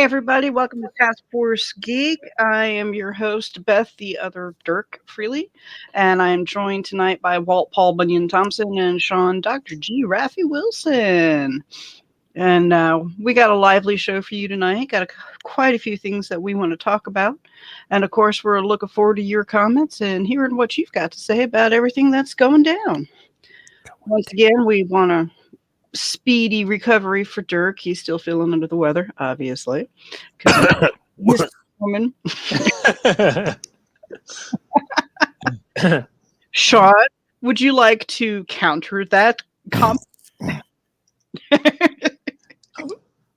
everybody, welcome to Task Force Geek. I am your host, Beth, the other Dirk Freely, and I am joined tonight by Walt Paul Bunyan Thompson and Sean Dr. G. Raffy Wilson. And we got a lively show for you tonight. Got quite a few things that we want to talk about. And of course, we're looking forward to your comments and hearing what you've got to say about everything that's going down. Once again, we want to speedy recovery for Dirk. He's still feeling under the weather, obviously. He's a woman. Sean, would you like to counter that comment?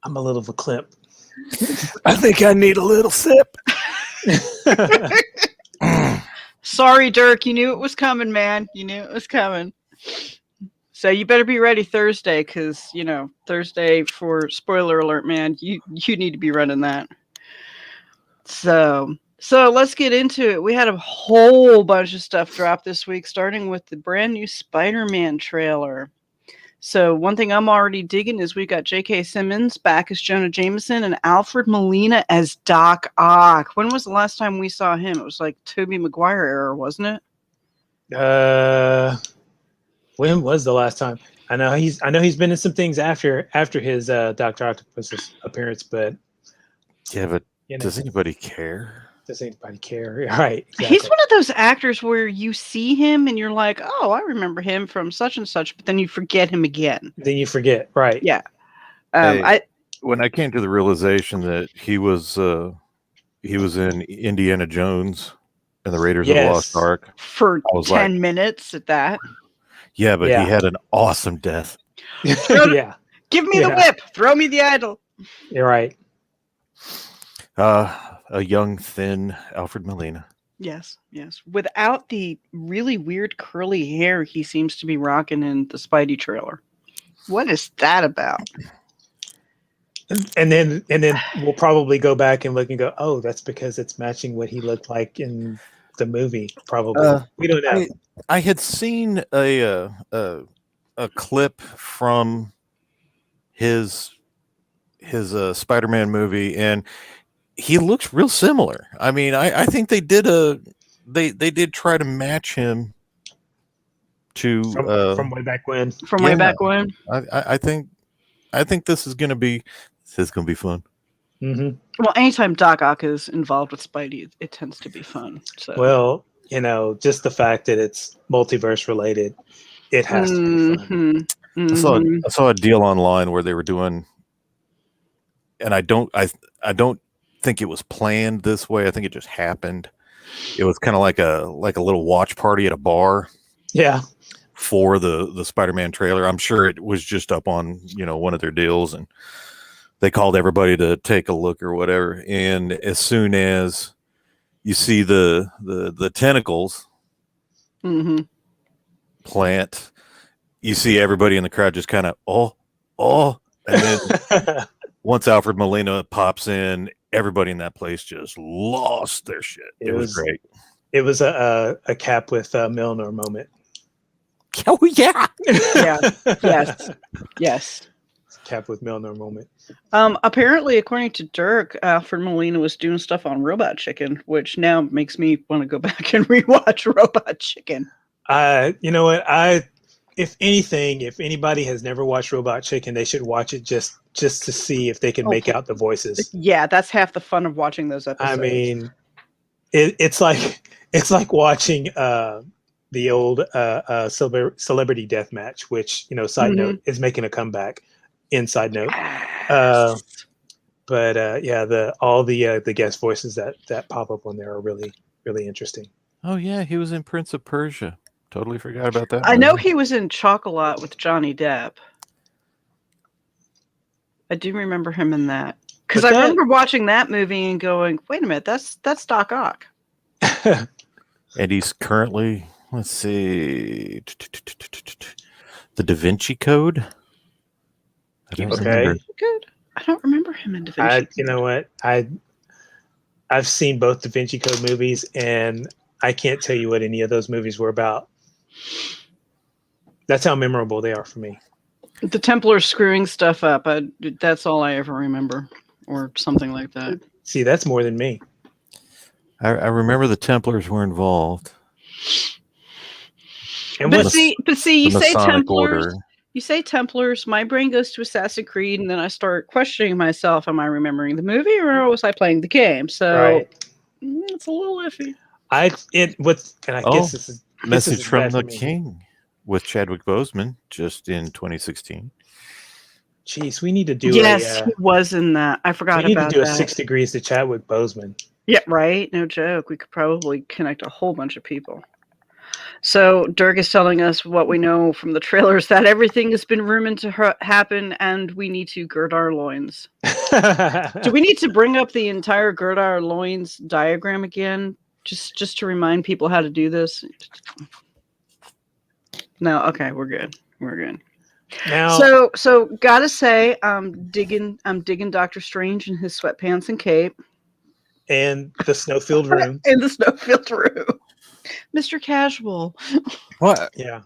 I'm a little verklempt. I think I need a little sip. Sorry, Dirk. You knew it was coming, man. You knew it was coming. So you better be ready Thursday, because Thursday, for spoiler alert, man, you need to be running that. So let's get into it. We had a whole bunch of stuff drop this week, starting with the brand new Spider-Man trailer. So one thing I'm already digging is we've got J.K. Simmons back as Jonah Jameson and Alfred Molina as Doc Ock. When was the last time we saw him? It was like Tobey Maguire era, wasn't it? When was the last time? I know he's been in some things after his Dr. Octopus appearance, but does anybody care? Does anybody care? Right. Exactly. He's one of those actors where you see him and you're like, oh, I remember him from such and such, but then you forget him again. Then you forget, right? Yeah. When I came to the realization that he was in Indiana Jones and the Raiders of the Lost Ark for 10 minutes at that. Yeah, but he had an awesome death. Yeah. Give me the whip. Throw me the idol. You're right. A young, thin Alfred Molina. Yes. Without the really weird curly hair he seems to be rocking in the Spidey trailer. What is that about? And then we'll probably go back and look and go, oh, that's because it's matching what he looked like in the movie. Probably. We don't know. I had seen a clip from his Spider-Man movie, and he looks real similar. I mean, I think they did try to match him to from way back when. Way back when. I think this is gonna be fun. Mm-hmm. Well, anytime Doc Ock is involved with Spidey, it tends to be fun. So. Well, just the fact that it's multiverse related, it has to be fun. Mm-hmm. I saw a deal online where they were doing, and I don't think it was planned this way. I think it just happened. It was kind of like a little watch party at a bar. Yeah. For the Spider-Man trailer. I'm sure it was just up on, one of their deals, and they called everybody to take a look or whatever. And as soon as you see the tentacles plant, you see everybody in the crowd just kind of, and then once Alfred Molina pops in, everybody in that place just lost their shit. It was great. It was a Cap with Milner moment. Oh yeah. Yes. Cap with Milner moment. Apparently, according to Dirk, Alfred Molina was doing stuff on Robot Chicken, which now makes me want to go back and rewatch Robot Chicken. You know what? If anything, if anybody has never watched Robot Chicken, they should watch it just to see if they can make out the voices. Yeah, that's half the fun of watching those episodes. I mean, it's like watching the old Celebrity Deathmatch, which side note is making a comeback. Inside note, but all the guest voices that pop up on there are really, really interesting. Oh yeah, he was in Prince of Persia. Totally forgot about that. I know he was in Chocolat with Johnny Depp. I do remember him in that because I remember watching that movie and going, "Wait a minute, that's Doc Ock." And he's currently, let's see, the Da Vinci Code. Okay. Good. I don't remember him in Da Vinci Code. You know what? I've seen both Da Vinci Code movies, and I can't tell you what any of those movies were about. That's how memorable they are for me. The Templars screwing stuff up. That's all I ever remember. or something like that. See, that's more than me. I remember the Templars were involved. And But what's see, you The say Masonic Templars. Order. You say Templars. My brain goes to Assassin's Creed, and then I start questioning myself: am I remembering the movie, or was I playing the game? So right? it's a little iffy. I Oh, guess this is Message from bad the for me. King with Chadwick Boseman just in 2016. Jeez, we need to do Yes, a he was in that. I forgot we need to about do a that. 6 degrees to Chadwick Boseman. Yeah, right. No joke. We could probably connect a whole bunch of people. So Dirk is telling us what we know from the trailers, that everything has been rumored to happen, and we need to gird our loins. Do we need to bring up the entire gird our loins diagram again, just to remind people how to do this? No, okay, we're good. We're good. Now, So gotta say, I'm digging Doctor Strange in his sweatpants and cape and the snowfield room. in the snowfield room. Mr. Casual. What? Yeah,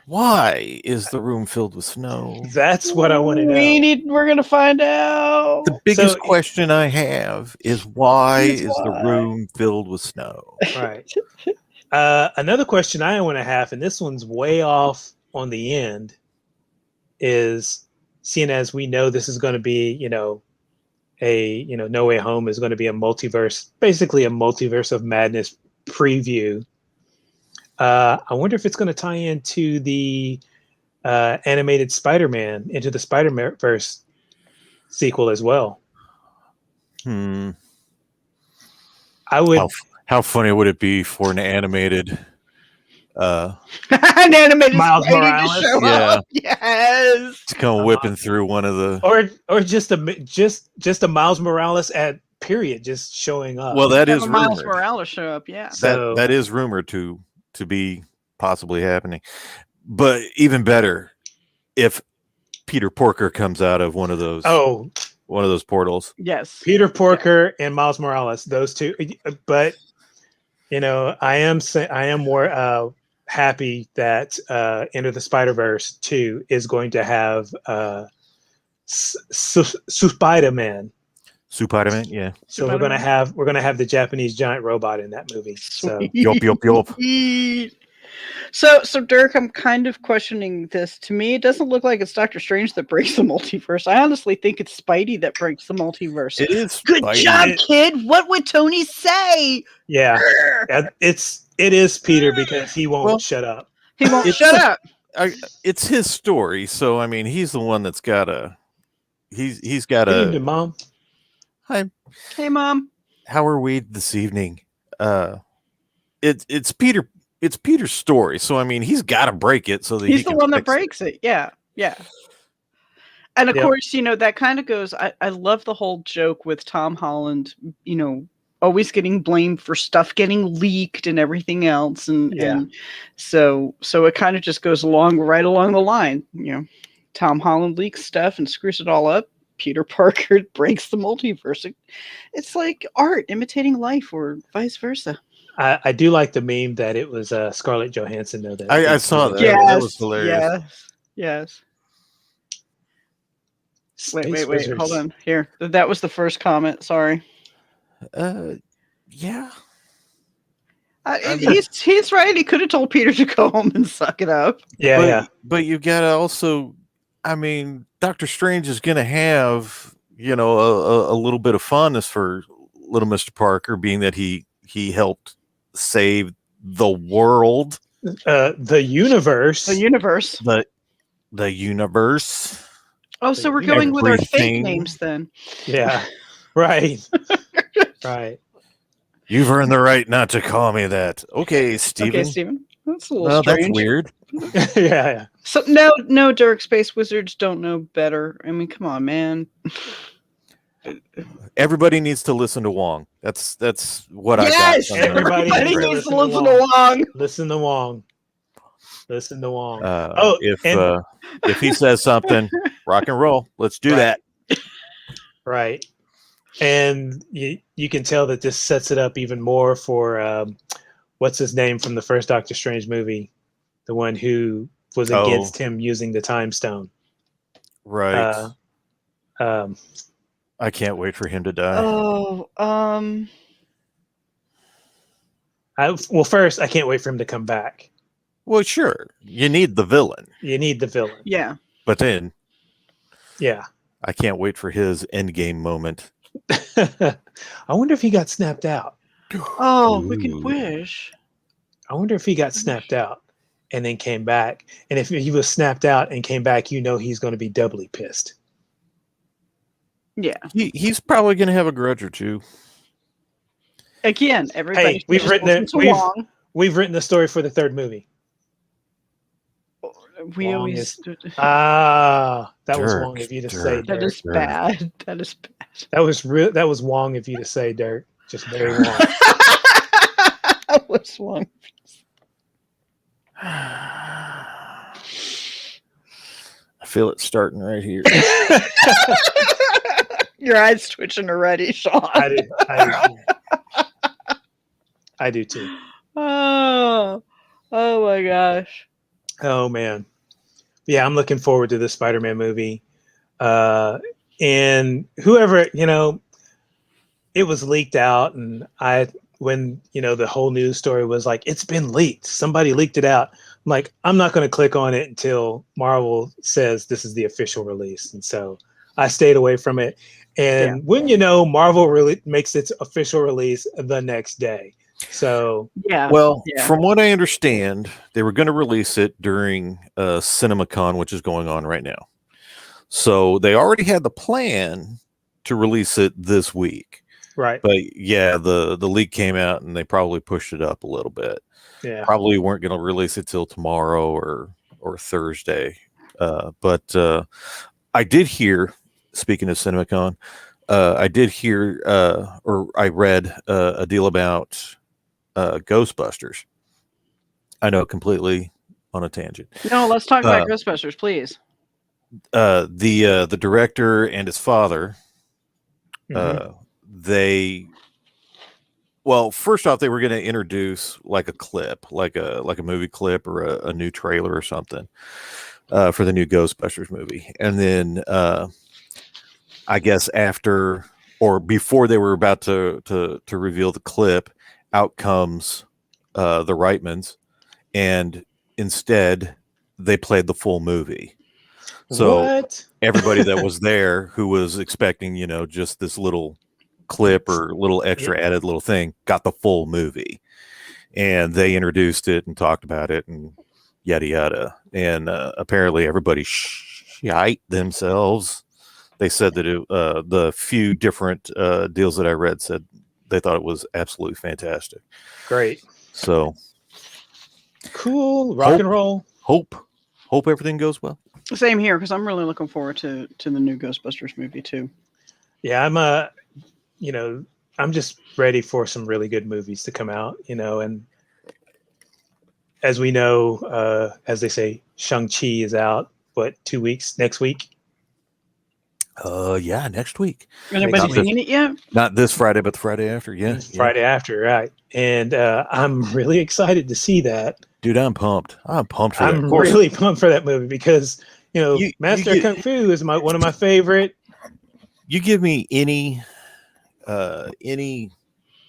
Why is the room filled with snow? that's what I want to know. We're gonna find out. The biggest question I have is why Is is the why. room filled with snow? Right. Another question I want to have, and this one's way off on the end, is seeing as we know this is going to be, No Way Home is going to be a multiverse, basically a multiverse of madness preview. I wonder if it's going to tie into the animated Spider-Man, into the Spider-Verse sequel as well. Hmm. I would. How funny would it be for an animated An animated Miles Spidey Morales? to show Yeah. up. Yes. to come whipping through one of the or just a Miles Morales at period just showing up. well, that Have is a Miles rumored. Morales show up. Yeah. So- that is rumored to be possibly happening. But even better, if Peter Porker comes out of one of those portals. Yes. Peter Porker and Miles Morales, those two. But I am more happy that Enter the Spider-Verse 2 is going to have Spider-Man. Spider-Man, yeah. So we're gonna have the Japanese giant robot in that movie. So Yup. So Dirk, I'm kind of questioning this. To me, it doesn't look like it's Doctor Strange that breaks the multiverse. I honestly think it's Spidey that breaks the multiverse. It is Good Spidey. job, kid. What would Tony say? yeah, it is Peter because he won't shut up. He won't shut up. It's his story, so I mean, he's the one that's gotta. He's got Good a. evening, Mom. Hi, Hey, Mom. how are we this evening? It's Peter. It's Peter's story, so I mean, he's got to break it so that He's he the can one that fix breaks it. Yeah. And of Yep. course, that kind of goes. I love the whole joke with Tom Holland, always getting blamed for stuff getting leaked and everything else. And so it kind of just goes right along the line. Tom Holland leaks stuff and screws it all up. Peter Parker breaks the multiverse. It's like art imitating life or vice versa. I do like the meme that it was Scarlett Johansson though. That I saw that. Yes, That was hilarious. Yes. Space Wait. Wizards. Hold on. Here. That was the first comment. Sorry. Yeah. He's right. He could have told Peter to go home and suck it up. But you gotta also, I mean, Doctor Strange is gonna have, a little bit of fun as for little Mr. Parker, being that he helped save the world, the universe. The universe. The universe. Oh, so we're going with our fake Everything. names then. Yeah, right. Right. You've earned the right not to call me that. Okay, Steven. Okay, Steven. That's a little Well, strange. that's weird. yeah. So no, Dirk. Space Wizards don't know better. I mean, come on, man. Everybody needs to listen to Wong. That's what Yes, I got. From everybody everybody needs to needs to listen listen to to Wong. Listen to Wong. If he says something, rock and roll. Let's do that. Right. And you can tell that this sets it up even more for what's his name from the first Doctor Strange movie, the one who was against him using the Time Stone. Right. I can't wait for him to die. Oh, Well, first, I can't wait for him to come back. Well, sure, you need the villain, You need the villain. yeah. but then Yeah. I can't wait for his endgame moment. I wonder if he got snapped out. Oh, we can Ooh. wish. I wonder if he got snapped out and then came back. And if he was snapped out and came back, he's going to be doubly pissed. Yeah. He's probably going to have a grudge or two. Again, everybody. Hey, we've written it. We've written the story for the third movie. We Wong always. that was Dirk, Wong of you to Dirk. say. That Dirk. is bad. That is bad. That was real. That was Wong of you to say, Dirk. Just very Wong. That was one. I feel it starting right here. Your eyes twitching already, Shawn. I do too. Oh my gosh. Oh man, yeah, I'm looking forward to this Spider-Man movie. And whoever, it was leaked out, and when the whole news story was like, it's been leaked, somebody leaked it out. I'm like, I'm not going to click on it until Marvel says this is the official release, and so I stayed away from it. And when Marvel really makes its official release the next day. So from what I understand, they were going to release it during CinemaCon, which is going on right now. So they already had the plan to release it this week. Right. But yeah, the leak came out and they probably pushed it up a little bit. Yeah. Probably weren't going to release it till tomorrow or Thursday. But I did hear, speaking of CinemaCon, I did hear or I read a deal about Ghostbusters. I know, completely on a tangent. No, let's talk about Ghostbusters, please. The director and his father, first off, they were going to introduce like a clip, like a movie clip or a new trailer or something for the new Ghostbusters movie, and then I guess after or before they were about to reveal the clip, out comes the Reitmans, and instead they played the full movie. So everybody that was there who was expecting, just this little clip or little extra added little thing got the full movie, and they introduced it and talked about it and yada yada. And apparently everybody shite themselves. They said that the few different deals that I read said they thought it was absolutely fantastic. Great. So cool. Rock and roll. Hope everything goes well. Same here, because I'm really looking forward to the new Ghostbusters movie too. Yeah, I'm just ready for some really good movies to come out, and as we know, as they say, Shang-Chi is out, 2 weeks, next week? Yeah, next week. Anybody seen it yet? Not this Friday, but the Friday after. Yeah. Friday after, right. And I'm really excited to see that. Dude, I'm pumped. I'm pumped for that. I'm really pumped for that movie because, Master of Kung Fu is one of my favorite. You give me any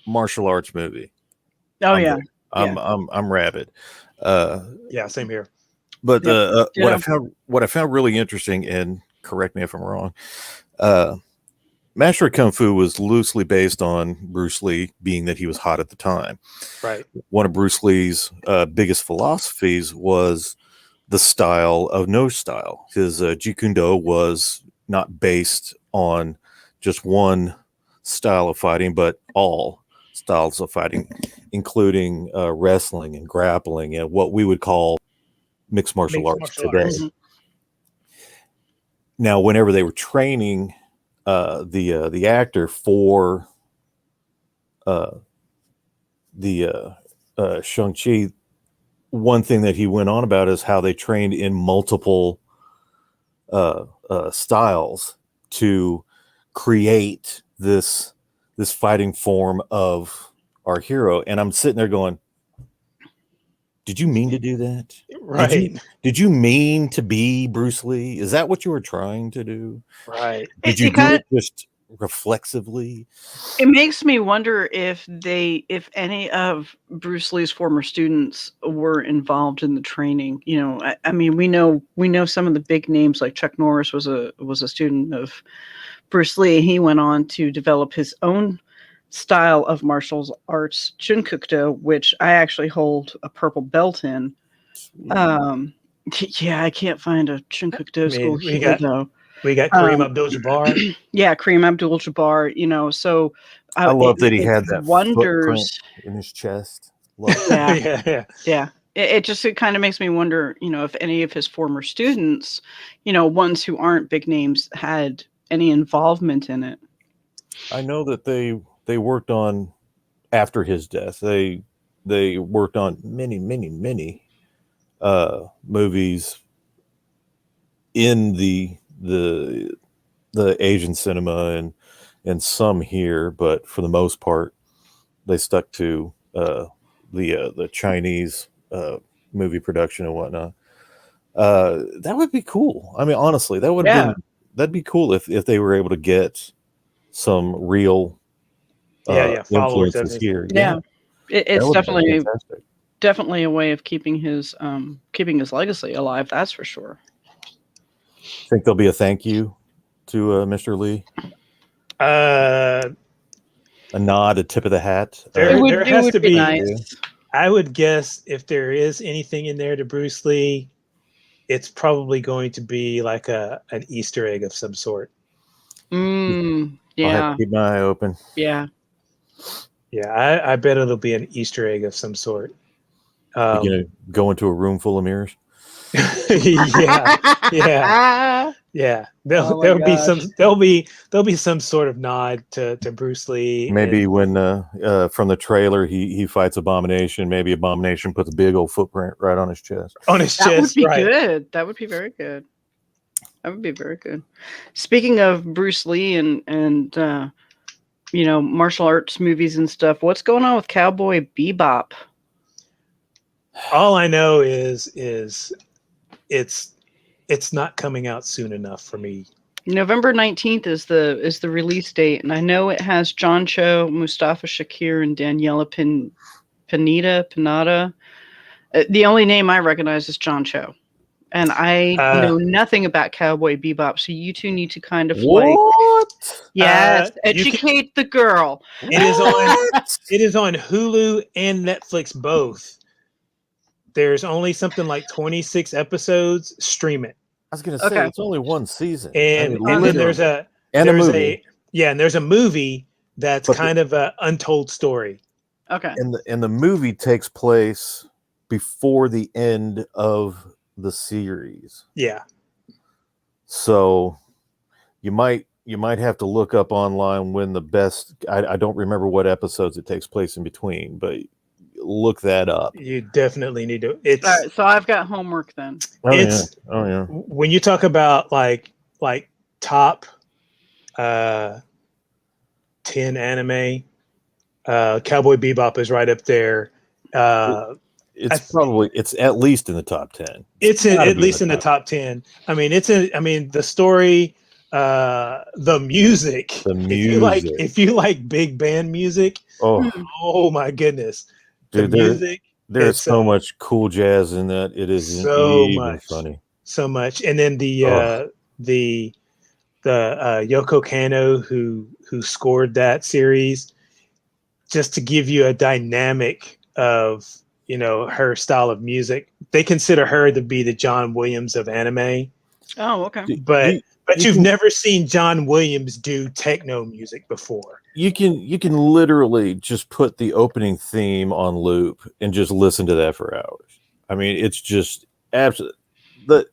martial arts movie. Oh, I'm rabid. Yeah, same here. But what I found really interesting, and correct me if I'm wrong, Master of Kung Fu was loosely based on Bruce Lee, being that he was hot at the time. Right. One of Bruce Lee's biggest philosophies was the style of no style. His Jeet Kune Do was not based on just one style of fighting, but all styles of fighting, including wrestling and grappling and what we would call mixed martial arts today. Mm-hmm. Now, whenever they were training the actor for Shang-Chi, one thing that he went on about is how they trained in multiple styles to create this fighting form of our hero. And I'm sitting there going, Did you mean to do that? Right. Did you mean to be Bruce Lee? Is that what you were trying to do? Right. Did you It do kind it just reflexively? it makes me wonder if any of Bruce Lee's former students were involved in the training. You know, I mean, we know some of the big names like Chuck Norris was a student of Bruce Lee. He went on to develop his own style of martial arts, Junkukdo, which I actually hold a purple belt in. Um, yeah, I can't find a I Junkukdo school mean, here though. we got Kareem Um, Abdul-Jabbar. yeah, Kareem Abdul-Jabbar. You know, so I love that he it had that footprint wonders. in his chest. Love it. Yeah, Yeah. yeah. It kind of makes me wonder, you know, if any of his former students, you know, ones who aren't big names, had any involvement in it. I know that they worked on after his death. They worked on many movies in the Asian cinema and some here, but for the most part, they stuck to the Chinese movie production and whatnot. That would be cool. I mean, honestly, Yeah, that'd be cool if they were able to get some real Yeah. Followers of influences his. here. yeah. That It's would be fantastic. definitely a way of keeping his legacy alive. That's for sure. Think there'll be a thank you to Mr. Lee, Uh, a nod, a tip of the hat. there has to be be. nice. I would guess if there is anything in there to Bruce Lee, it's probably going to be like an Easter egg of some sort. I'll have Yeah, to keep my eye open. yeah. Yeah, I bet it'll be an Easter egg of some sort. You're gonna go into a room full of mirrors. Yeah. Oh my gosh. There'll be some sort of nod to Bruce Lee. Maybe when from the trailer he fights Abomination, maybe Abomination puts a big old footprint right on his chest. On his That chest, would be right? good. That would be very good. That would be very good. Speaking of Bruce Lee and you know, martial arts movies and stuff, what's going on with Cowboy Bebop? All I know is it's not coming out soon enough for me. November 19th is the release date, and I know it has John Cho, Mustafa Shakir, and Daniela Pineda. The only name I recognize is John Cho. And I know nothing about Cowboy Bebop, so you two need to kind of educate the girl. It is on Hulu and Netflix both. There's only something like 26 episodes. Stream it. I was gonna say it's only one season, and then there's a movie that's kind of an untold story. Okay. And the movie takes place before the end of the series. Yeah. So you might have to look up online when the best. I don't remember what episodes it takes place in between, but look that up. You definitely need to. All right, so I've got homework then. Oh yeah. When you talk about like top 10 anime, Cowboy Bebop is right up there. It's at least in the top 10. It's at least in the top 10. I mean, the story, the music. If you like big band music, oh my goodness. Dude, there's so much cool jazz in that. It is so even much funny. So much. And then the Yoko Kanno who scored that series, just to give you a dynamic of, you know, her style of music. They consider her to be the John Williams of anime. Oh, okay. But you've never seen John Williams do techno music before. You can literally just put the opening theme on loop and just listen to that for hours. I mean, it's just absolutely the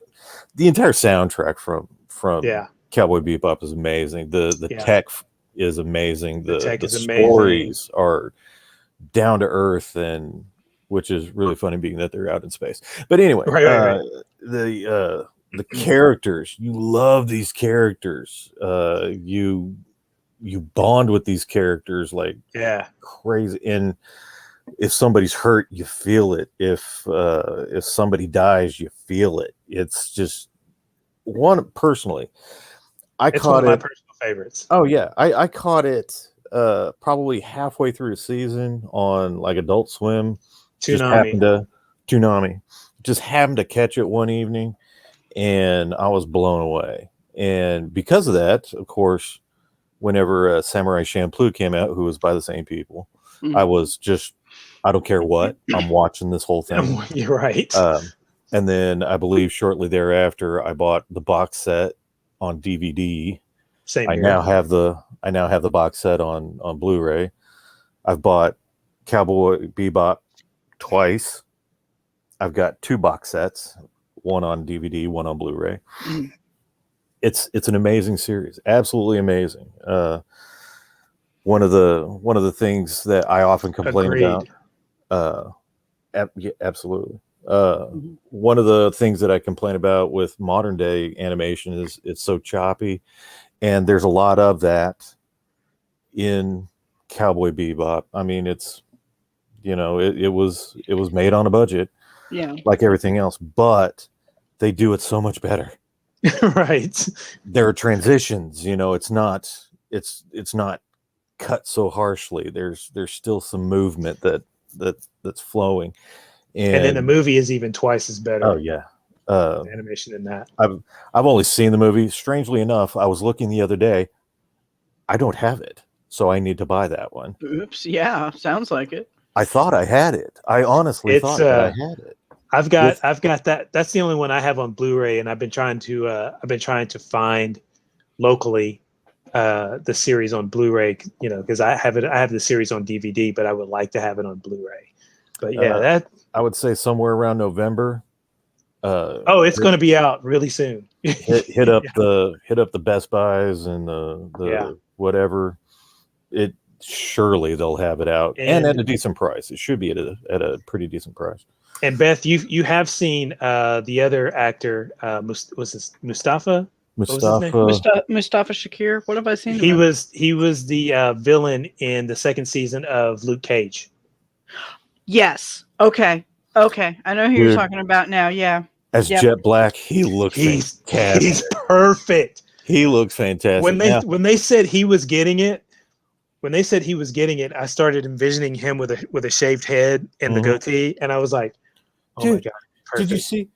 entire soundtrack from Cowboy Bebop is amazing. The tech is amazing. The stories are down to earth, and which is really funny being that they're out in space. But anyway, right. The characters, you love these characters. You bond with these characters like crazy. And if somebody's hurt, you feel it. If somebody dies, you feel it. It's just one personally. It's one of my personal favorites. Oh yeah, I caught it probably halfway through the season on like Adult Swim. Toonami. Just happened to catch it one evening, and I was blown away. And because of that, of course, whenever Samurai Champloo came out, who was by the same people, I was just, I don't care what, I'm watching this whole thing. You're right. And then I believe shortly thereafter, I bought the box set on DVD. Same here. I now have the box set on Blu-ray. I've bought Cowboy Bebop twice. I've got 2 box sets, one on DVD, one on Blu-ray. It's an amazing series, absolutely amazing. One of the things that I often complain about. Yeah, absolutely. One of the things that I complain about with modern day animation is it's so choppy, and there's a lot of that in Cowboy Bebop. I mean, it's, you know, it was made on a budget, yeah, like everything else, but they do it so much better. Right. There are transitions, you know, it's not cut so harshly. There's still some movement that's flowing. And then the movie is even twice as better. Oh yeah. Animation in that. I've only seen the movie. Strangely enough, I was looking the other day. I don't have it, so I need to buy that one. Oops. Yeah, sounds like it. I thought I had it. I honestly thought that I had it. I've got that. That's the only one I have on Blu-ray, and I've been trying to find locally the series on Blu-ray. You know, because I have the series on DVD, but I would like to have it on Blu-ray. But yeah, I would say somewhere around November. It's going to be out really soon. hit up the Best Buys and the whatever. It surely they'll have it out, and at a decent price. It should be at a pretty decent price. And Beth, you have seen the other actor, was this Mustafa? Mustafa Shakir. What have I seen? He was the villain in the second season of Luke Cage. Yes. Okay. I know who you're talking about now. Yeah. As Jet Black, he looks fantastic. He's perfect. He looks fantastic. When they said he was getting it, I started envisioning him with a shaved head and the goatee, and I was like, "Oh my god!" Perfect. Did you see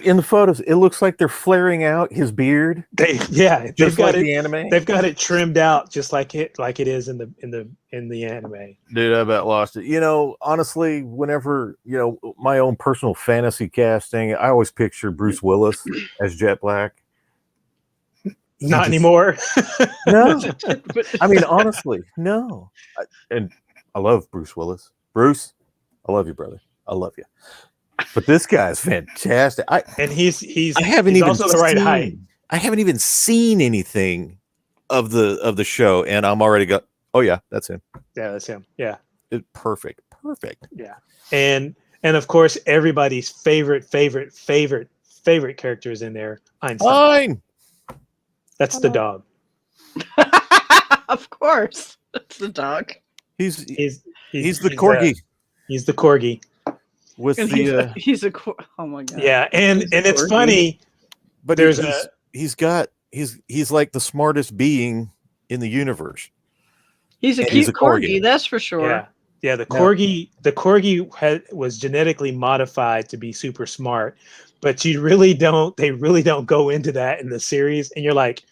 in the photos? It looks like they're flaring out his beard. They've got the anime. They've got it trimmed out just like it is in the anime. Dude, I about lost it. You know, honestly, whenever, you know, my own personal fantasy casting, I always picture Bruce Willis as Jet Black. Not anymore. No, I mean, honestly, no. And I love Bruce Willis. Bruce, I love you, brother. I love you. But this guy is fantastic. He's also the right height. I haven't even seen anything of the show, and I'm already got. Oh yeah, that's him. Yeah, that's him. Yeah, perfect. Yeah, and of course everybody's favorite character is in there. Einstein. That's the dog. Of course, that's the dog. He's the corgi. He's the corgi. With oh my god. Yeah, and it's funny, but he's like the smartest being in the universe. He's a cute corgi, that's for sure. Yeah. The corgi was genetically modified to be super smart, but they really don't go into that in the series, and you're like,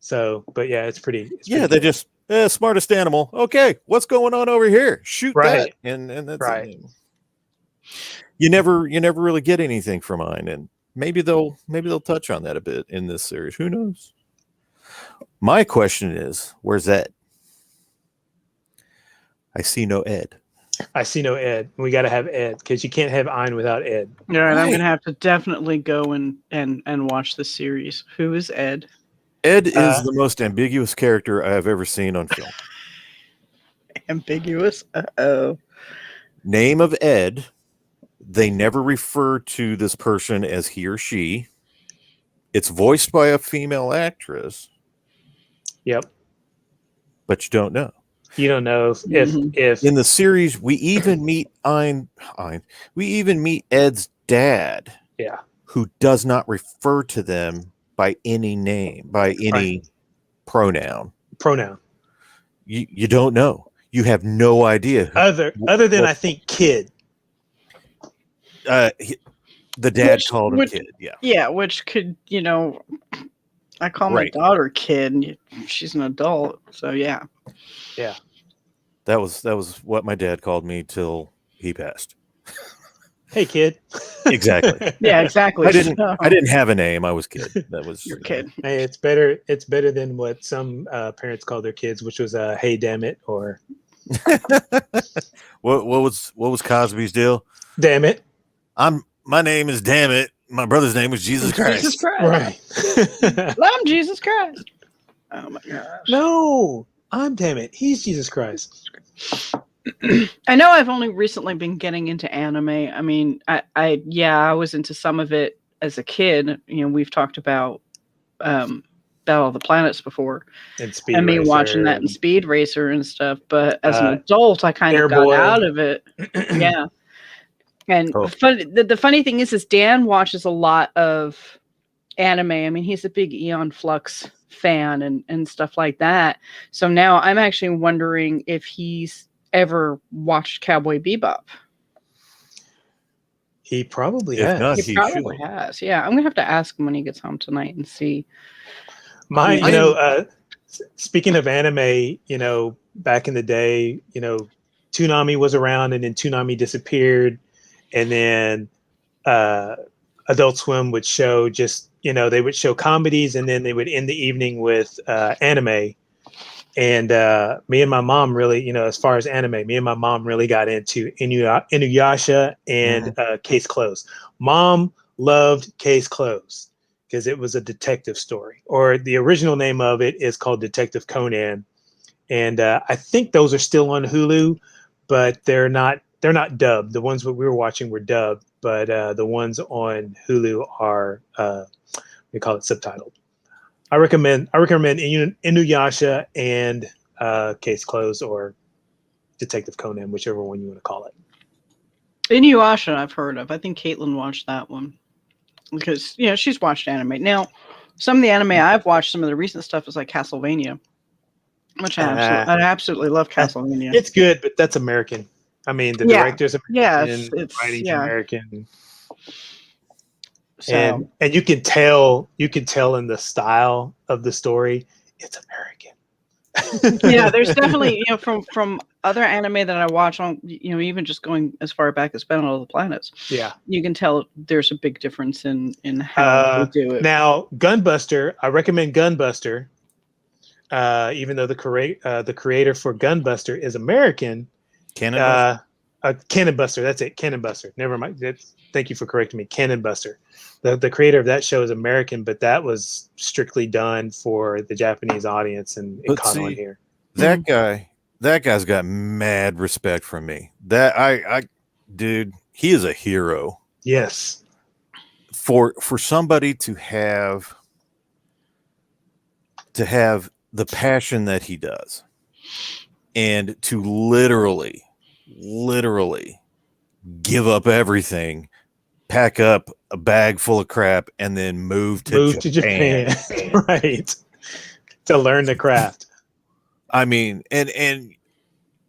so. But yeah, it's pretty. They're just smartest animal. Okay, what's going on over here? Shoot that, and that's right. You never really get anything from mine, and maybe they'll touch on that a bit in this series. Who knows? My question is, where's Ed? I see no Ed. We got to have Ed, because you can't have Ein without Ed. All right, I'm gonna have to definitely go and watch the series. Who is Ed? Ed is the most ambiguous character I have ever seen on film. Ambiguous? Uh-oh. Name of Ed. They never refer to this person as he or she. It's voiced by a female actress. Yep. But you don't know. You don't know if In the series, we even meet we even meet Ed's dad, yeah, who does not refer to them by any name, by any pronoun. You don't know. You have no idea. Other than I think kid. The dad called him kid. Yeah. Yeah, which could, I call my Right. daughter kid, and she's an adult. So yeah. Yeah. That was what my dad called me till he passed. Hey, kid. Exactly. Yeah, exactly. I didn't have a name. I was kid. That was your kid. Hey, it's better than what some parents call their kids, which was hey, damn it, or what was Cosby's deal? Damn it. My name is Damn It. My brother's name was Jesus Christ. Jesus Christ. Right. I'm Jesus Christ. Oh my gosh. No, I'm Damn It. He's Jesus Christ. I know I've only recently been getting into anime. I mean, I was into some of it as a kid. We've talked about Battle of the Planets before. And Speed and me Racer watching that and Speed Racer and stuff. But as an adult, I kind of Airboy. got out of it. Yeah. And the funny thing is Dan watches a lot of anime. I mean, he's a big Eon Flux fan and stuff like that. So now I'm actually wondering if he's ever watched Cowboy Bebop. He probably If has. not, He probably has. Yeah, I'm gonna have to ask him when he gets home tonight and see. Speaking of anime, back in the day, Toonami was around, and then Toonami disappeared, and then Adult Swim would show they would show comedies, and then they would end the evening with anime. And me and my mom really, as far as anime, me and my mom really got into Inuyasha and Case Closed. Mom loved Case Closed because it was a detective story, or the original name of it is called Detective Conan. And I think those are still on Hulu, but they're not dubbed. The ones that we were watching were dubbed, but the ones on Hulu are we call it subtitled. I recommend Inuyasha and Case Closed, or Detective Conan, whichever one you want to call it. Inuyasha I've heard of. I think Caitlin watched that one because she's watched anime. Now, some of the anime I've watched, some of the recent stuff is like Castlevania, which I absolutely love Castlevania. It's good, but that's American. I mean, the director's American, it's writing's American. So. And you can tell in the style of the story, it's American. Yeah, there's definitely from other anime that I watch on even just going as far back as Battle of the Planets. Yeah, you can tell there's a big difference in how they do it. Now, Gunbuster, I recommend Gunbuster, even though the creator for Gunbuster is American. Cannon Buster, that's it. Cannon Buster. Never mind. Thank you for correcting me. Cannon Buster. The creator of that show is American, but that was strictly done for the Japanese audience, and it caught on here. That guy's got mad respect from me. Dude, he is a hero. Yes. For somebody to have the passion that he does, and to literally give up everything, pack up a bag full of crap, and then move to Japan. Right, to learn the craft. I mean, and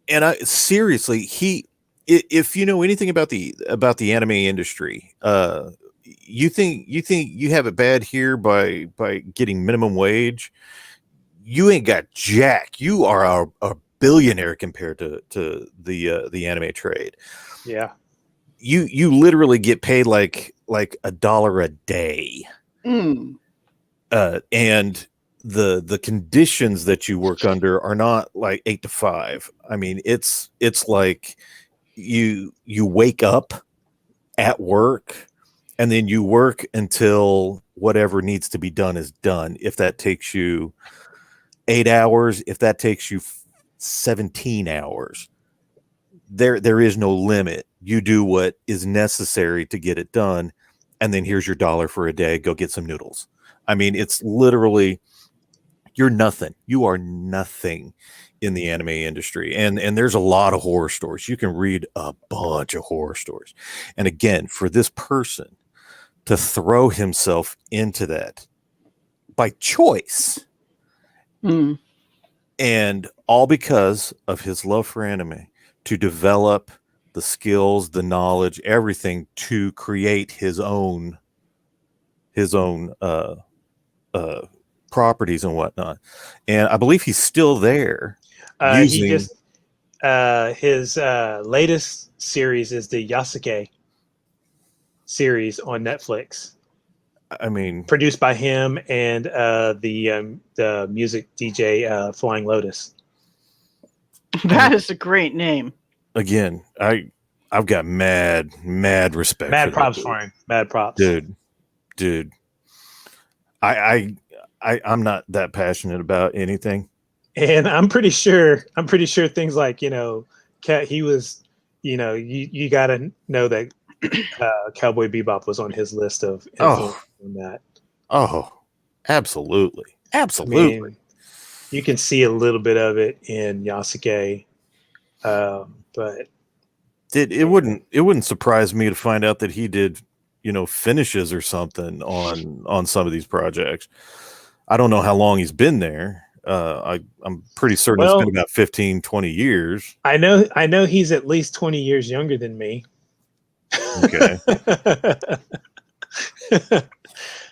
I seriously, if you know anything about the anime industry, you think you have it bad here by getting minimum wage. You ain't got jack. You are a billionaire compared to the anime trade. Yeah. You literally get paid like $1 a day. And the conditions that you work under are not like 8 to 5. I mean, it's like you wake up at work, and then you work until whatever needs to be done is done. If that takes you 8 hours, if that takes you 17 hours, there is no limit. You do what is necessary to get it done, and then here's your $1 for a day. Go get some noodles. I mean, it's literally, you're nothing. You are nothing in the anime industry. And there's a lot of horror stories. You can read a bunch of horror stories. And again, for this person to throw himself into that by choice, and all because of his love for anime, to develop the skills, the knowledge, everything to create his own properties and whatnot. And I believe he's still there. He just his latest series is the Yasuke series on Netflix. I mean, produced by him and the music DJ Flying Lotus. That is a great name. Again, I've got mad respect. Mad props for him. Mad props, dude. I'm not that passionate about anything, and I'm pretty sure things like he was, you got to know that Cowboy Bebop was on his list of influence on that. Oh, absolutely. I mean, you can see a little bit of it in Yasuke, but it wouldn't surprise me to find out that he did, finishes or something on some of these projects. I don't know how long he's been there. I'm pretty certain it's been about 15, 20 years. I know he's at least 20 years younger than me. Okay.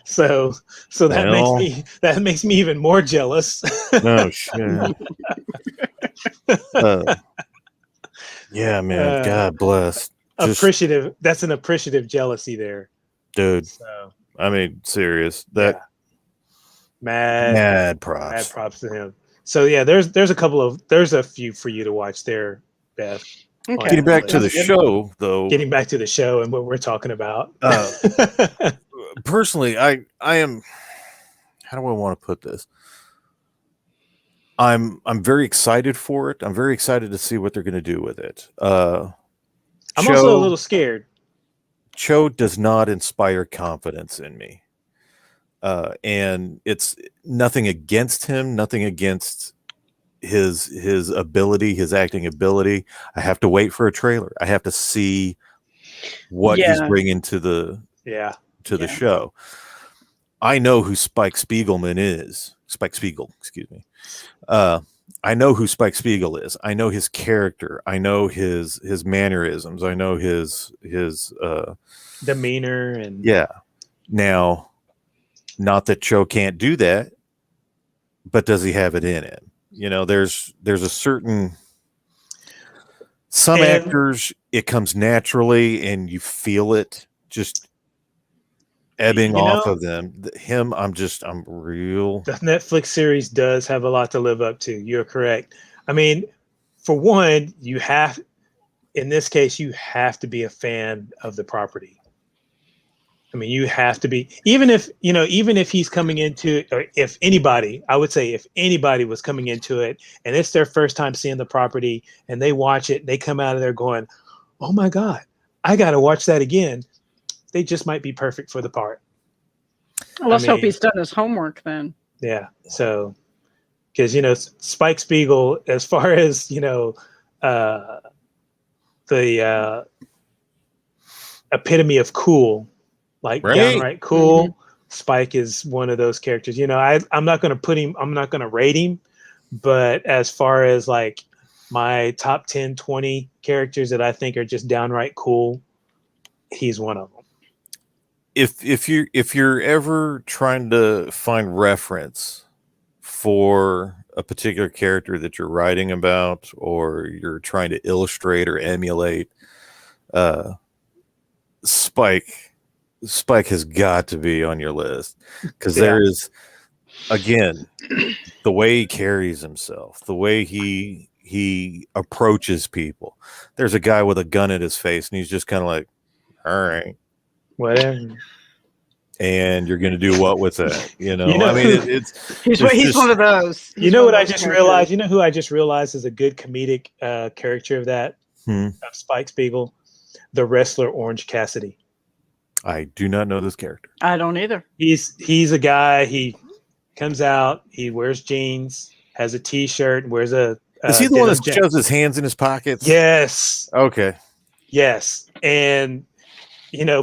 so that makes me even more jealous. No shit. Yeah, man. God bless. Appreciative. That's an appreciative jealousy there, dude. So, I mean, serious. Mad props to him. So yeah, there's a few for you to watch there, Beth. Okay. Getting back to the show, though. Getting back to the show and what we're talking about. Personally, I am. How do I want to put this? I'm very excited for it. I'm very excited to see what they're going to do with it. I'm also a little scared. Cho does not inspire confidence in me. And it's nothing against him, nothing against his ability, his acting ability. I have to wait for a trailer. I have to see what he's bringing to the show. I know who Spike Spiegelman is. Spike Spiegel, excuse me. I know who Spike Spiegel is. I know his character. I know his mannerisms. I know his demeanor and Now, not that Cho can't do that, but does he have it in him? There's a certain actors, it comes naturally and you feel it just ebbing off of them. Him, I'm real. The Netflix series does have a lot to live up to. You're correct. I mean, for one, in this case, you have to be a fan of the property. I mean, you have to be, even if he's coming into, or if anybody was coming into it and it's their first time seeing the property and they watch it, they come out of there going, oh my God, I got to watch that again. They just might be perfect for the part. Well, let's hope he's done his homework then. Yeah. So, because, Spike Spiegel, as far as, the epitome of cool, like downright cool. Mm-hmm. Spike is one of those characters. I'm not going to rate him, but as far as like my top 10, 20 characters that I think are just downright cool, he's one of them. If you're ever trying to find reference for a particular character that you're writing about, or you're trying to illustrate or emulate, Spike has got to be on your list, because there is, again, the way he carries himself, the way he approaches people. There's a guy with a gun at his face and he's just kind of like, all right, whatever. And you're going to do what with that? I mean, he's one of those. What I just realized? Who I just realized is a good comedic character of that, of Spike Spiegel? The wrestler Orange Cassidy. I do not know this character. I don't either. He's a guy. He comes out. He wears jeans, has a T-shirt, wears a. Is he the one that shoves his hands in his pockets? Yes. Okay. Yes, and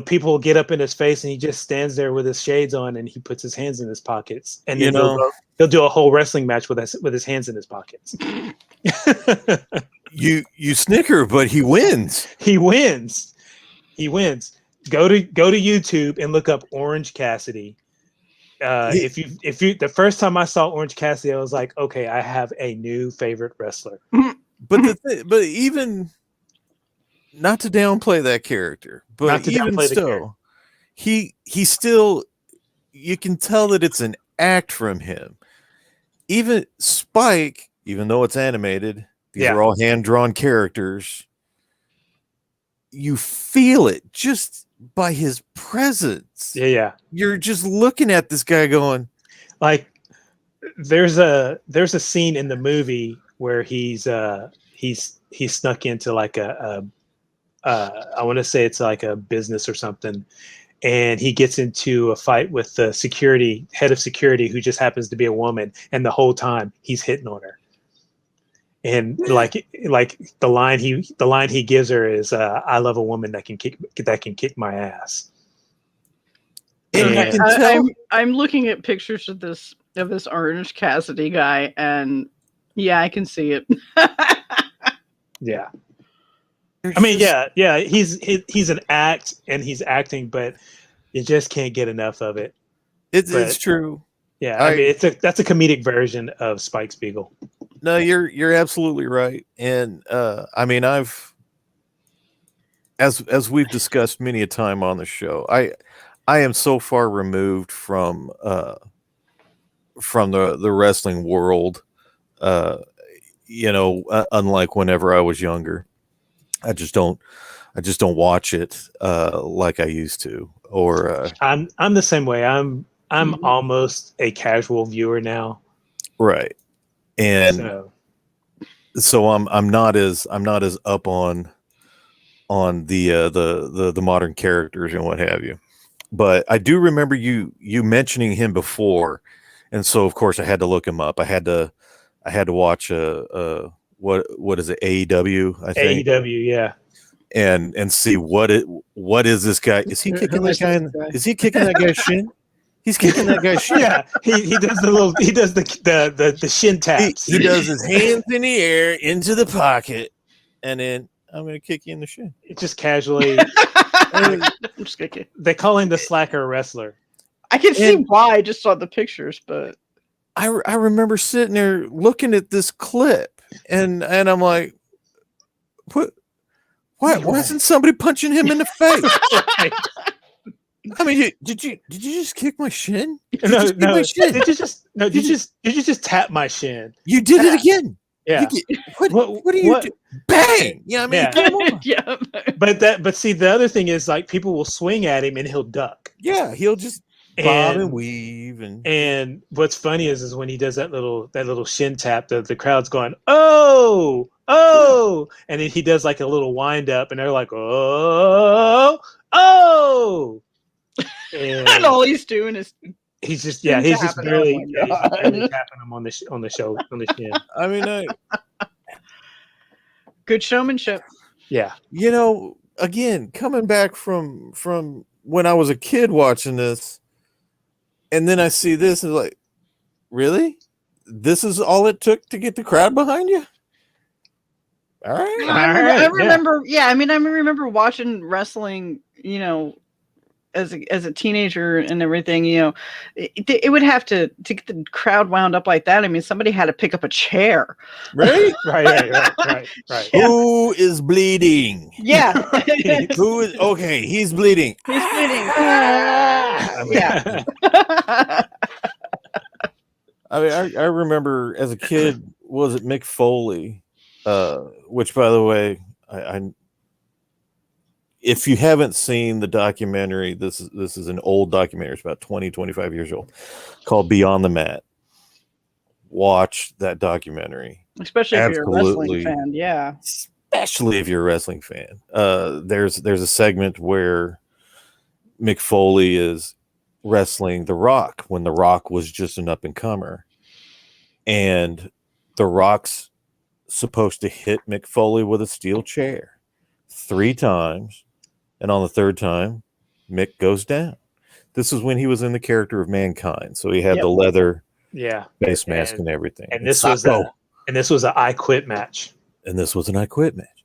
people get up in his face, and he just stands there with his shades on, and he puts his hands in his pockets, and then he'll do a whole wrestling match with his hands in his pockets. You snicker, but he wins. He wins. Go to YouTube and look up Orange Cassidy. If you the first time I saw Orange Cassidy, I was like, okay, I have a new favorite wrestler. But even not to downplay that character, but even still, he still, you can tell that it's an act from him. Even Spike, even though it's animated, these are all hand-drawn characters. You feel it just by his presence. Yeah. You're just looking at this guy going, like, there's a scene in the movie where he's snuck into like I want to say it's like a business or something, and he gets into a fight with the head of security, who just happens to be a woman, and the whole time he's hitting on her. And like the line he gives her is, "I love a woman that can kick my ass." And I'm looking at pictures of this Orange Cassidy guy, and yeah, I can see it. Yeah. I mean, yeah, he's an act, and he's acting, but you just can't get enough of it. It's true. Yeah, I mean, that's a comedic version of Spike Spiegel. No, you're absolutely right. And I mean, as we've discussed many a time on the show, I am so far removed from the wrestling world. Unlike whenever I was younger, I just don't watch it like I used to. Or I'm the same way. I'm almost a casual viewer now. Right. And so I'm not as up on the modern characters and what have you. But I do remember you mentioning him before, and so of course I had to look him up. I had to watch what is it, AEW, I think. AEW, yeah. And see what is this guy? Is he kicking that guy? Is he kicking that guy's shin? He's kicking that guy's shin. Yeah, he does the shin taps. He does his hands in the air into the pocket, and then I'm gonna kick you in the shin. It's just casually. I'm just kidding. They call him the slacker wrestler. I can see why. I just saw the pictures, but I remember sitting there looking at this clip, and I'm like, what? Why isn't somebody punching him in the face? I mean, did you just kick my shin? No. Did you just tap my shin? You did it again. Yeah. What do you do? Bang! Yeah, I mean, come on. Yeah. But see, the other thing is, like, people will swing at him and he'll duck. Yeah, he'll just bob and weave. And what's funny is when he does that little shin tap, the crowd's going, oh, and then he does like a little wind up, and they're like, oh. And all he's doing is he's just barely tapping him on the shin. I mean, good showmanship. Yeah. Again, coming back from when I was a kid watching this, and then I see this and like, really? This is all it took to get the crowd behind you? All right. I remember. Yeah, I mean, I remember watching wrestling. As a teenager and everything, it would have to get the crowd wound up like that. I mean, somebody had to pick up a chair. Right? Right. Yeah. Who is bleeding? Yeah. Who is okay? He's bleeding. He's bleeding. Yeah. I mean, I remember as a kid, was it Mick Foley? Which, by the way, I if you haven't seen the documentary, this is an old documentary. It's about 25 years old, called Beyond the Mat. Watch that documentary. Especially if you're a wrestling fan, yeah. Especially if you're a wrestling fan. There's a segment where Mick Foley is wrestling The Rock when The Rock was just an up and comer, and The Rock's supposed to hit Mick Foley with a steel chair 3 times, and on the 3rd time, Mick goes down. This is when he was in the character of Mankind, so he had the leather face mask and everything. And this was an I Quit match. And this was an I Quit match.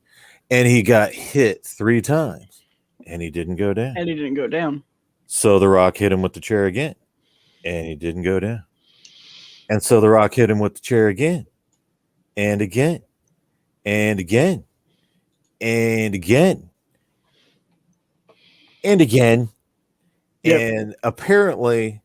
And he got hit 3 times, and he didn't go down. And he didn't go down. So The Rock hit him with the chair again, and he didn't go down. And so The Rock hit him with the chair again, and again, and again, and again, and again. And apparently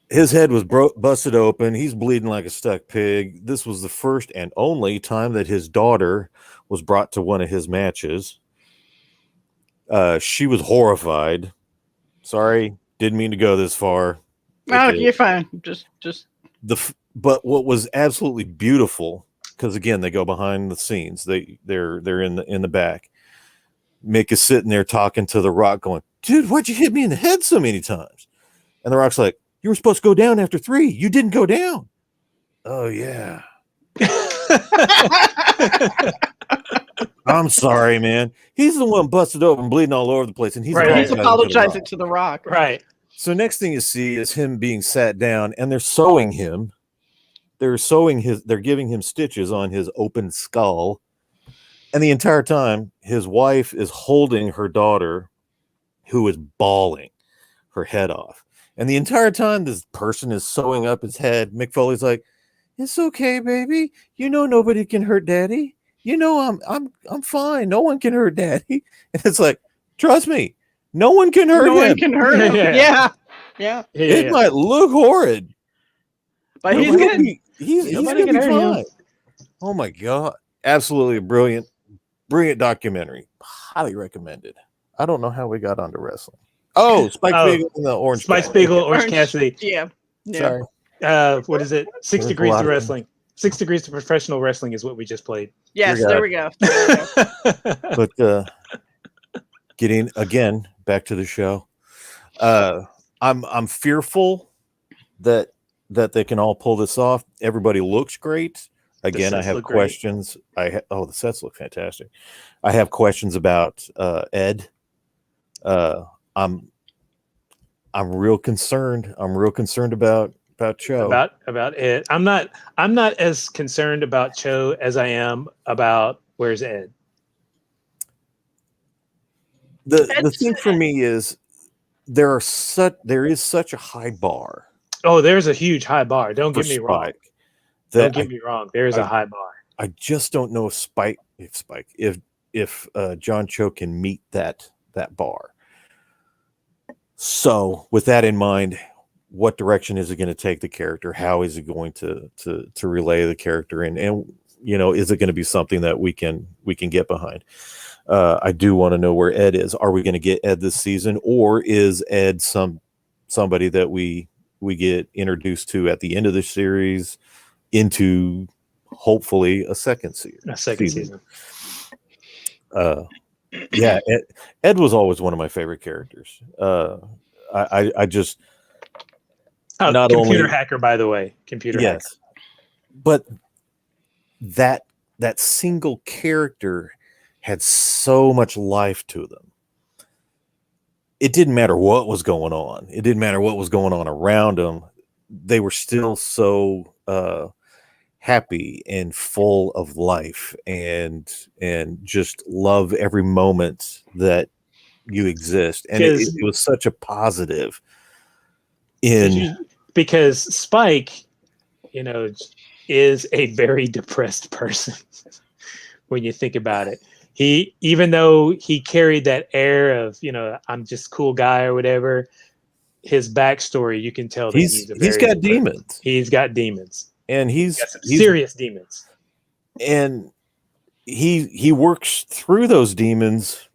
his head was busted open. He's bleeding like a stuck pig. This was the first and only time that his daughter was brought to one of his matches. She was horrified. Sorry, didn't mean to go this far. Oh, you're fine. Just but what was absolutely beautiful, because again, they go behind the scenes. They're in the back. Mick is sitting there talking to The Rock, going, "Dude, why'd you hit me in the head so many times?" And The Rock's like, "You were supposed to go down after 3. You didn't go down." Oh yeah. I'm sorry, man. He's the one busted open, bleeding all over the place, and he's apologizing to The Rock. Right. So next thing you see is him being sat down, and they're sewing him. They're giving him stitches on his open skull. And the entire time, his wife is holding her daughter, who is bawling her head off. And the entire time this person is sewing up his head, Mick Foley's like, "It's okay, baby. You know nobody can hurt Daddy. You know I'm fine. No one can hurt Daddy." And it's like, trust me, no one can hurt him. No one can hurt him. Yeah. It might look horrid, but he's good. He's gonna be fine. Oh my God. Absolutely a brilliant documentary. Highly recommended. I don't know how we got onto wrestling. Oh, Spike Spiegel and the Orange Spike Spiegel, Orange Cassidy. Yeah. Sorry. What is it? 6 Degrees to Wrestling. 6 Degrees to Professional Wrestling is what we just played. Yes, there we go. But getting again back to the show, I'm fearful that they can all pull this off. Everybody looks great. Again, I have questions. The sets look fantastic. I have questions about Ed. I'm real concerned. I'm real concerned about Cho. About Ed. I'm not as concerned about Cho as I am about where's Ed. The thing for me is there is such a high bar. Oh, there's a huge high bar. Don't get me wrong. Don't get me wrong. There's a high bar. I just don't know if John Cho can meet that bar. So with that in mind, what direction is it going to take the character? How is it going to relay the character? And is it going to be something that we can get behind? I do want to know where Ed is. Are we going to get Ed this season, or is Ed somebody that we get introduced to at the end of the series into hopefully a second season? Ed was always one of my favorite characters. I just computer hacker, by the way, hacker. But that single character had so much life to them. It didn't matter what was going on. It didn't matter what was going on around them. They were still so happy and full of life and just love every moment that you exist. And it was such a positive because Spike, is a very depressed person when you think about it. Even though he carried that air of, I'm just a cool guy or whatever, his backstory, you can tell that he's got demons. He's got demons. And he's serious demons. And he works through those demons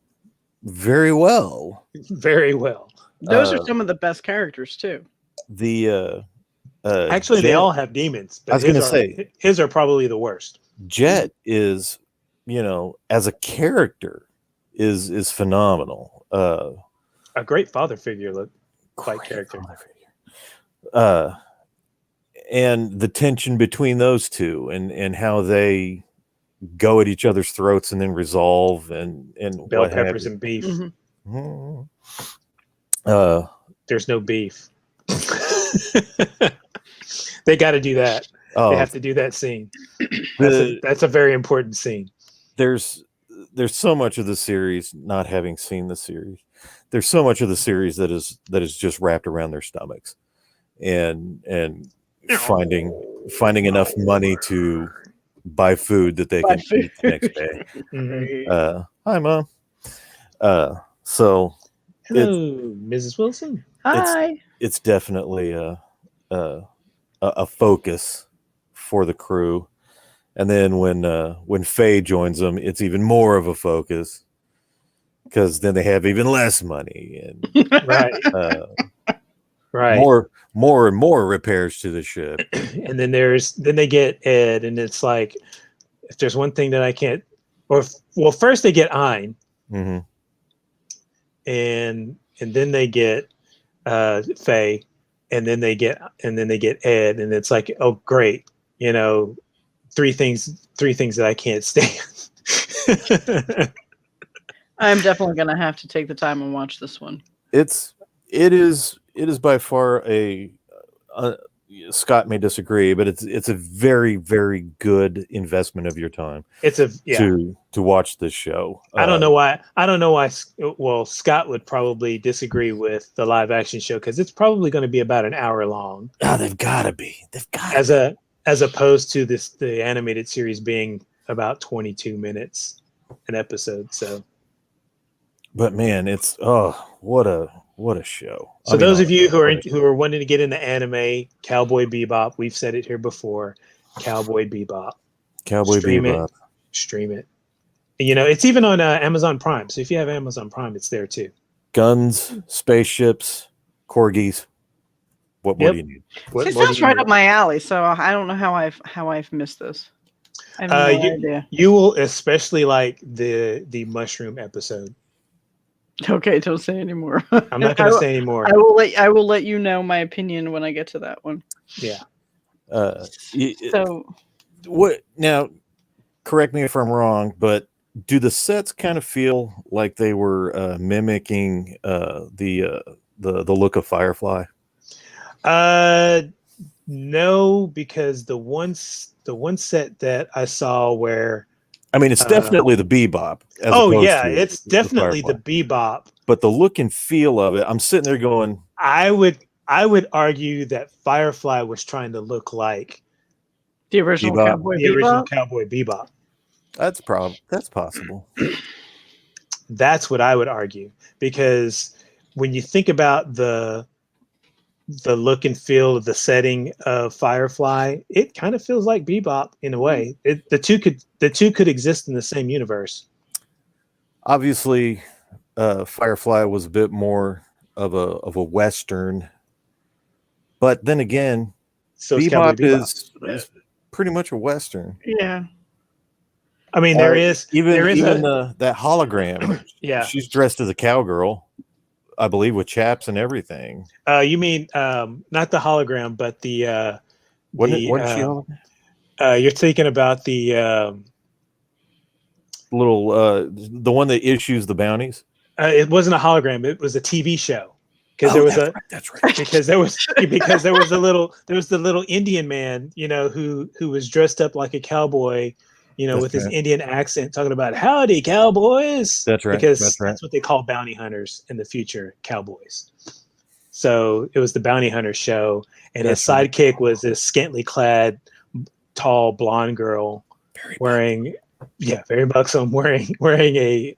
very well. Very well. Those are some of the best characters too. Actually, Jet, they all have demons. But I was going to say his are probably the worst. Jet is, as a character, is phenomenal. A great father figure. quite character. And the tension between those two, and how they go at each other's throats and then resolve, and Bell what have peppers you. and beef. Mhm. There's no beef. They got to do that. They have to do that scene. That's a very important scene. There's so much of the series, not having seen the series, there's so much of the series that is just wrapped around their stomachs, and finding enough money to buy food that they can eat the next day. Mm-hmm. Hi, Mom. So hello, Mrs. Wilson. Hi. It's definitely a focus for the crew. And then when Faye joins them, it's even more of a focus, because then they have even less money, and Right. Right. More and more repairs to the ship. And then they get Ed, and it's like, if there's one thing that I can't, first they get Ein, Mm-hmm. and then they get Faye, and then they get Ed, and it's like, oh great, three things that I can't stand. I'm definitely gonna have to take the time and watch this one. It is by far Scott may disagree, but it's a very, very good investment of your time. To watch this show. I don't know why. Well, Scott would probably disagree with the live action show, because it's probably going to be about an hour long. Oh, they've got to be. As opposed to the animated series being about 22 minutes an episode. So, but man, it's what a show. So those of you who are wanting to get into anime, Cowboy Bebop, we've said it here before. Cowboy Bebop. Stream it. It's even on Amazon Prime. So if you have Amazon Prime, it's there too. Guns, spaceships, corgis. What more do you need? It sounds right up my alley. So I don't know how I've missed this. I have no idea. You will especially like the mushroom episode. Okay, don't say anymore. I'm not going to say anymore. I will let you know my opinion when I get to that one. Yeah. So what now? Correct me if I'm wrong, but do the sets kind of feel like they were mimicking the look of Firefly? No, because the one set that I saw where, I mean, it's definitely the Bebop. It's definitely the Bebop. But the look and feel of it, I'm sitting there going, I would argue that Firefly was trying to look like the original Cowboy Bebop. That's possible. That's what I would argue, because when you think about the look and feel of the setting of Firefly, it kind of feels like Bebop in a way. The two could exist in the same universe. Obviously, Firefly was a bit more of a Western, but then again, so Bebop is pretty much a Western. Yeah. I mean, there is that hologram. Yeah, she's dressed as a cowgirl, I believe, with chaps and everything. You mean not the hologram, but the what is she hologram? You're thinking about the little the one that issues the bounties. It wasn't a hologram; it was a TV show. Because that's right. Because there was the little Indian man, who was dressed up like a cowboy, with his Indian accent, talking about "Howdy, cowboys." That's right. Because that's what they call bounty hunters in the future, cowboys. So it was the bounty hunter show, and his sidekick was this scantily clad, tall blonde girl wearing a.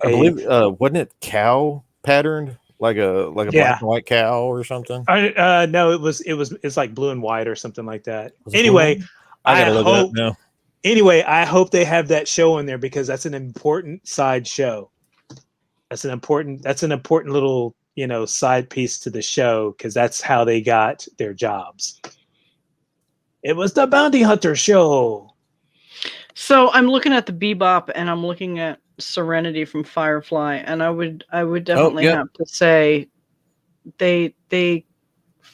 I believe wasn't it cow patterned? Like a black and white cow or something? No, it's like blue and white or something like that. Anyway, I gotta look it up now. Anyway, I hope they have that show in there, because that's an important side show. That's an important little, side piece to the show, because that's how they got their jobs. It was the bounty hunter show. So I'm looking at the Bebop, and I'm looking at Serenity from Firefly, and I would definitely have to say they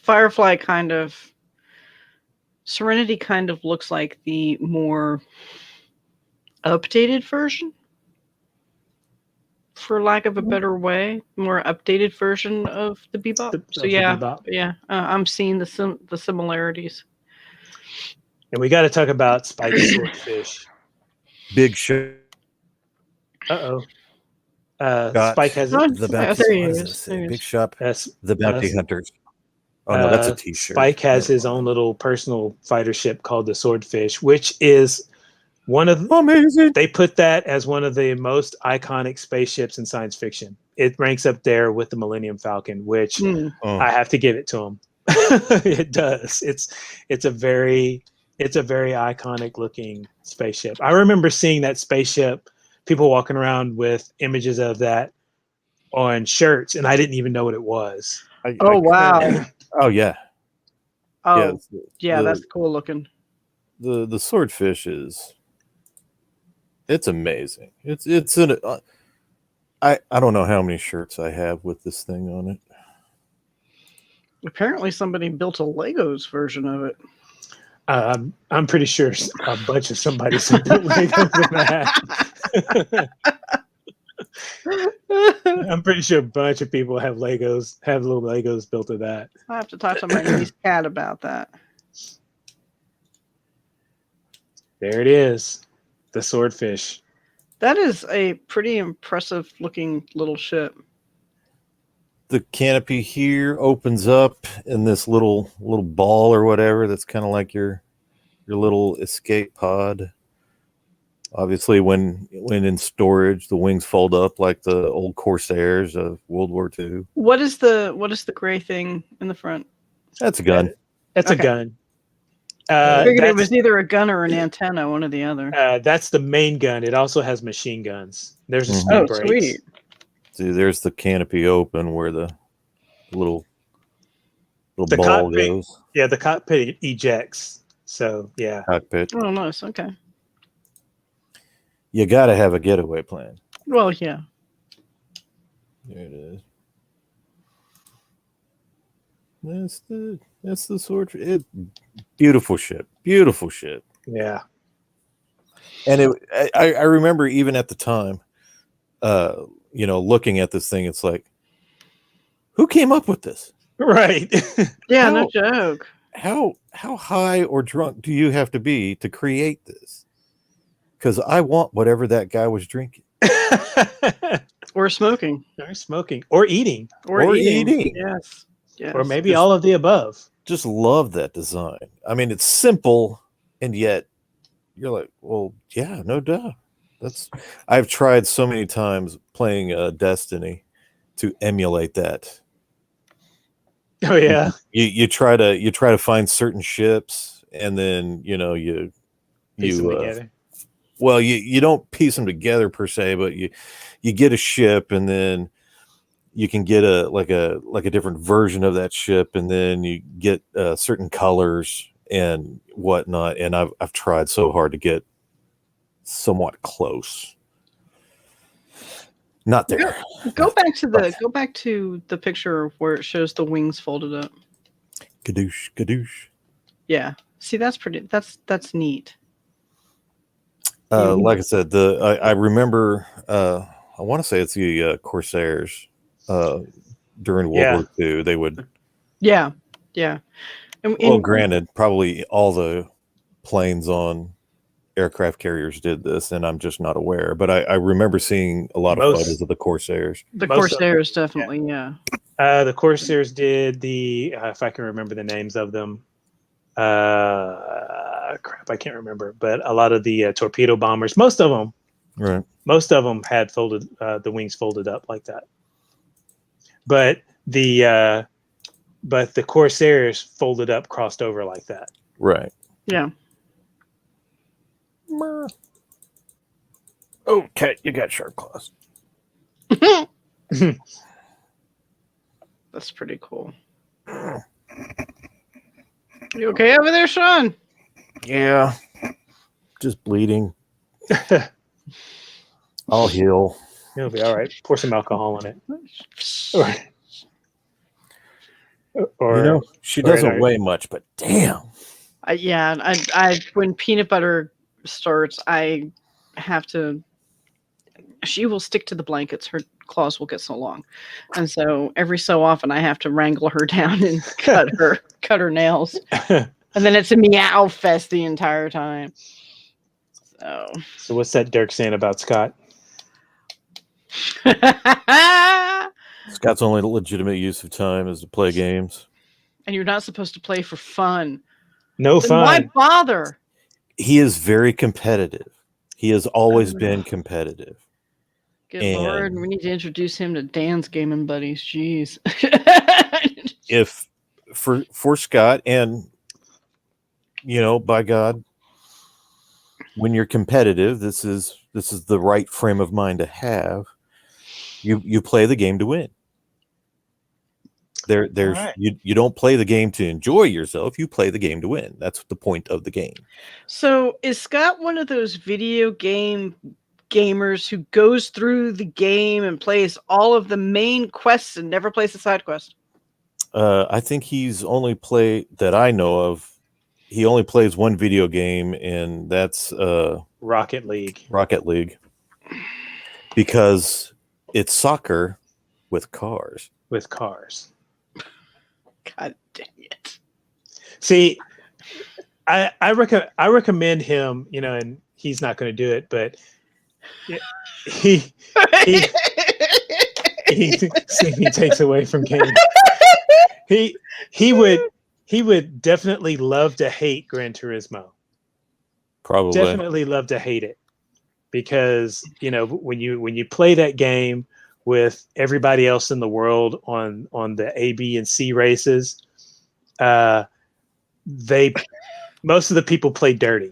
Firefly kind of, Serenity kind of looks like the more updated version, for lack of a better way, more updated version of the Bebop. So yeah, Bebop. yeah, I'm seeing the similarities. And we got to talk about Spike the Swordfish. Big show. Uh-oh. Got Spike has Oh, the there bounty. he What does is. it say? There he Big is. shop. The bounty hunters. Oh no, that's a T-shirt. Spike has Never his mind. own little personal fighter ship called the Swordfish, which is one of Amazing. they put that as one of the most iconic spaceships in science fiction. It ranks up there with the Millennium Falcon, which Oh. I have to give it to him. It does. It's a very iconic looking spaceship. I remember seeing that spaceship, people walking around with images of that on shirts, and I didn't even know what it was. Oh wow! Oh yeah. Oh Yeah, yeah, that's cool looking. The swordfish is. It's amazing. It's an. I don't know how many shirts I have with this thing on it. Apparently, somebody built a Legos version of it. I'm pretty sure a bunch of somebody built Legos in that. I'm pretty sure a bunch of people have little Legos built of that. I have to talk to my niece Kat about that. There it is, the Swordfish. That is a pretty impressive looking little ship. The canopy here opens up in this little ball or whatever. That's kind of like your little escape pod. Obviously, when in storage, the wings fold up like the old Corsairs of World War II. What is the gray thing in the front? That's a gun. That's Okay. a gun. I figured it was either a gun or an antenna, one or the other. That's the main gun. It also has machine guns. There's a speed Oh, brakes. sweet. See, there's the canopy open where the little The ball cockpit. goes. Yeah, the cockpit ejects. So yeah. Cockpit. Oh, nice. Okay. You got to have a getaway plan. Well, yeah. There it is. That's the sword. Beautiful ship. Beautiful ship. Yeah. And I remember even at the time, looking at this thing, it's like, who came up with this? Right. Yeah, no joke. How high or drunk do you have to be to create this? Because I want whatever that guy was drinking. Or smoking. Or smoking. Or eating. Or eating. Yes. Or maybe all of the above. Just love that design. I mean, it's simple, and yet you're like, well, yeah, no doubt. I've tried so many times playing Destiny to emulate that. Oh yeah. You try to find certain ships, and then you Piece them together. Well, you don't piece them together per se, but you get a ship, and then you can get a different version of that ship, and then you get certain colors and whatnot. And I've tried so hard to get somewhat close. Not there. Go back to the picture where it shows the wings folded up. Kadoosh. Yeah. See, that's that's neat. Like I said, I remember. I want to say it's the Corsairs. During World War II, they would. Yeah. Well, granted, probably all the planes on aircraft carriers did this, and I'm just not aware. But I remember seeing a lot of photos of the Corsairs. The Corsairs, definitely, yeah. The Corsairs did the, if I can remember the names of them. Crap, I can't remember. But a lot of the torpedo bombers, most of them had folded the wings folded up like that. But the Corsairs folded up, crossed over like that. Right. Yeah. Oh, cat, you got sharp claws. That's pretty cool. You okay over there, Shawn? Yeah. Just bleeding. I'll heal. It'll be all right. Pour some alcohol in it. Or she or in doesn't our- weigh much, but damn. I when peanut butter starts, I have to. She will stick to the blankets. Her claws will get so long, and so every so often I have to wrangle her down and cut her nails, and then it's a meow fest the entire time. So what's that Dirk saying about Scott? Scott's only legitimate use of time is to play games. And you're not supposed to play for fun. No Then fun. why bother? He is very competitive. He has always been competitive. Good And Lord, we need to introduce him to Dan's gaming buddies. Jeez. if for Scott, and by God, when you're competitive, this is the right frame of mind to have. You play the game to win. There's right. you don't play the game to enjoy yourself. You play the game to win. That's the point of the game. So is Scott one of those video game gamers who goes through the game and plays all of the main quests and never plays the side quest? I think he's only played that I know of. He only plays one video game, and that's Rocket League. Rocket League, because it's soccer with cars. With cars. God dang it. See, I recommend him, and he's not going to do it, but he takes away from games. He would definitely love to hate Gran Turismo. Probably. Definitely love to hate it, because when you play that game with everybody else in the world on the A, B, and C races, most of the people play dirty.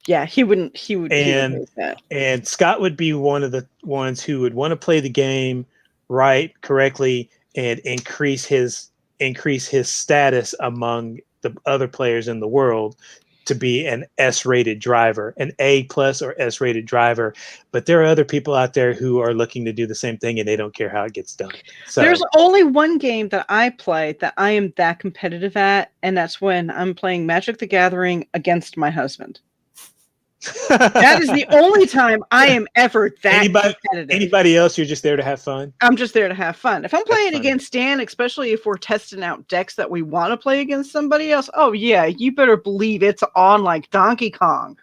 Yeah, he would hate that. And Scott would be one of the ones who would want to play the game right, correctly, and increase his status among the other players in the world to be an S-rated driver, an A+ or S-rated driver. But there are other people out there who are looking to do the same thing, and they don't care how it gets done. So there's only one game that I play that I am that competitive at, and that's when I'm playing Magic the Gathering against my husband. That is the only time I am ever that competitive. Anybody else, you're just there to have fun? I'm just there to have fun. If I'm playing funny. against Dan, especially if we're testing out decks that we want to play against somebody else, oh yeah, you better believe it's on like Donkey Kong.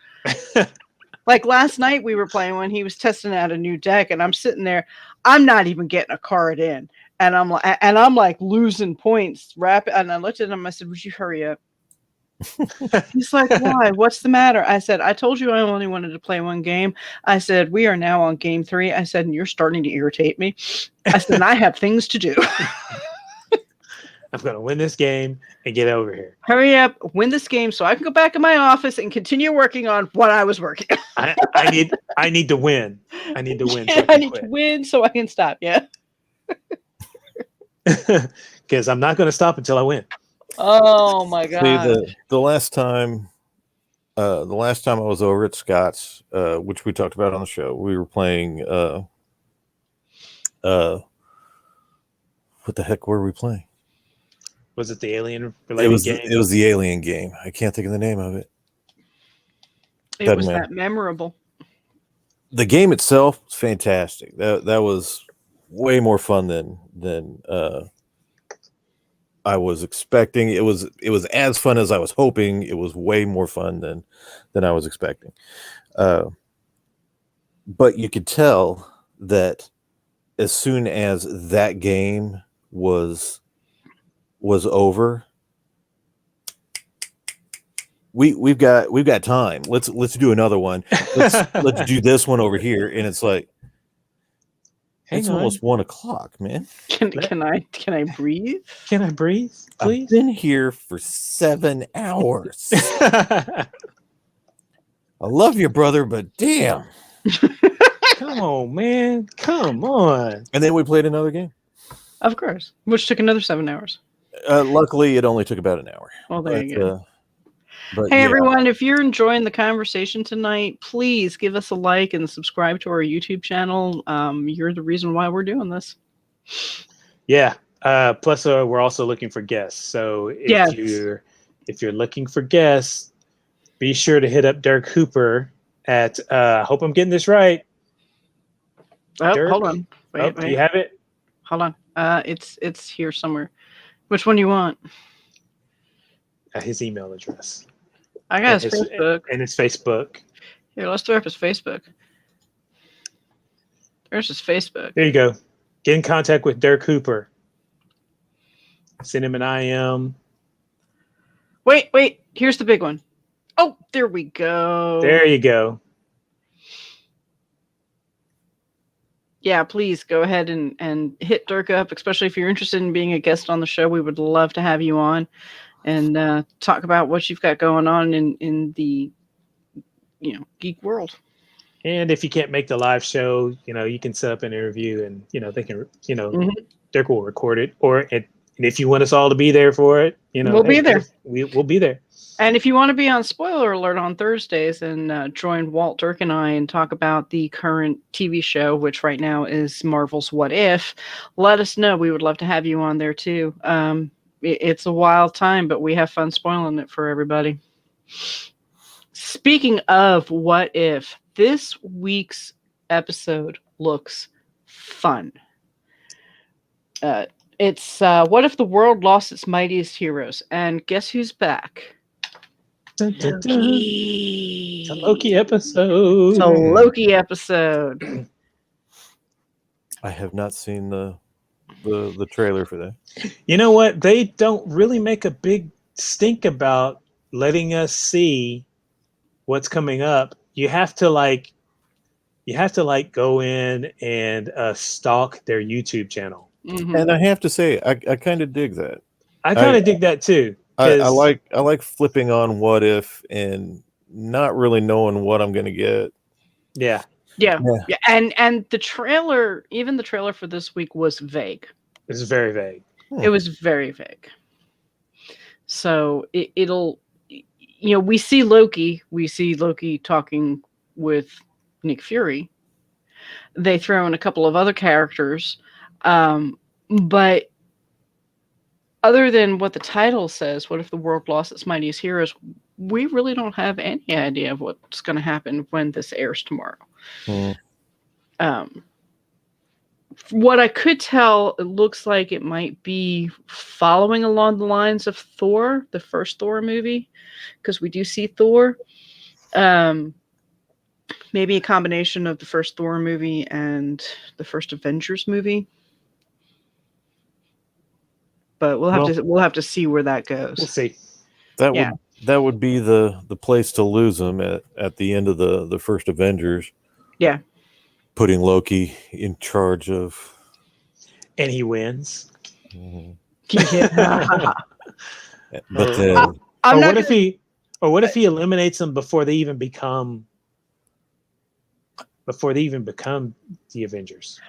Like last night we were playing when he was testing out a new deck, and I'm sitting there, I'm not even getting a card in, and I'm like losing points rapid. And I looked at him, I said, "Would you hurry up?" He's like, "Why? What's the matter?" I said, "I told you I only wanted to play one game." I said, "We are now on game 3." I said, "And you're starting to irritate me." I said, "And I have things to do." I'm going to win this game and get over here. Hurry up, win this game so I can go back in my office and continue working on what I was working on. I need to win. I need to win. I need to win so I can stop. Yeah. Because I'm not going to stop until I win. Oh my God. See, the last time I was over at Scott's, which we talked about on the show, we were playing what the heck were we playing? Was it the alien related game? It was the alien game. I can't think of the name of it. It was that memorable. The game itself was fantastic. That was way more fun than I was expecting. It was as fun as I was hoping. It was way more fun than I was expecting. But you could tell that as soon as that game was over, we've got time. Let's do another one. Let's do this one over here. And it's like, it's almost 1 o'clock, man. Can I breathe? Can I breathe, please? I've been here for 7 hours. I love you, brother, but damn. Come on, man. Come on. And then we played another game. Of course. Which took another 7 hours. Luckily, it only took about an hour. Well, there you go. But hey, yeah. everyone, if you're enjoying the conversation tonight, please give us a like and subscribe to our YouTube channel. You're the reason why we're doing this. Yeah. Plus, we're also looking for guests. So Yes. if you're looking for guests, be sure to hit up Dirk Hooper at. I hope I'm getting this right. Oh, Dirk? hold on. Wait. Do you have it? Hold on. It's here somewhere. Which one do you want? His email address. I got his Facebook. And his Facebook. Here, let's throw up his Facebook. There's his Facebook. There you go. Get in contact with Dirk Hooper. Send him an IM. Wait. Here's the big one. Oh, there we go. There you go. Yeah, please go ahead and hit Dirk up, especially if you're interested in being a guest on the show. We would love to have you on and talk about what you've got going on in the geek world. And if you can't make the live show, you can set up an interview and they can Dirk will record it. And if you want us all to be there for it, we'll be there. We'll be there. And if you want to be on Spoiler Alert on Thursdays and join Walt, Dirk, and I and talk about the current TV show, which right now is Marvel's What If, let us know. We would love to have you on there too. It's a wild time, but we have fun spoiling it for everybody. Speaking of What If, this week's episode looks fun. It's What If the World Lost Its Mightiest Heroes? And guess who's back? Loki. It's a Loki episode. It's a Loki episode. I have not seen the trailer for that. You know what? They don't really make a big stink about letting us see what's coming up. You have to go in and stalk their YouTube channel. Mm-hmm. And I have to say, I kind of dig that. I kind of dig that too. I like flipping on What If and not really knowing what I'm going to get. Yeah. And the trailer, even the trailer for this week was vague. It was very vague. It was very vague. So it'll, we see Loki talking with Nick Fury. They throw in a couple of other characters, but other than what the title says, What If the World Lost Its Mightiest Heroes? We really don't have any idea of what's going to happen when this airs tomorrow. What I could tell, it looks like it might be following along the lines of Thor, the first Thor movie, because we do see Thor. Maybe a combination of the first Thor movie and the first Avengers movie. But we'll have to see where that goes. We'll see. That would be the place to lose them at the end of the first Avengers. Yeah. Putting Loki in charge of, and he wins. But then, what if he eliminates them before they even become the Avengers?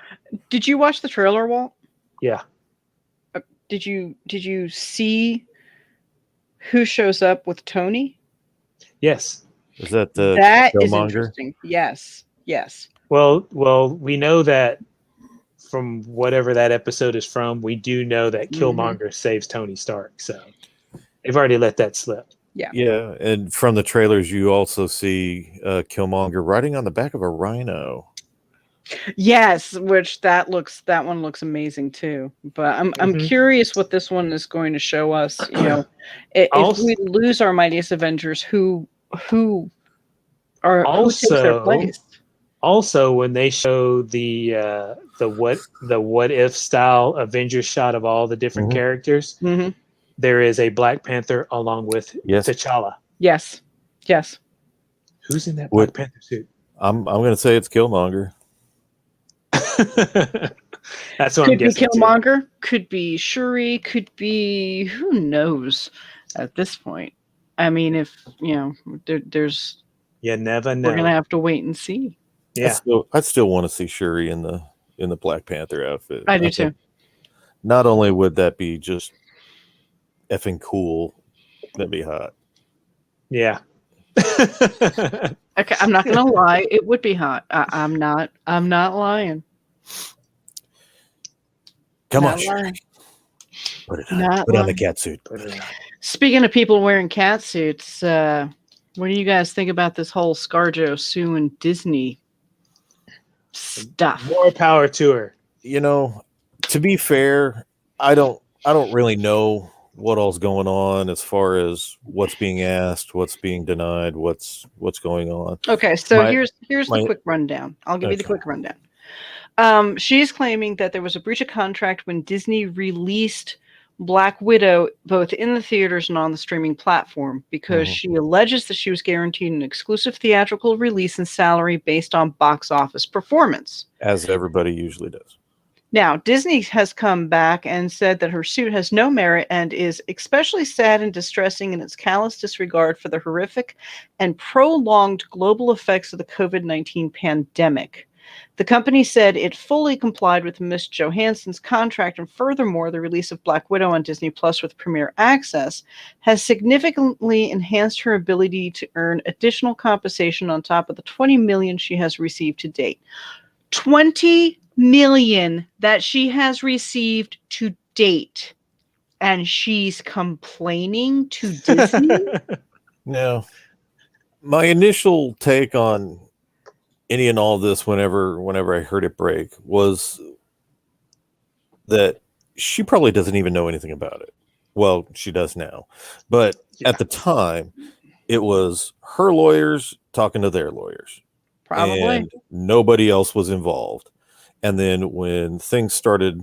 Did you watch the trailer, Walt? Yeah. Did you see who shows up with Tony? Yes. Is that that is Killmonger? Interesting. Yes. Well, we know that from whatever that episode is from, we do know that Killmonger saves Tony Stark. So they've already let that slip. Yeah. Yeah, and from the trailers, you also see Killmonger riding on the back of a rhino. Yes, which that one looks amazing too. But I'm curious what this one is going to show us. If we lose our mightiest Avengers, who takes their place? Also, when they show the what if style Avengers shot of all the different characters, there is a Black Panther along with T'Challa. Yes. Who's in that Black Panther suit? I'm going to say it's Killmonger. That's what could I'm guessing. Could be Killmonger, could be Shuri, could be who knows at this point. I mean, if there's you never know. We're gonna have to wait and see. Yeah, I'd still want to see Shuri in the Black Panther outfit. I do too. Not only would that be just effing cool, that'd be hot. Yeah. Okay, I'm not gonna lie. It would be hot. I'm not lying. Come on, Shuri. Put it on. Not Put on the one. cat suit. Put it on. Speaking of people wearing cat suits, what do you guys think about this whole ScarJo suing Disney stuff? More power to her. You know, to be fair, I don't really know what all's going on as far as what's being asked, what's being denied, what's going on. Okay, so My- here's my- the quick rundown. I'll give you the Okay. quick rundown. She's claiming that there was a breach of contract when Disney released Black Widow both in the theaters and on the streaming platform because Mhm. she alleges that she was guaranteed an exclusive theatrical release and salary based on box office performance. As everybody usually does. Now, Disney has come back and said that her suit has no merit and is especially sad and distressing in its callous disregard for the horrific and prolonged global effects of the COVID-19 pandemic. The company said it fully complied with Ms. Johansson's contract, and furthermore, the release of Black Widow on Disney Plus with Premier Access has significantly enhanced her ability to earn additional compensation on top of the $20 million she has received to date. $20 million that she has received to date, and she's complaining to Disney. Now, my initial take on any and all this whenever I heard it break was that she probably doesn't even know anything about it. Well, she does now. But at the time, it was her lawyers talking to their lawyers. Probably. And nobody else was involved. And then when things started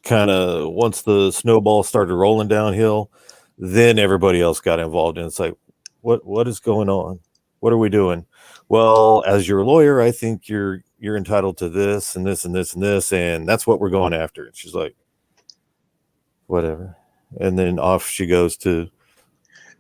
once the snowball started rolling downhill, then everybody else got involved. And it's like, what is going on? What are we doing? Well, as your lawyer, I think you're entitled to this and this and this and this, and that's what we're going after. And she's like, whatever. And then off she goes to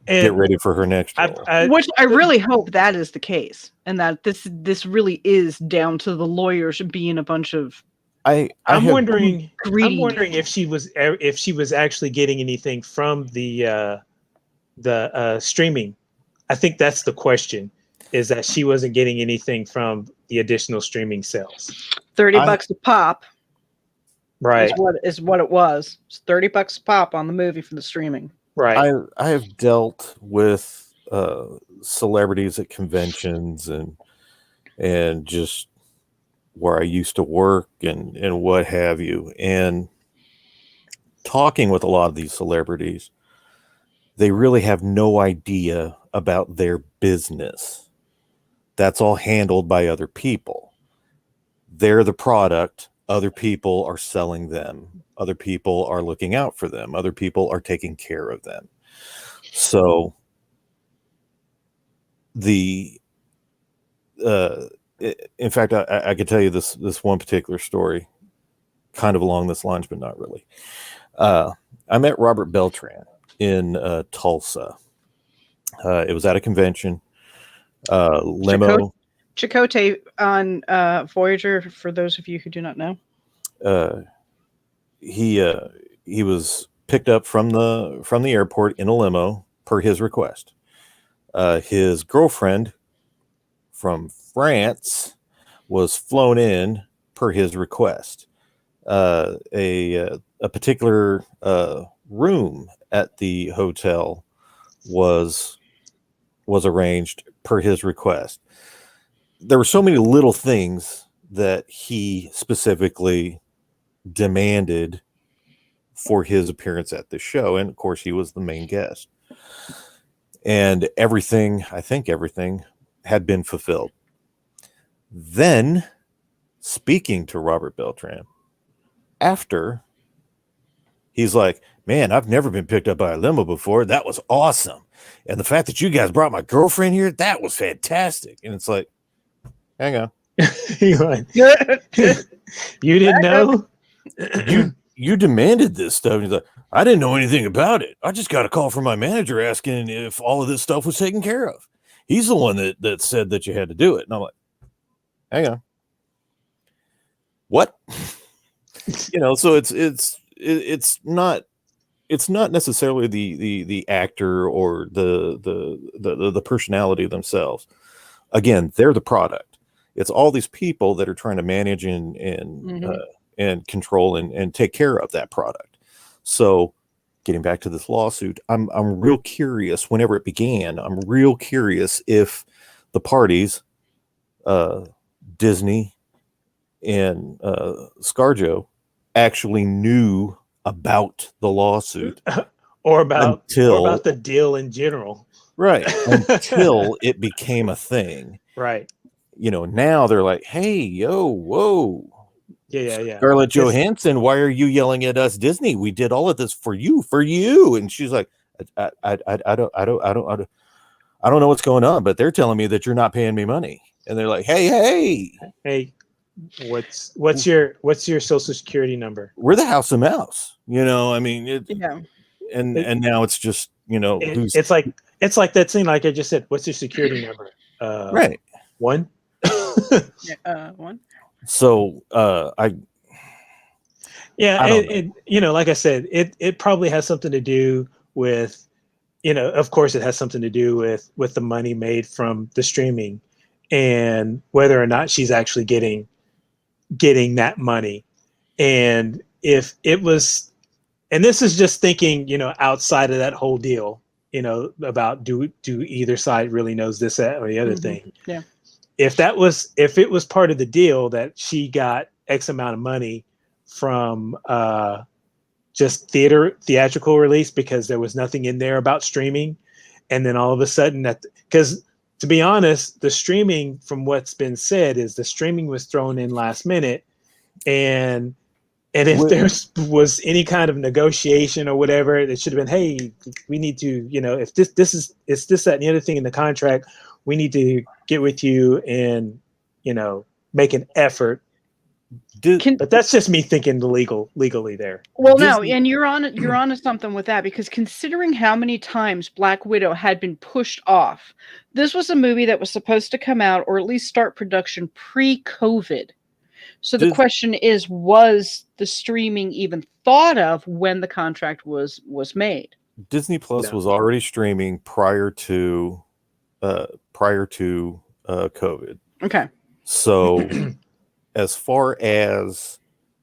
get ready for her next role. Which I really hope that is the case, and that this really is down to the lawyers being a bunch of. I'm wondering greedy. if she was actually getting anything from the streaming. I think that's the question, is that she wasn't getting anything from the additional streaming sales. $30 a pop. Right. Is what it was. It's $30 a pop on the movie for the streaming. Right. I have dealt with celebrities at conventions and just where I used to work and what have you. And talking with a lot of these celebrities, they really have no idea about their business. That's all handled by other people. They're the product. Other people are selling them. Other people are looking out for them. Other people are taking care of them. So in fact, I could tell you this one particular story, kind of along this lines, but not really. I met Robert Beltran in Tulsa. It was at a convention. Limo. Chakotay on Voyager, for those of you who do not know. He was picked up from the airport in a limo per his request. His girlfriend from France was flown in per his request. A particular room at the hotel was arranged per his request. There were so many little things that he specifically demanded for his appearance at the show. And of course, he was the main guest. And I think everything had been fulfilled. Then, speaking to Robert Beltran, after, he's like, man, I've never been picked up by a limo before. That was awesome. And the fact that you guys brought my girlfriend here, that was fantastic. And it's like, hang on. You didn't know? You demanded this stuff. And he's like, I didn't know anything about it. I just got a call from my manager asking if all of this stuff was taken care of. He's the one that said that you had to do it. And I'm like, hang on. What? So it's not necessarily the actor or the personality themselves. Again, they're the product. It's all these people that are trying to manage and control and take care of that product. So, getting back to this lawsuit, I'm real curious. Whenever it began, I'm real curious if the parties, Disney and ScarJo, actually knew about the lawsuit or about until the deal in general. right until it became a thing. Right. Now they're like, hey, yo, whoa. Yeah. Scarlett Johansson, why are you yelling at us, Disney? We did all of this for you. And she's like, I don't know what's going on, but they're telling me that you're not paying me money. And they're like, hey, what's your social security number? we're the House of Mouse. I mean, Yeah. and now it's just, it's like that scene, like I just said, what's your security number? Right. One. One. So like I said, it probably has something to do with, of course it has something to do with the money made from the streaming and whether or not she's actually getting that money. And if it was, and this is just thinking, outside of that whole deal, about do either side really knows this, that, or the other thing. Yeah. If it was part of the deal that she got X amount of money from just theatrical release because there was nothing in there about streaming, and then all of a sudden because to be honest, the streaming, from what's been said, is the streaming was thrown in last minute, and if there was any kind of negotiation or whatever, it should have been, hey, we need to, if this is that and the other thing in the contract, we need to get with you and, make an effort. But that's just me thinking legally there. Well, no, and you're on to something with that, because considering how many times Black Widow had been pushed off, this was a movie that was supposed to come out or at least start production pre-COVID. So the question is, was the streaming even thought of when the contract was made? Disney Plus was already streaming prior to COVID. Okay. So as far as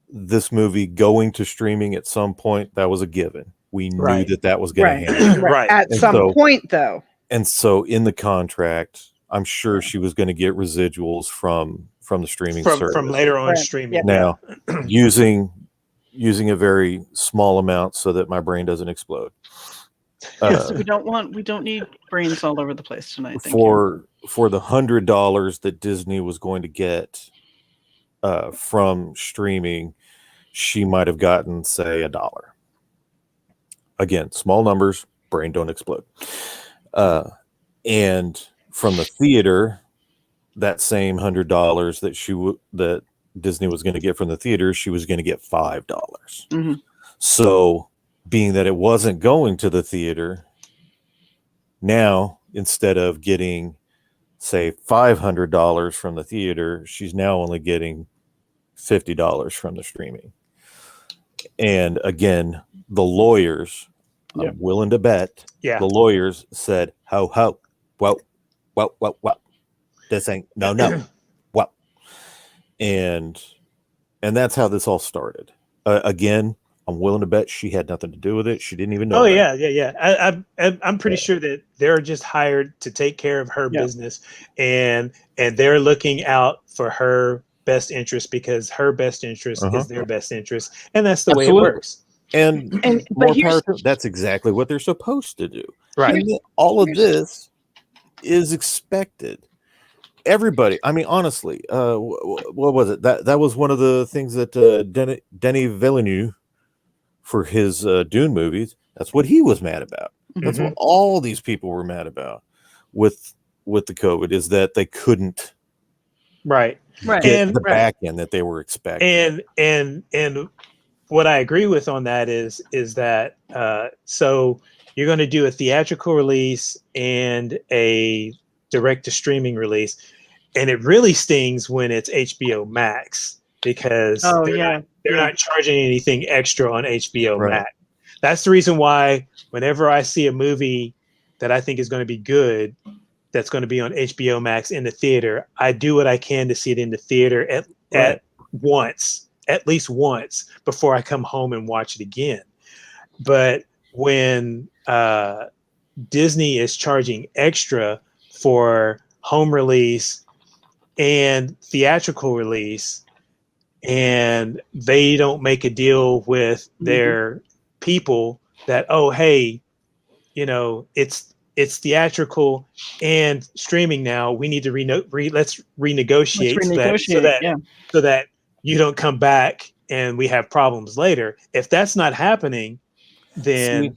this movie going to streaming at some point, that was a given. We knew that was going to happen. Right. At some point, though. And so in the contract, I'm sure she was going to get residuals from the streaming service. From later on streaming. Now, using a very small amount so that my brain doesn't explode. Yes, we don't need brains all over the place tonight. For the $100 that Disney was going to get from streaming, she might have gotten, say, $1. Again, small numbers, brain don't explode. And from the theater, that same $100 that Disney was going to get from the theater, she was going to get $5. Mm-hmm. So, being that it wasn't going to the theater, now instead of getting, say, $500 from the theater, she's now only getting $50 from the streaming. And again, the lawyers, I'm willing to bet, the lawyers said, ho, well, this ain't, no, well. And that's how this all started. Again, I'm willing to bet she had nothing to do with it. She didn't even know. Oh, yeah. I'm pretty sure that they're just hired to take care of her business, and they're looking out for her best interest, because her best interest is their best interest, and that's the way it works. And more power to, that's exactly what they're supposed to do. Right. All of this is expected. Everybody, I mean, honestly, what was it? That was one of the things that Denis Villeneuve, for his Dune movies, that's what he was mad about. That's what all these people were mad about with the COVID, is that they couldn't get the back end that they were expecting. And what I agree with on that is that so you're going to do a theatrical release and a direct to streaming release, and it really stings when it's HBO Max, because they're not charging anything extra on HBO Max. That's the reason why whenever I see a movie that I think is going to be good, that's going to be on HBO Max in the theater, I do what I can to see it in the theater at least once before I come home and watch it again. But when Disney is charging extra for home release and theatrical release, and they don't make a deal with their people that, oh, hey, it's theatrical and streaming now. We need to let's renegotiate renegotiate, yeah. so that you don't come back and we have problems later. If that's not happening, then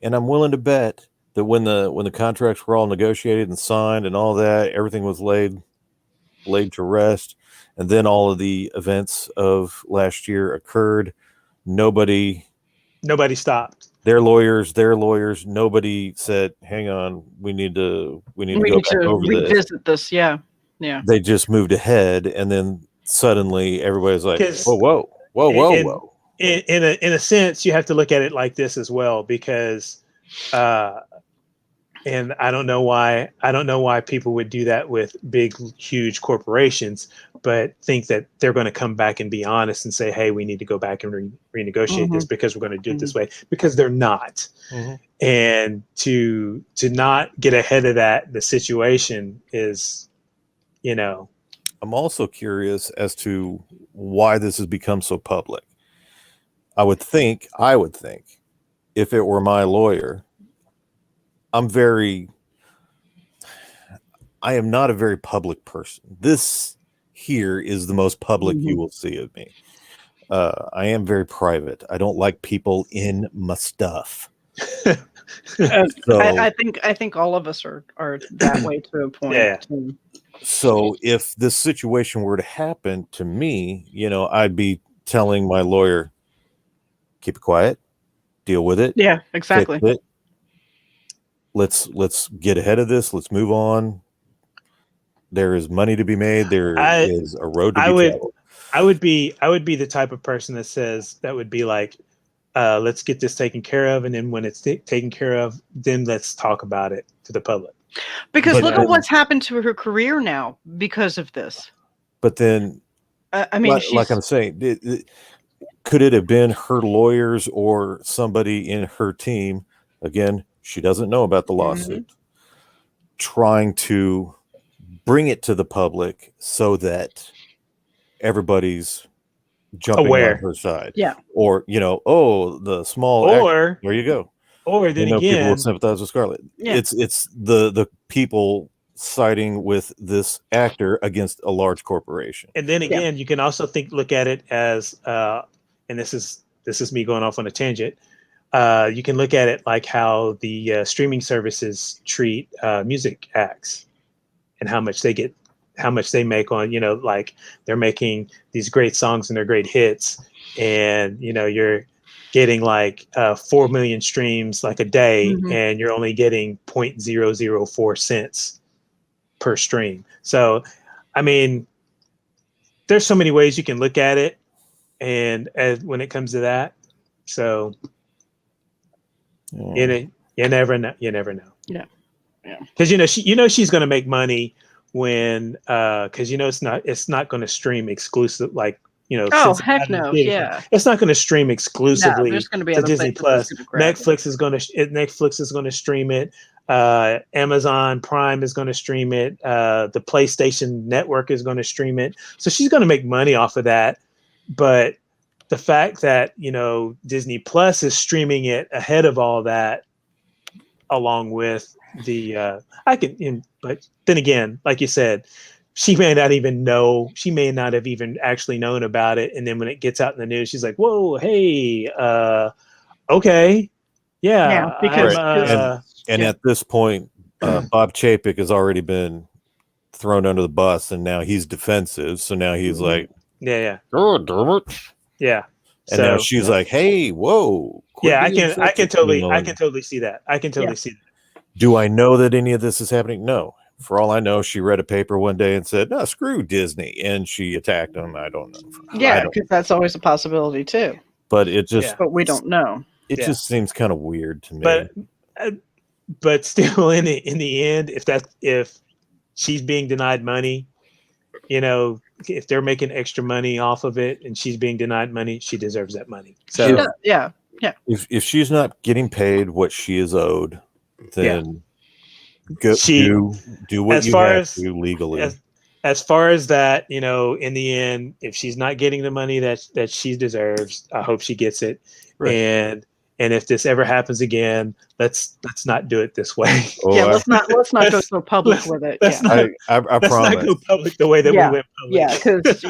and I'm willing to bet that when the contracts were all negotiated and signed and all that, everything was laid to rest, and then all of the events of last year occurred. Nobody stopped. Their lawyers, nobody said, "Hang on, we need to go back over revisit this." Yeah. They just moved ahead, and then suddenly everybody's like, "Whoa!" In a sense, you have to look at it like this as well, because, and I don't know why people would do that with big, huge corporations, but think that they're going to come back and be honest and say, hey, we need to go back and renegotiate this because we're going to do it this way, because they're not. And to not get ahead of the situation is, I'm also curious as to why this has become so public. I would think if it were my lawyer, I am not a very public person. This here is the most public you will see of me. I am very private. I don't like people in my stuff. I think all of us are that way to a point. Yeah. So if this situation were to happen to me, I'd be telling my lawyer, keep it quiet, deal with it. Yeah, exactly. Fix it. Let's get ahead of this. Let's move on. There is money to be made. There is a road to be traveled. I would be the type of person that would be like, let's get this taken care of, and then when it's taken care of, then let's talk about it to the public. Because look at what's happened to her career now because of this. But then, I mean, like I'm saying, could it have been her lawyers or somebody in her team? Again, she doesn't know about the lawsuit, trying to bring it to the public so that everybody's jumping aware on her side. Yeah. Or, the small actor, there you go. Or then again, people would again, sympathize with Scarlett. Yeah. It's the people siding with this actor against a large corporation. and then again, you can also look at it as, and this is me going off on a tangent. You can look at it like how the streaming services treat music acts and how much they make on, like they're making these great songs and they're great hits, and you're getting like 4 million streams like a day, and you're only getting 0.004 cents per stream. So, I mean, there's so many ways you can look at it, and when it comes to that, so you never know. Yeah. Because she's going to make money when because it's not going to stream exclusive, like oh heck no, yeah, it's not going to stream exclusively to Disney Plus. Netflix is going to stream it. Amazon Prime is going to stream it. The PlayStation Network is going to stream it. So she's going to make money off of that. But the fact that Disney Plus is streaming it ahead of all that, along with the but then again, like you said, she may not have even actually known about it, and then when it gets out in the news, she's like, whoa, hey, okay, yeah, because at this point, Bob Chapek has already been thrown under the bus, and now he's defensive, so now he's like, oh damn it, yeah. And now she's like, hey, whoa. I can totally see that. See that. Do I know that any of this is happening? No. For all I know, she read a paper one day and said, no, screw Disney. And she attacked them. I don't know. Yeah, because that's always a possibility too. But it just... But we don't know. It just seems kind of weird to me. But still, in the end, if she's being denied money, if they're making extra money off of it and she's being denied money, she deserves that money. So If she's not getting paid what she is owed, then go do what as you far have as to legally. as far as that, in the end, if she's not getting the money that she deserves, I hope she gets it. Right. And if this ever happens again, let's not do it this way. Oh, Yeah, let's not go so public let's- with it. let's Yeah. not- I Let's not promise. go public the way that we went public. Yeah, because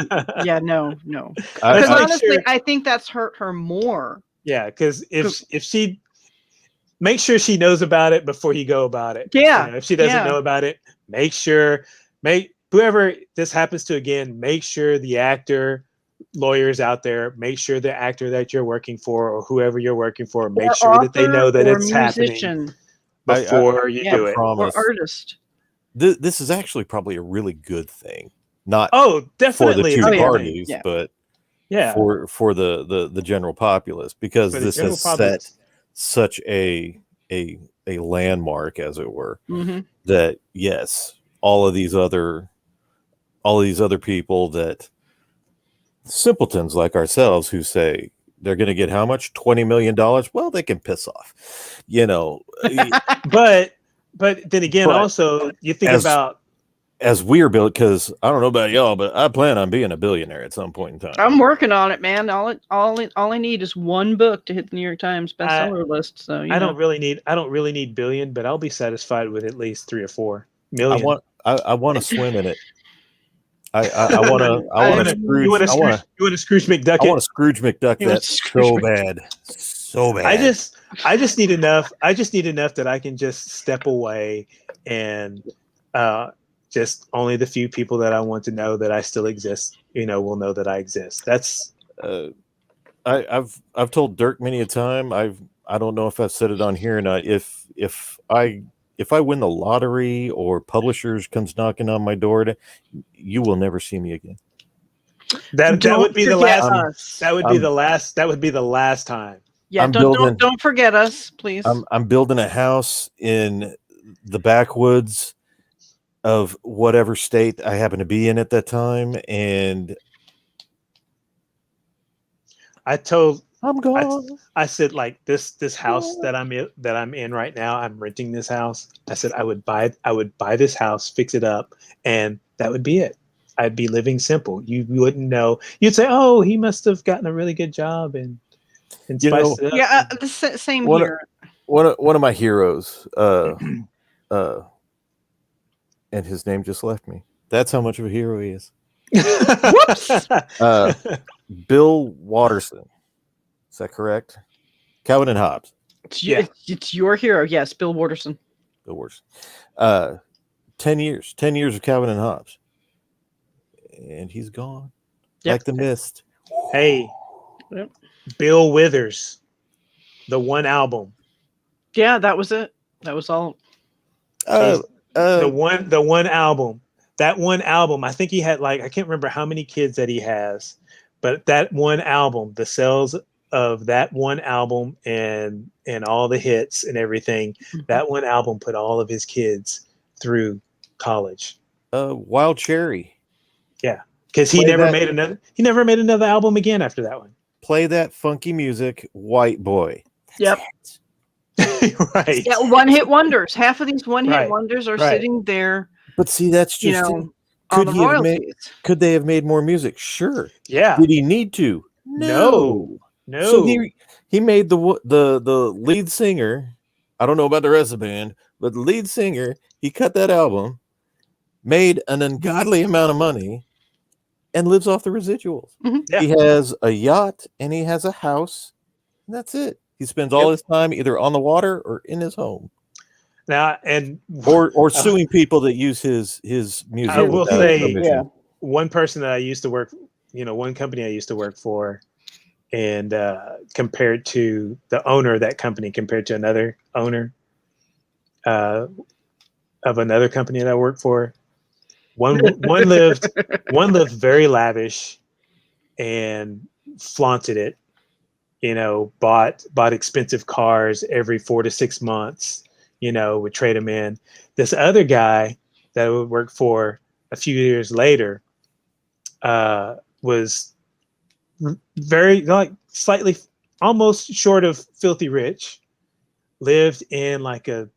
no. I- Because Let's make honestly, sure- I think that's hurt her more. Yeah, because if she make sure she knows about it before you go about it. Yeah, If she doesn't know about it, make whoever this happens to again, make sure the actor, lawyers out there, make sure the actor that you're working for or whoever you're working for, make sure that they know that it's happening before you do it. Promise. Or artist. This is actually probably a really good thing. Not Definitely for the two it's a good parties, thing. but Yeah, for the general populace, because For the this general has populace. set such a landmark, as it were, Mm-hmm. that yes, all of these other people, that simpletons like ourselves who say they're going to get how much, $20 million, well, they can piss off, but then again, But also you think as- about as we're built, because I don't know about y'all, but I plan on being a billionaire at some point in time. I'm working on it, man. All I need is one book to hit the New York Times bestseller list. So I don't really need billion, but I'll be satisfied with at least 3 or 4 million. I want to swim in it. I want to You want to Scrooge McDuck? I want to Scrooge McDuck You want that to Scrooge so McDuck. bad, so bad. I just need enough. I just need enough that I can just step away and just only the few people that I want to know that I still exist, will know that I exist. That's I've told Dirk many a time. I don't know if I've said it on here or not. If I win the lottery or Publishers comes knocking on my door, you will never see me again. that would be the forget last. us. That would be the last. That would be the last time. Yeah, don't forget us, please. I'm building a house in the backwoods of whatever state I happen to be in at that time, and I told. I'm gone. I said, like, this house that I'm in right now, I'm renting this house. I said I would buy this house, fix it up, and that would be it. I'd be living simple. You wouldn't know. You'd say, "Oh, he must have gotten a really good job and spiced it up." Yeah, the same here. One of my heroes, and his name just left me. That's how much of a hero he is. Whoops. Bill Watterson. Is that correct? Calvin and Hobbes. It's your hero. Yes, Bill Watterson. Bill Watterson. 10 years. 10 years of Calvin and Hobbes. And he's gone. Yep. Like the mist. Hey, Yep. Bill Withers, the one album. Yeah, that was it. That was all. The one album. That one album. I think he had, like, I can't remember how many kids that he has, but that one album, the sales of that one album and all the hits and everything, that one album put all of his kids through college. Wild Cherry. Yeah, because he never made another album again after that one. Play that funky music, white boy. Yep. Right. Yeah, one-hit wonders. Half of these one-hit Right. wonders are Right. sitting there. But see, that's just on could the he have royalties. could they have made more music? Sure. Yeah. Did he need to? No. So he made the lead singer. I don't know about the rest of the band, but the lead singer, he cut that album, made an ungodly amount of money, and lives off the residuals. Mm-hmm. Yeah. He has a yacht and he has a house, and that's it. He spends all his time either on the water or in his home. Now and Or suing people that use his music. I will without say, permission. one person that I used to work, one company I used to work for, and compared to the owner of that company, compared to another owner of another company that I worked for, one lived very lavish and flaunted it. Bought expensive cars every 4 to 6 months. Would trade them in. This other guy that I would work for a few years later was very, like, slightly almost short of filthy rich, lived in like a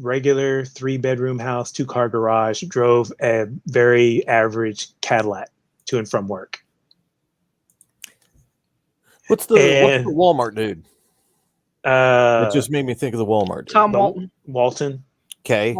regular 3-bedroom house, 2-car garage, drove a very average Cadillac to and from work. What's the Walmart dude? It just made me think of the Walmart dude. Tom Walton. Walton. Okay.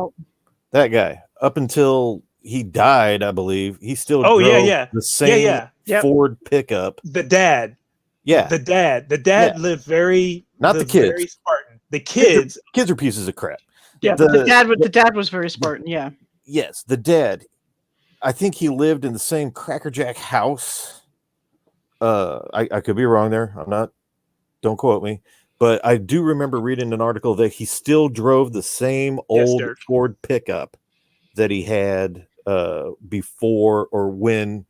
That guy. Up until he died, I believe, he still drove the same Ford pickup. The dad. Yeah. The dad lived very not the kids. Very Spartan. The kids are pieces of crap. Yeah, the dad was very Spartan, yeah. Yes, the dad. I think he lived in the same Cracker Jack house. I could be wrong there. I'm not. Don't quote me. But I do remember reading an article that he still drove the same old Ford pickup that he had before or when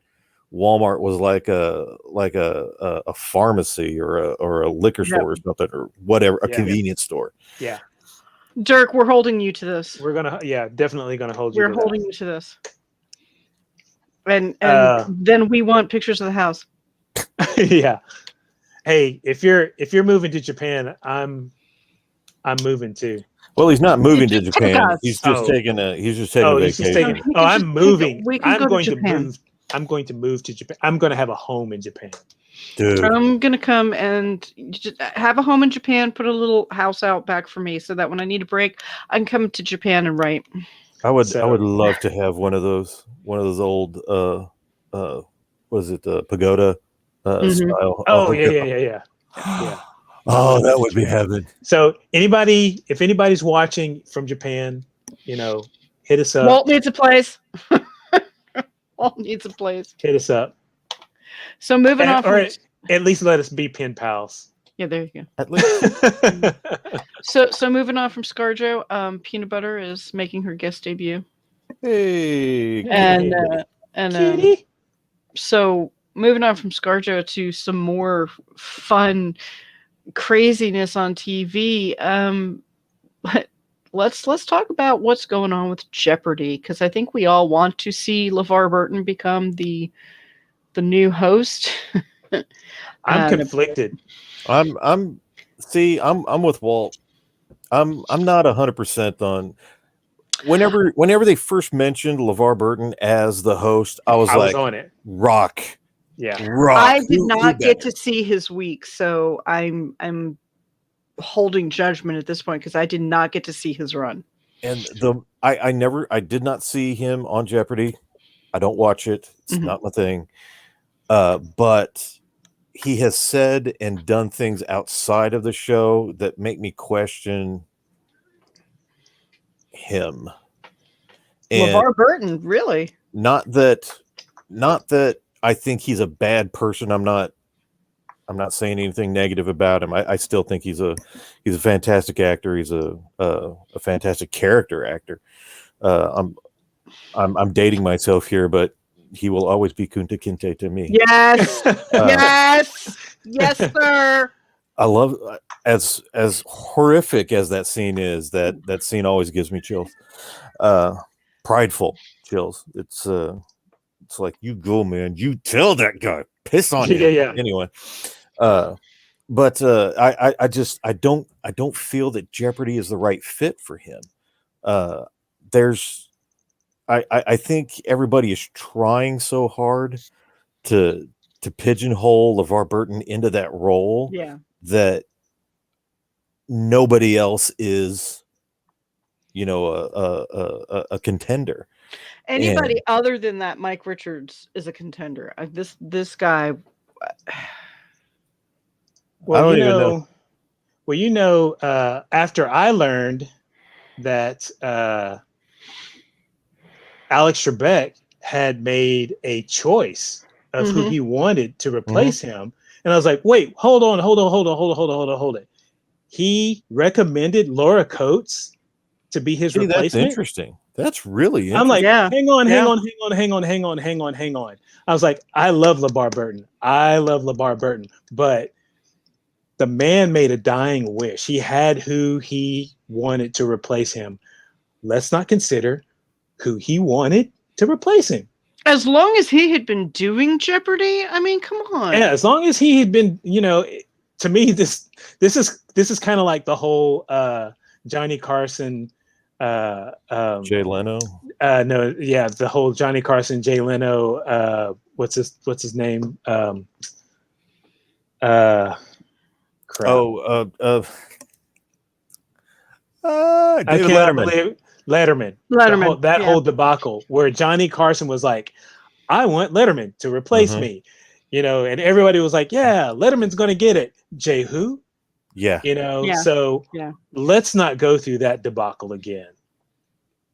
Walmart was like a pharmacy or a liquor store or something or whatever, a convenience store. Yeah. Dirk, we're holding you to this. We're definitely gonna hold you. We're holding you to this. And then we want pictures of the house. Yeah. Hey, if you're moving to Japan, I'm moving too. Well, he's not moving to Japan. He's just taking a vacation. I'm moving. I'm going to move to Japan. I'm going to have a home in Japan. Dude. I'm going to come and just have a home in Japan, put a little house out back for me so that when I need a break, I can come to Japan and write. I would love to have one of those old was it the pagoda style? Oh yeah. Oh, that would be heaven. So if anybody's watching from Japan, hit us up. Walt needs a place. Walt needs a place. Hit us up. So moving on. Or at least let us be pen pals. Yeah, there you go. At least. So moving on from ScarJo, Peanut Butter is making her guest debut. Hey. And so moving on from ScarJo to some more fun craziness on TV. Let's talk about what's going on with Jeopardy, because I think we all want to see LeVar Burton become the new host. I'm conflicted. I'm with Walt. I'm not 100% on. Whenever they first mentioned LeVar Burton as the host, I was on it. Rock. Yeah. Rock. I did not get to see his week, so I'm holding judgment at this point because I did not get to see his run. And I did not see him on Jeopardy. I don't watch it. It's not my thing. But he has said and done things outside of the show that make me question him. And LeVar Burton, really? Not that I think he's a bad person. I'm not saying anything negative about him. I still think he's a fantastic actor. He's a fantastic character actor. I'm dating myself here, but he will always be Kunta Kinte to me. Yes, yes, sir. I love as horrific as that scene is. That scene always gives me chills. Prideful chills. It's like, you go, man. You tell that guy. Piss on him. Yeah. Anyway, but I don't feel that Jeopardy is the right fit for him. I think everybody is trying so hard to pigeonhole LeVar Burton into that role that nobody else is, a contender. Anybody other than that Mike Richards is a contender. This guy. Well, I don't even know. Well, after I learned that Alex Trebek had made a choice of who he wanted to replace him, and I was like, wait, hold on. He recommended Laura Coates to be his replacement. That's interesting. That's really interesting. I'm like, hang on. I was like, I love LeVar Burton, but the man made a dying wish. He had who he wanted to replace him. Let's not consider who he wanted to replace him. As long as he had been doing Jeopardy, I mean, come on. Yeah, as long as he had been, to me, this is kind of like the whole Johnny Carson. Jay Leno. No, yeah, the whole Johnny Carson, Jay Leno. What's his name? Crap. Oh, I David cannot Letterman. believe Letterman. Letterman, That yeah. whole debacle where Johnny Carson was like, "I want Letterman to replace Mhm. me," and everybody was like, "Yeah, Letterman's going to get it." Jay who? Yeah. Yeah. So Yeah. let's not go through that debacle again.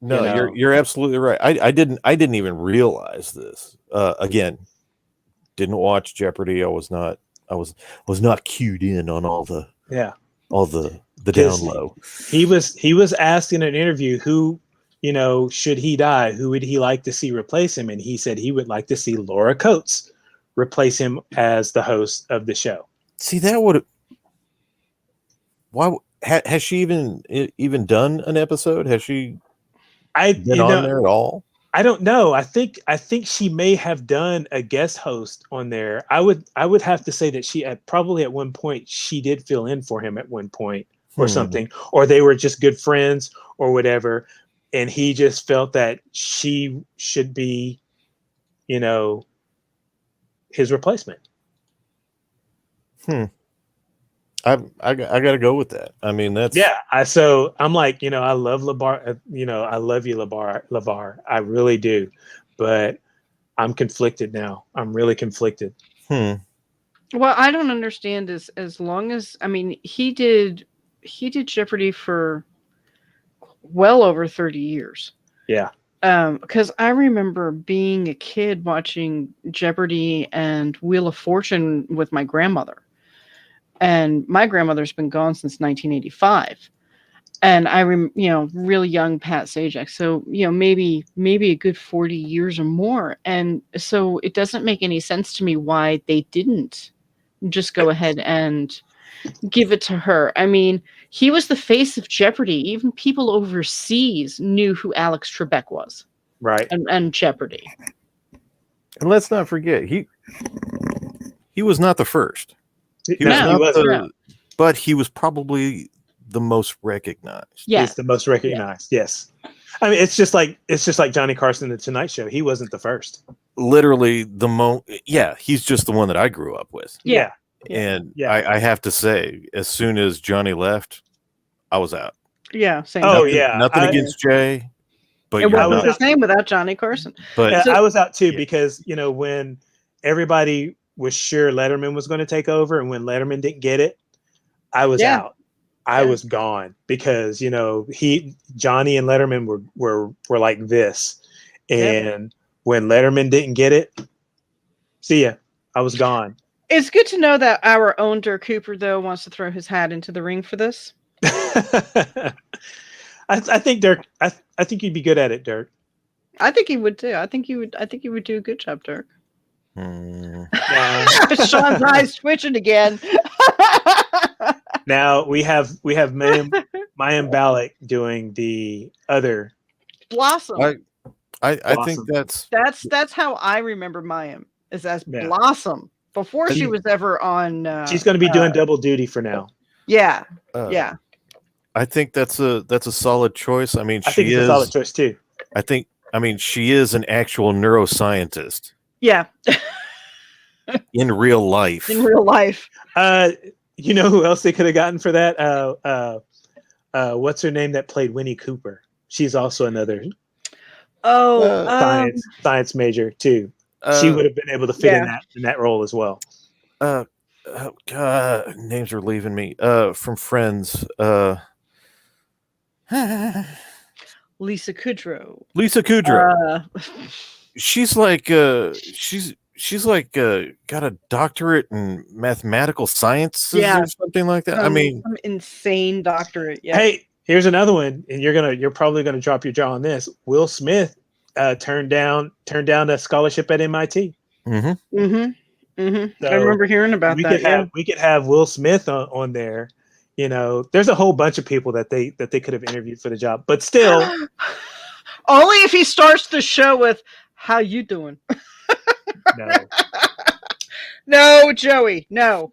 No, You know? you're absolutely right. I didn't even realize this. Again, didn't watch Jeopardy. I was not cued in on all the Yeah. down low. He was asked in an interview who, should he die, who would he like to see replace him? And he said he would like to see Laura Coates replace him as the host of the show. See, that would. Why has she even done an episode? Has she been on there at all? I don't know. I think she may have done a guest host on there. I would have to say that she probably at one point she did fill in for him at one point or something, or they were just good friends or whatever, and he just felt that she should be, his replacement. I got to go with that. I mean, that's So I'm like, I love LeVar. I love you, LeVar. I really do, but I'm conflicted now. I'm really conflicted. Well, I don't understand as long as he did Jeopardy for well over 30 years. Yeah. Because I remember being a kid watching Jeopardy and Wheel of Fortune with my grandmother. And my grandmother's been gone since 1985. And I really young Pat Sajak. So, maybe a good 40 years or more. And so it doesn't make any sense to me why they didn't just go ahead and give it to her. I mean, he was the face of Jeopardy. Even people overseas knew who Alex Trebek was. Right. And Jeopardy. And let's not forget, he was not the first. But he was probably the most recognized. Yeah. He's the most recognized. Yeah. Yes. I mean, it's just like Johnny Carson, The Tonight Show. He wasn't the first. Literally he's just the one that I grew up with. Yeah. And I have to say, as soon as Johnny left, I was out. Yeah, same. Nothing against Jay, but it wasn't the same without Johnny Carson. But I was out too because when everybody was sure Letterman was going to take over, and when Letterman didn't get it, I was out. I was gone because Johnny and Letterman were like this, and when Letterman didn't get it, see ya. I was gone. It's good to know that our own Dirk Cooper though wants to throw his hat into the ring for this. I think Dirk. I think you'd be good at it, Dirk. I think he would too. I think he would do a good job, Dirk. Sean's eyes twitching again. Now we have Mayim Balak doing the other Blossom. I think that's how I remember Mayim is as Blossom before she was ever on. She's going to be doing double duty for now. Yeah, I think that's a solid choice. I mean, I think it's a solid choice too. She is an actual neuroscientist. Yeah. In real life. You know who else they could have gotten for that? What's her name that played Winnie Cooper? She's also another science major too. She would have been able to fit in that role as well. God, names are leaving me. From Friends. Lisa Kudrow. She's like she's like got a doctorate in mathematical sciences or something like that. Some insane doctorate. Yeah. Hey, here's another one, and you're probably gonna drop your jaw on this. Will Smith turned down a scholarship at MIT. So I remember hearing about that. We could have Will Smith on there. There's a whole bunch of people that they could have interviewed for the job, but still, only if he starts the show with "How you doing?" No, Joey. No.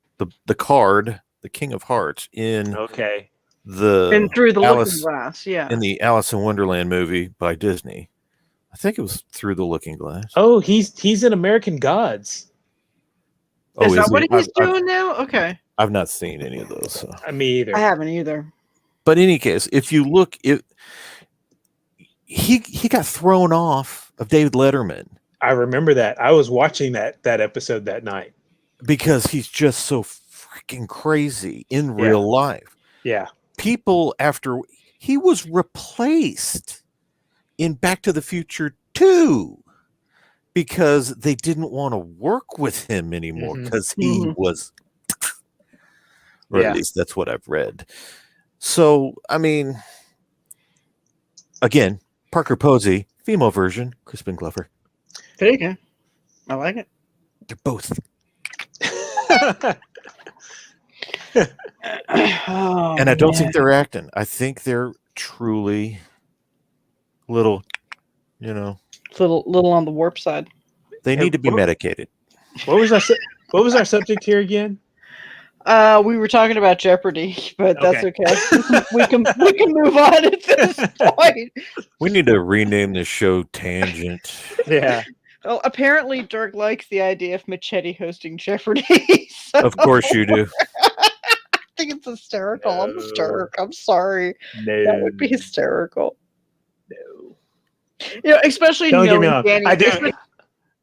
the card, the King of Hearts, in Okay. And through the Looking Glass, in the Alice in Wonderland movie by Disney. I think it was Through the Looking Glass. Oh, he's in American Gods. Oh, is that he? what he's doing now? Okay. I've not seen any of those. So. Me either. I haven't either. But in any case, if you look, he got thrown off of David Letterman. I remember that. I was watching that episode that night. Because he's just so freaking crazy in real life. Yeah. People after he was replaced in Back to the Future 2 because they didn't want to work with him anymore because he was, or at least that's what I've read. So, I mean, again, Parker Posey, female version, Crispin Glover. There you go. I like it. They're both. And I don't think they're acting. I think they're truly little, little on the warp side. They need to be medicated. What was our subject here again? We were talking about Jeopardy, but that's okay. we can move on at this point. We need to rename the show Tangent. Yeah. Well, apparently Dirk likes the idea of Machete hosting Jeopardy. So Of course you do. I think it's hysterical. No. I'm hysterical. I'm sorry. No. That would be hysterical. No. Especially Don't get me knowing wrong. Danny. I do.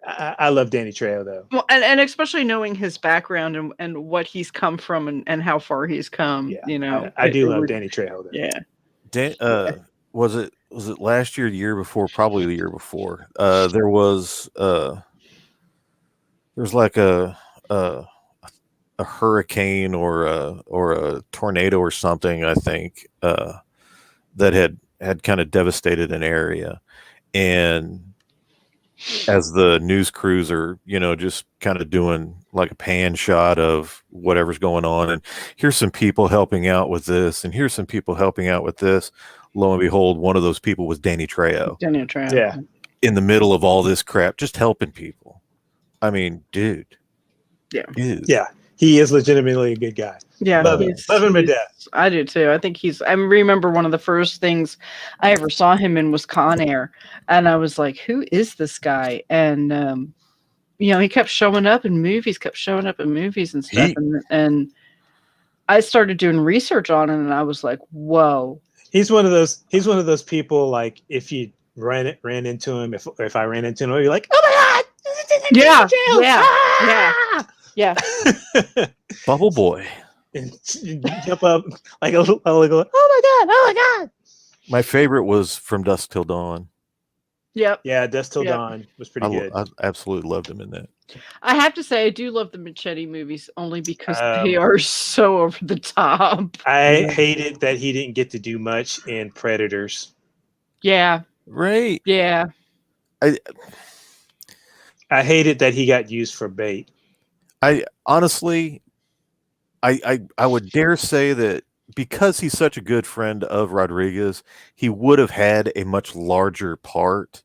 I love Danny Trejo though. Well, and especially knowing his background and what he's come from and how far he's come. Yeah. I do love Danny Trejo though. Yeah. Was it last year, the year before, probably the year before? There was like a hurricane or a tornado or something, I think, that had kind of devastated an area, and as the news crews are, just kind of doing like a pan shot of whatever's going on, and here's some people helping out with this, and here's some people helping out with this. Lo and behold, one of those people was Danny Trejo. Danny Trejo. Yeah. In the middle of all this crap, just helping people. I mean, dude. Yeah. Dude. Yeah. He is legitimately a good guy. Yeah. Love him to death. I do too. I think I remember one of the first things I ever saw him in was Con Air. And I was like, who is this guy? And, he kept showing up in movies, and stuff. And I started doing research on him and I was like, whoa. He's one of those people, like, if you ran into him, if I ran into him, you're like, oh my God! Yeah. Bubble Boy. And jump up like a little, oh my God. My favorite was From Dusk Till Dawn. Yep. Yeah, Dusk Till Dawn was pretty good. I absolutely loved him in that. I have to say, I do love the Machete movies only because they are so over the top. I hated that he didn't get to do much in Predators. Yeah. Right. Yeah. I hated that he got used for bait. I honestly, I would dare say that because he's such a good friend of Rodriguez, he would have had a much larger part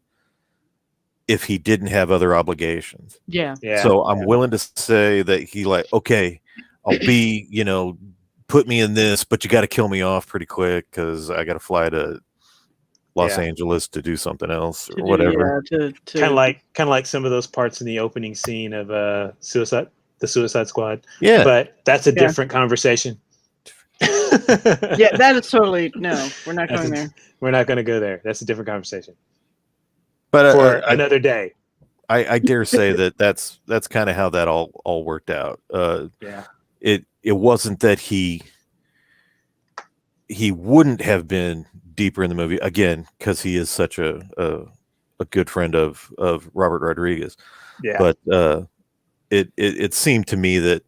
if he didn't have other obligations. Yeah. So I'm willing to say that he okay, I'll be, put me in this, but you got to kill me off pretty quick because I got to fly to Los Angeles to do something else or whatever. Kind of like some of those parts in the opening scene of the Suicide Squad. Yeah. But that's a different conversation. Yeah, that is totally no. We're not going there. We're not going to go there. That's a different conversation. But for another day. I dare say that's kind of how that all worked out. It wasn't that he wouldn't have been deeper in the movie again because he is such a good friend of Robert Rodriguez. Yeah. But it seemed to me that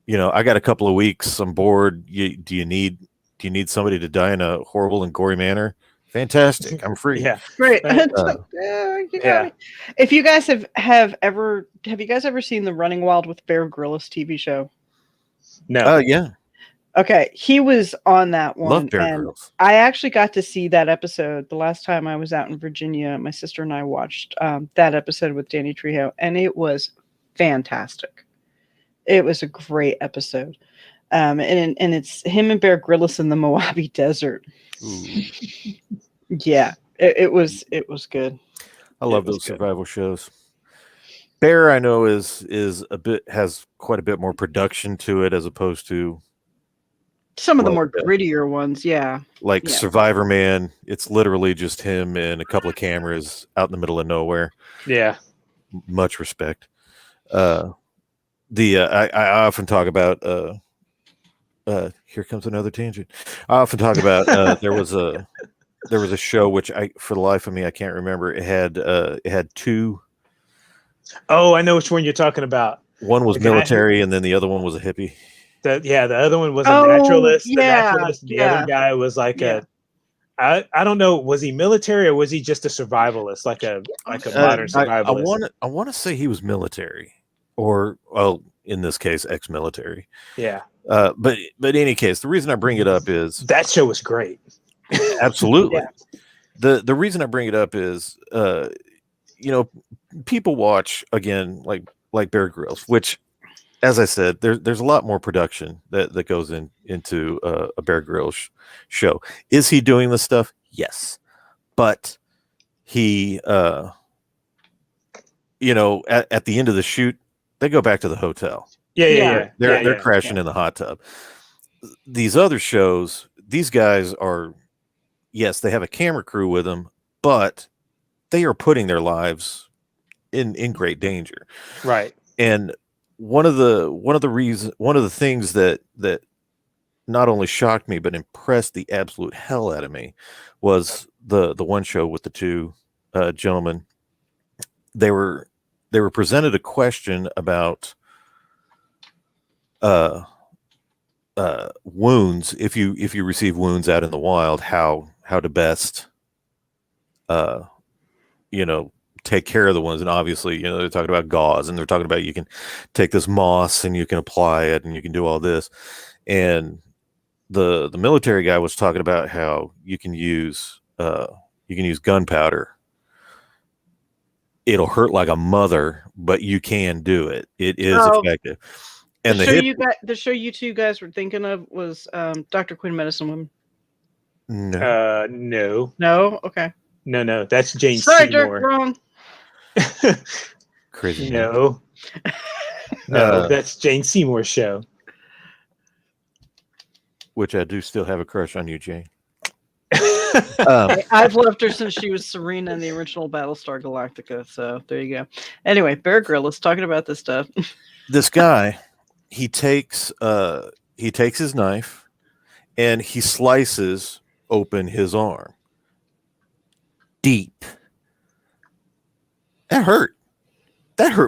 I got a couple of weeks. I'm bored. Do you need somebody to die in a horrible and gory manner? Fantastic. I'm free. Yeah. Great. If you guys have you guys ever seen the Running Wild with Bear Grylls TV show? No. Oh yeah. Okay, he was on that one. Love Bear Grylls. I actually got to see that episode the last time I was out in Virginia. My sister and I watched that episode with Danny Trejo, and it was fantastic. It was a great episode. And it's him and Bear Grylls in the Mojave Desert. Ooh. Yeah, it was good. I love those survival shows. Bear, I know, has quite a bit more production to it as opposed to some of the more grittier ones. Yeah, like Survivor Man. It's literally just him and a couple of cameras out in the middle of nowhere. Yeah, much respect. I often talk about. Here comes another tangent. I often talk about there was a show which for the life of me I can't remember. It had two. Oh, I know which one you're talking about. One was military, and then the other one was a hippie. The other one was a naturalist. Yeah, the naturalist. The other guy was like I don't know. Was he military or was he just a survivalist, like a modern survivalist? I want to say he was military, or in this case, ex-military. Yeah. But in any case, the reason I bring it up is that show was great. Absolutely. Yeah. The reason I bring it up is, people watch again like Bear Grylls, which, as I said, there's a lot more production that goes into a Bear Grylls show. Is he doing this stuff? Yes, but he, at the end of the shoot, they go back to the hotel. Yeah. They're crashing in the hot tub. These other shows, these guys are, yes, they have a camera crew with them, but they are putting their lives in great danger. Right. And one of the things that not only shocked me but impressed the absolute hell out of me was the one show with the two gentlemen. They were presented a question about wounds. If you receive wounds out in the wild, how to best take care of the ones. And obviously, they're talking about gauze, and they're talking about you can take this moss and you can apply it and you can do all this. And the military guy was talking about how you can use gunpowder. It'll hurt like a mother, but you can do it. It is effective. And the show you two guys were thinking of was Dr. Quinn Medicine Woman. No. No. No? Okay. No. That's Jane Sorry, Seymour. Dirk, wrong. Crazy. No. No, that's Jane Seymour's show. Which I do still have a crush on you, Jane. I've loved her since she was Serena in the original Battlestar Galactica. So there you go. Anyway, Bear Grylls talking about this stuff. This guy, he takes his knife and he slices open his arm deep. That hurt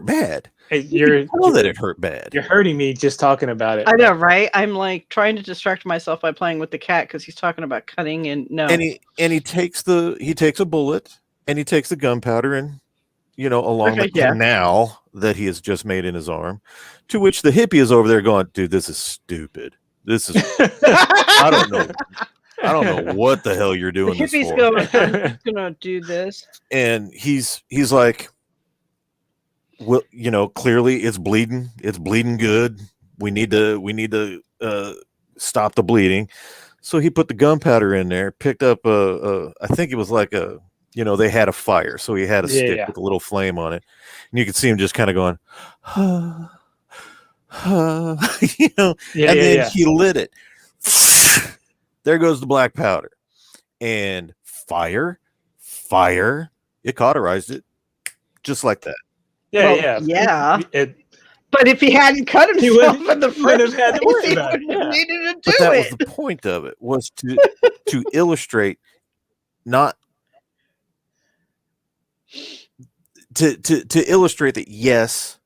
bad. Hey, that it hurt bad. You're hurting me just talking about it. I know, right? I'm like trying to distract myself by playing with the cat because he's talking about cutting and no. And he takes a bullet and he takes the gunpowder and along the canal that he has just made in his arm, to which the hippie is over there going, dude, this is stupid. This is I don't know what the hell you're doing. The hippie's going, I'm gonna do this. And he's like, well, clearly it's bleeding good. We need to stop the bleeding. So he put the gunpowder in there, picked up I think it was like they had a fire, so he had a stick with a little flame on it, and you could see him just kind of going, then he lit it. There goes the black powder, and fire. It cauterized it, just like that. Yeah. But if he hadn't cut himself in the first place, he wouldn't have needed to do it. That was the point of it, was to illustrate, not to illustrate that, yes,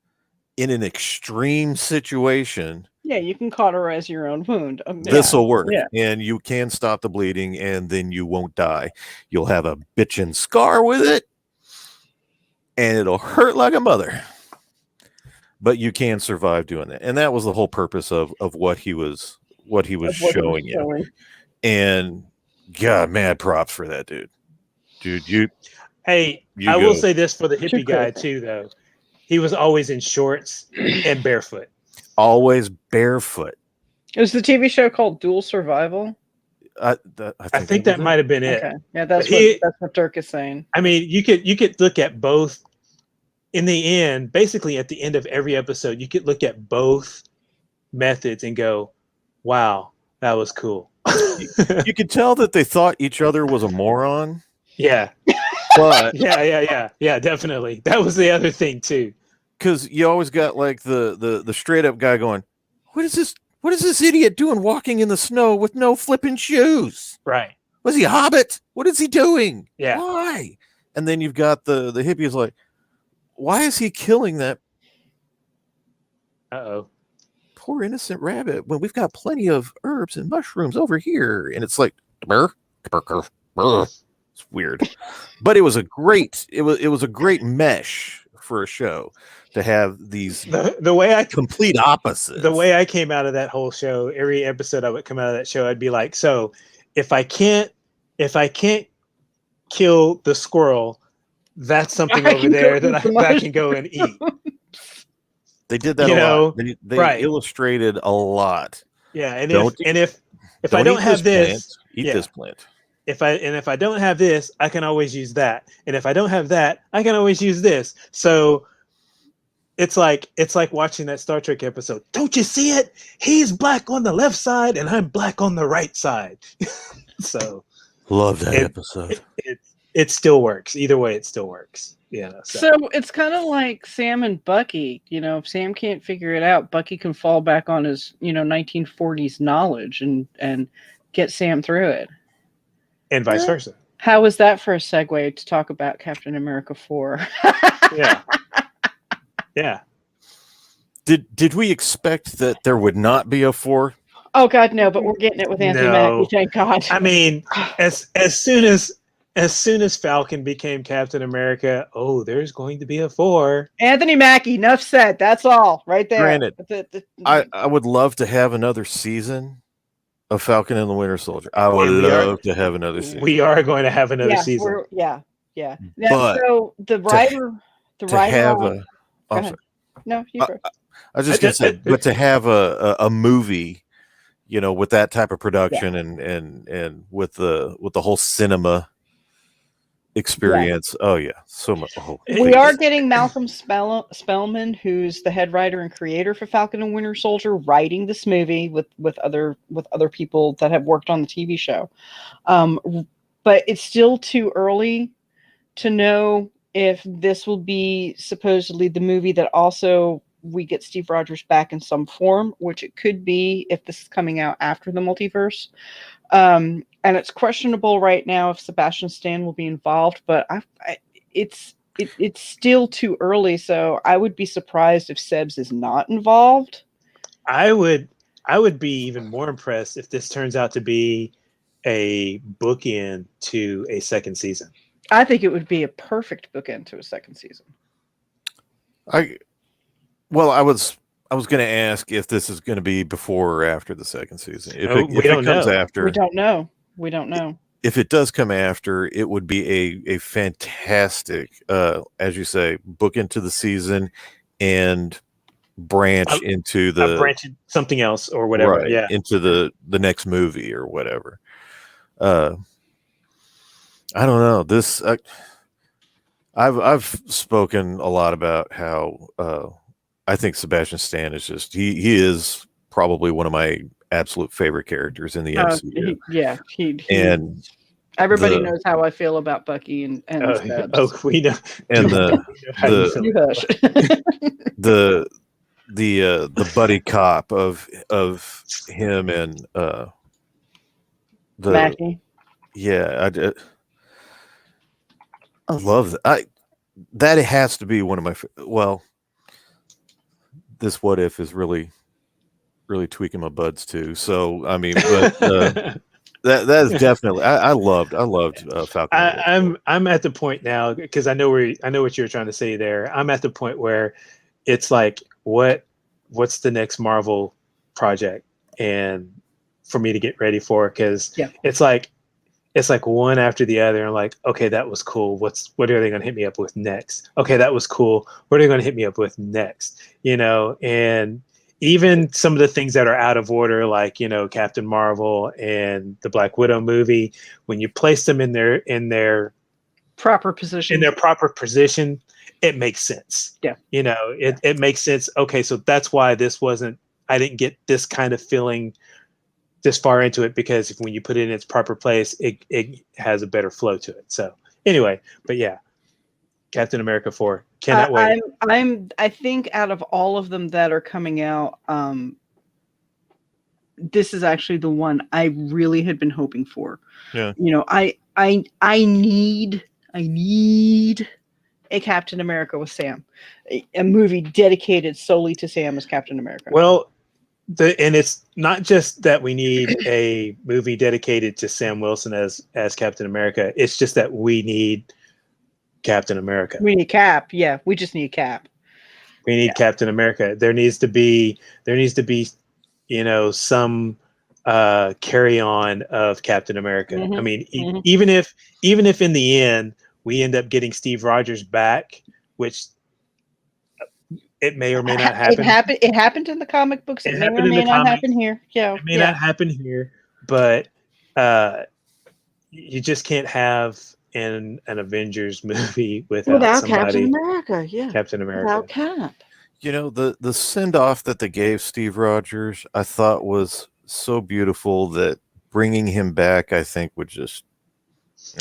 in an extreme situation, you can cauterize your own wound. This will work, and you can stop the bleeding, and then you won't die. You'll have a bitchin' scar with it, and it'll hurt like a mother, but you can survive doing that. And that was the whole purpose of what he was showing you. And God, mad props for that, dude. I will say this for the hippie guy too, though. He was always in shorts and barefoot. always barefoot. It was the TV show called Dual Survival. I think that might have been it. Okay, yeah, that's what Dirk is saying. I mean, you could look at both. In the end, basically at the end of every episode, you could look at both methods and go, "Wow, that was cool." You could tell that they thought each other was a moron. Yeah, but yeah, definitely. That was the other thing too. Because you always got like the straight up guy going, "What is this? What is this idiot doing walking in the snow with no flipping shoes? Right? Was he a hobbit? What is he doing? Yeah. Why?" And then you've got the hippies like, "Why is he killing that poor innocent rabbit when we've got plenty of herbs and mushrooms over here?" And it's like, it's weird, but it was a great mesh for a show to have these the way I complete opposites. The way I came out of that whole show, every episode I would come out of that show, I'd be like, so if I can't kill the squirrel, that's something over there that I can go and eat. They did that a lot. They illustrated a lot. Yeah, and if I don't have this, eat this plant. If I don't have this, I can always use that. And if I don't have that, I can always use this. So it's like watching that Star Trek episode. Don't you see it? He's black on the left side and I'm black on the right side. So love that episode. It still works. Either way, it still works. Yeah. So it's kind of like Sam and Bucky. You know, if Sam can't figure it out, Bucky can fall back on his 1940s knowledge and get Sam through it. And vice versa. How was that for a segue to talk about Captain America 4? Yeah. Yeah. Did we expect that there would not be a 4? Oh God, no! But we're getting it with Anthony Mackie. Thank God. I mean, as soon as Falcon became Captain America, there's going to be a 4. Anthony Mackie. Enough said. That's all right there. Granted, I would love to have another season of Falcon and the Winter Soldier. I would love to have another season. We are going to have another season. Yeah. But so the writer, No, you go. I was just gonna say, but to have a movie, with that type of production and with the whole cinema experience. Oh yeah, so much. We are getting Malcolm Spellman, who's the head writer and creator for Falcon and Winter Soldier, writing this movie with other people that have worked on the TV show. But it's still too early to know if this will be supposedly the movie that also we get Steve Rogers back in some form, which it could be if this is coming out after the multiverse. And it's questionable right now if Sebastian Stan will be involved, but it's still too early. So I would be surprised if Sebs is not involved. I would be even more impressed if this turns out to be a bookend to a second season. I think it would be a perfect bookend to a second season. I was going to ask if this is going to be before or after the second season. If it comes after, we don't know. We don't know. If it does come after, it would be a fantastic, as you say, book into the season and branch into something else or whatever. Right, yeah, into the next movie or whatever. I don't know. This I've spoken a lot about how I think Sebastian Stan is just he is probably one of my absolute favorite characters in the MCU. And everybody knows how I feel about Bucky and we know. And the buddy cop of him and Mackie. Yeah, I love that. That has to be one of my this what if is really tweaking my buds too. So I mean, but that is definitely I loved Falcon. I'm at the point now because I know what you're trying to say there. I'm at the point where it's like what's the next Marvel project and for me to get ready for, because it's like one after the other. I'm like, okay, that was cool. What are they going to hit me up with next? Okay, that was cool. What are they going to hit me up with next? And even some of the things that are out of order, like, you know, Captain Marvel and the Black Widow movie, when you place them in their proper position, it makes sense. Yeah. You know, it makes sense. Okay, so that's why I didn't get this kind of feeling this far into it, because when you put it in its proper place, it has a better flow to it. So anyway, but yeah, Captain America 4. Cannot wait. I think out of all of them that are coming out, this is actually the one I really had been hoping for. Yeah. You know, I need a Captain America with Sam, a movie dedicated solely to Sam as Captain America. Well, and it's not just that we need a movie dedicated to Sam Wilson as Captain America. It's just that we need Captain America. We need Cap. Yeah, we just need Cap. We need Captain America. There needs to be, you know, some carry on of Captain America. Mm-hmm. I mean, even if in the end we end up getting Steve Rogers back, which it may or may not happen. It happened in the comic books. It may or may not happen here. Yeah, it may not happen here, but you just can't have an Avengers movie without Captain America. Yeah, Captain America. Without Cap. You know, the send off that they gave Steve Rogers, I thought was so beautiful that bringing him back, I think, would just.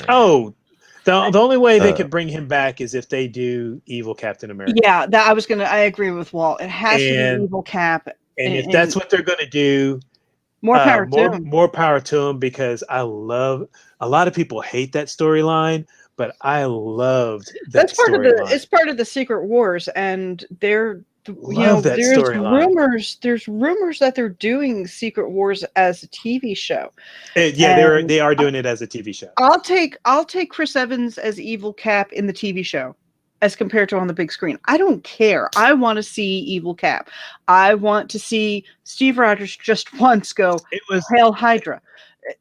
Oh, the only way they could bring him back is if they do evil Captain America. Yeah, I agree with Walt. It has to be evil Cap. And if that's what they're going to do, more power to him. More power to him, because a lot of people hate that storyline, but I loved that storyline. It's part of the Secret Wars, and there's rumors that they're doing Secret Wars as a TV show. Yeah, they are doing it as a TV show. I'll take Chris Evans as evil Cap in the TV show as compared to on the big screen. I don't care. I want to see evil Cap. I want to see Steve Rogers just once go, Hail Hydra.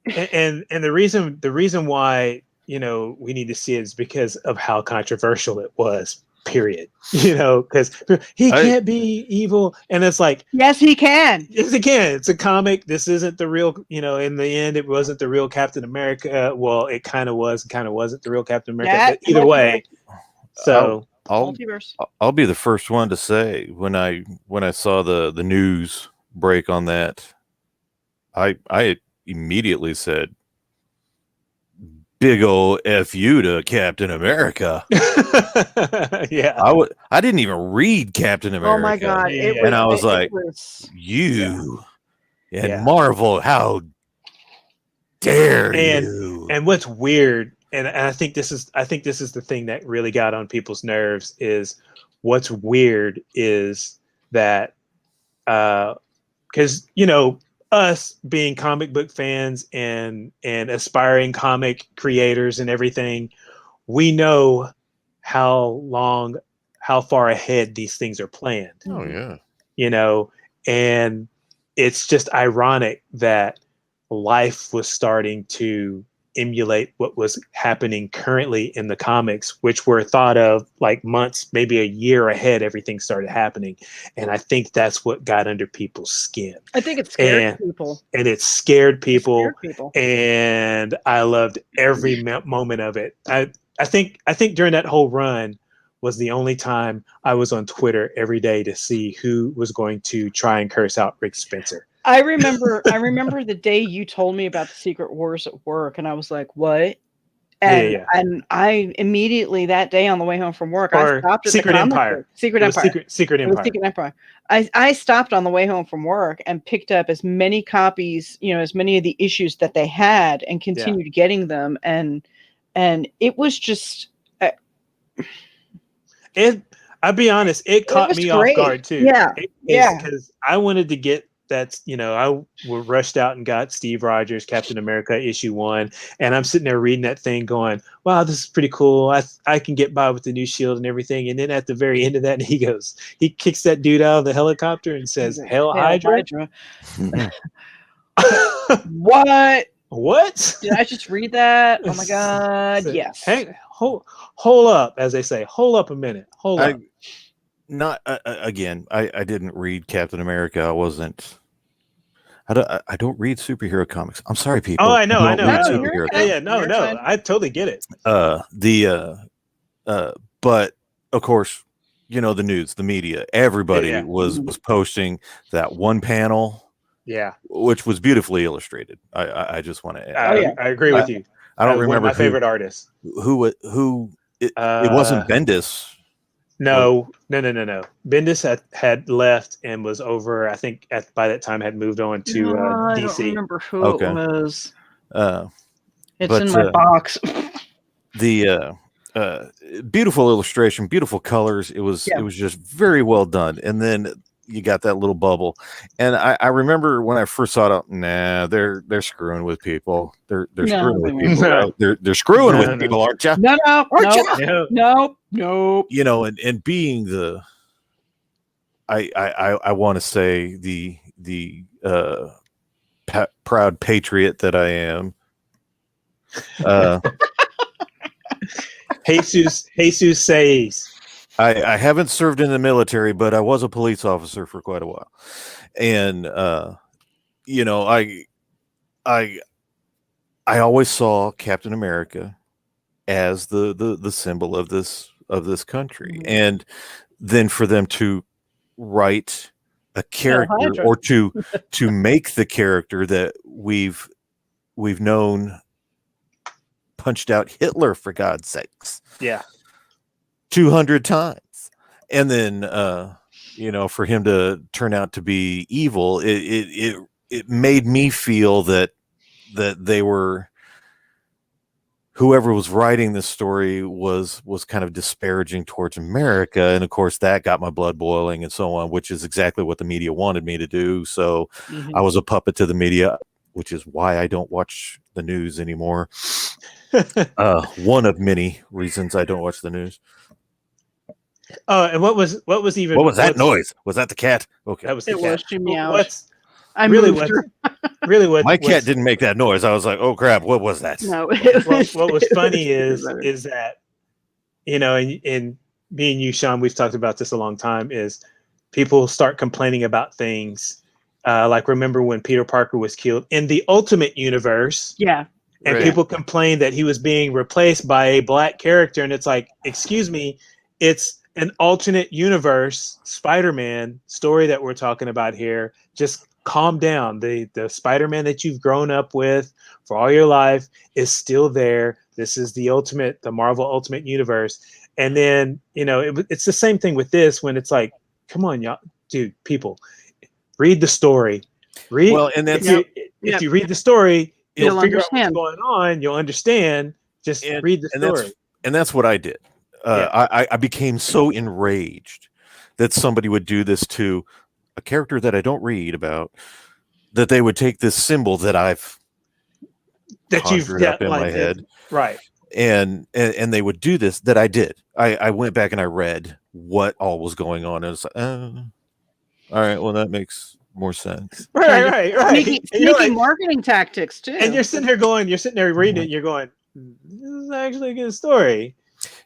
And the reason why, you know, we need to see it is because of how controversial it was. Period. You know, because he can't be evil, and it's like, yes, he can. Yes, he can. It's a comic. This isn't the real. You know, in the end, it wasn't the real Captain America. Well, it kind of was, kind of wasn't the real Captain America. But either way, so I'll be the first one to say when I saw the news break on that, I immediately said, big old F you to Captain America. Yeah. I didn't even read Captain America. Oh my God. And I was like, you and Marvel, how dare you? And what's weird, and I think this is the thing that really got on people's nerves, is what's weird is that because, you know, us being comic book fans and aspiring comic creators and everything, we know how far ahead these things are planned. Oh yeah. You know, and it's just ironic that life was starting to emulate what was happening currently in the comics, which were thought of like months, maybe a year ahead. Everything started happening, and I think that's what got under people's skin. I think it scared people, and it scared people. And I loved every moment of it. I think during that whole run was the only time I was on Twitter every day to see who was going to try and curse out Rick Spencer. I remember the day you told me about the Secret Wars at work, and I was like, what? And I immediately that day on the way home from work, I stopped at Secret the Empire. Secret Empire. I stopped on the way home from work and picked up as many copies, you know, as many of the issues that they had, and continued getting them. And it was just I'll be honest, it caught me off guard too. Yeah. Because I wanted to get that, you know, I rushed out and got Steve Rogers, Captain America issue 1. And I'm sitting there reading that thing going, wow, this is pretty cool. I can get by with the new shield and everything. And then at the very end of that, he kicks that dude out of the helicopter and says, Hail Hydra. What? Did I just read that? Oh my God. Yes. Hey, hold up, as they say. Hold up a minute. Hold up. not again. I didn't read Captain America. I wasn't. I don't read superhero comics. I'm sorry, people. Oh, I know. don't read No, superhero you're Yeah, okay. yeah, no, You're no, fine. I totally get it. But of course, the news, the media, everybody Yeah. was posting that one panel, Yeah, which was beautifully illustrated. I just want to Oh, add. yeah. I agree with you. I don't One of remember my favorite artists. who it wasn't Bendis. No. Bendis had left and was over. I think by that time had moved on to I don't DC. remember who Okay. it was. Uh, It's but, in my box. the beautiful illustration, beautiful colors. It was just very well done. And then you got that little bubble. And I remember when I first saw it, nah, they're screwing with people. They're screwing with people, right? They're screwing with people, aren't you? No, Aren't nope. And being the I want to say the proud patriot that I am. Jesus says, I haven't served in the military, but I was a police officer for quite a while, and I always saw Captain America as the symbol of this country, and then for them to write a character or to make the character that we've known punched out Hitler, for God's sakes. Yeah. 200 times. And then, for him to turn out to be evil, it made me feel that they were, whoever was writing this story was kind of disparaging towards America. And of course that got my blood boiling and so on, which is exactly what the media wanted me to do. So I was a puppet to the media, which is why I don't watch the news anymore. One of many reasons I don't watch the news. Oh, and what was that noise? Was that the cat? Okay, that was the cat. Was she meowed. What my cat didn't make that noise. I was like, oh crap, what was that? No. What was funny is that, and me and you, Sean, we've talked about this a long time, is people start complaining about things. Like, remember when Peter Parker was killed in the Ultimate Universe? Yeah. And people complained that he was being replaced by a black character. And it's like, excuse me, it's an alternate universe Spider-Man story that we're talking about here. Just calm down. The Spider-Man that you've grown up with for all your life is still there. This is the Marvel Ultimate Universe. And then, it's the same thing with this, when it's like, come on, y'all, dude, people, read the story. If you read the story, you'll figure out what's going on. You'll understand. Just read the story. And that's what I did. I became so enraged that somebody would do this to a character that I don't read about, that they would take this symbol that you've up in my head. Right. And they would do this, that I did. I went back and I read what all was going on. And it's like, all right, well, that makes more sense. Right. Sneaky marketing tactics too. And you're sitting there reading it, you're going, this is actually a good story.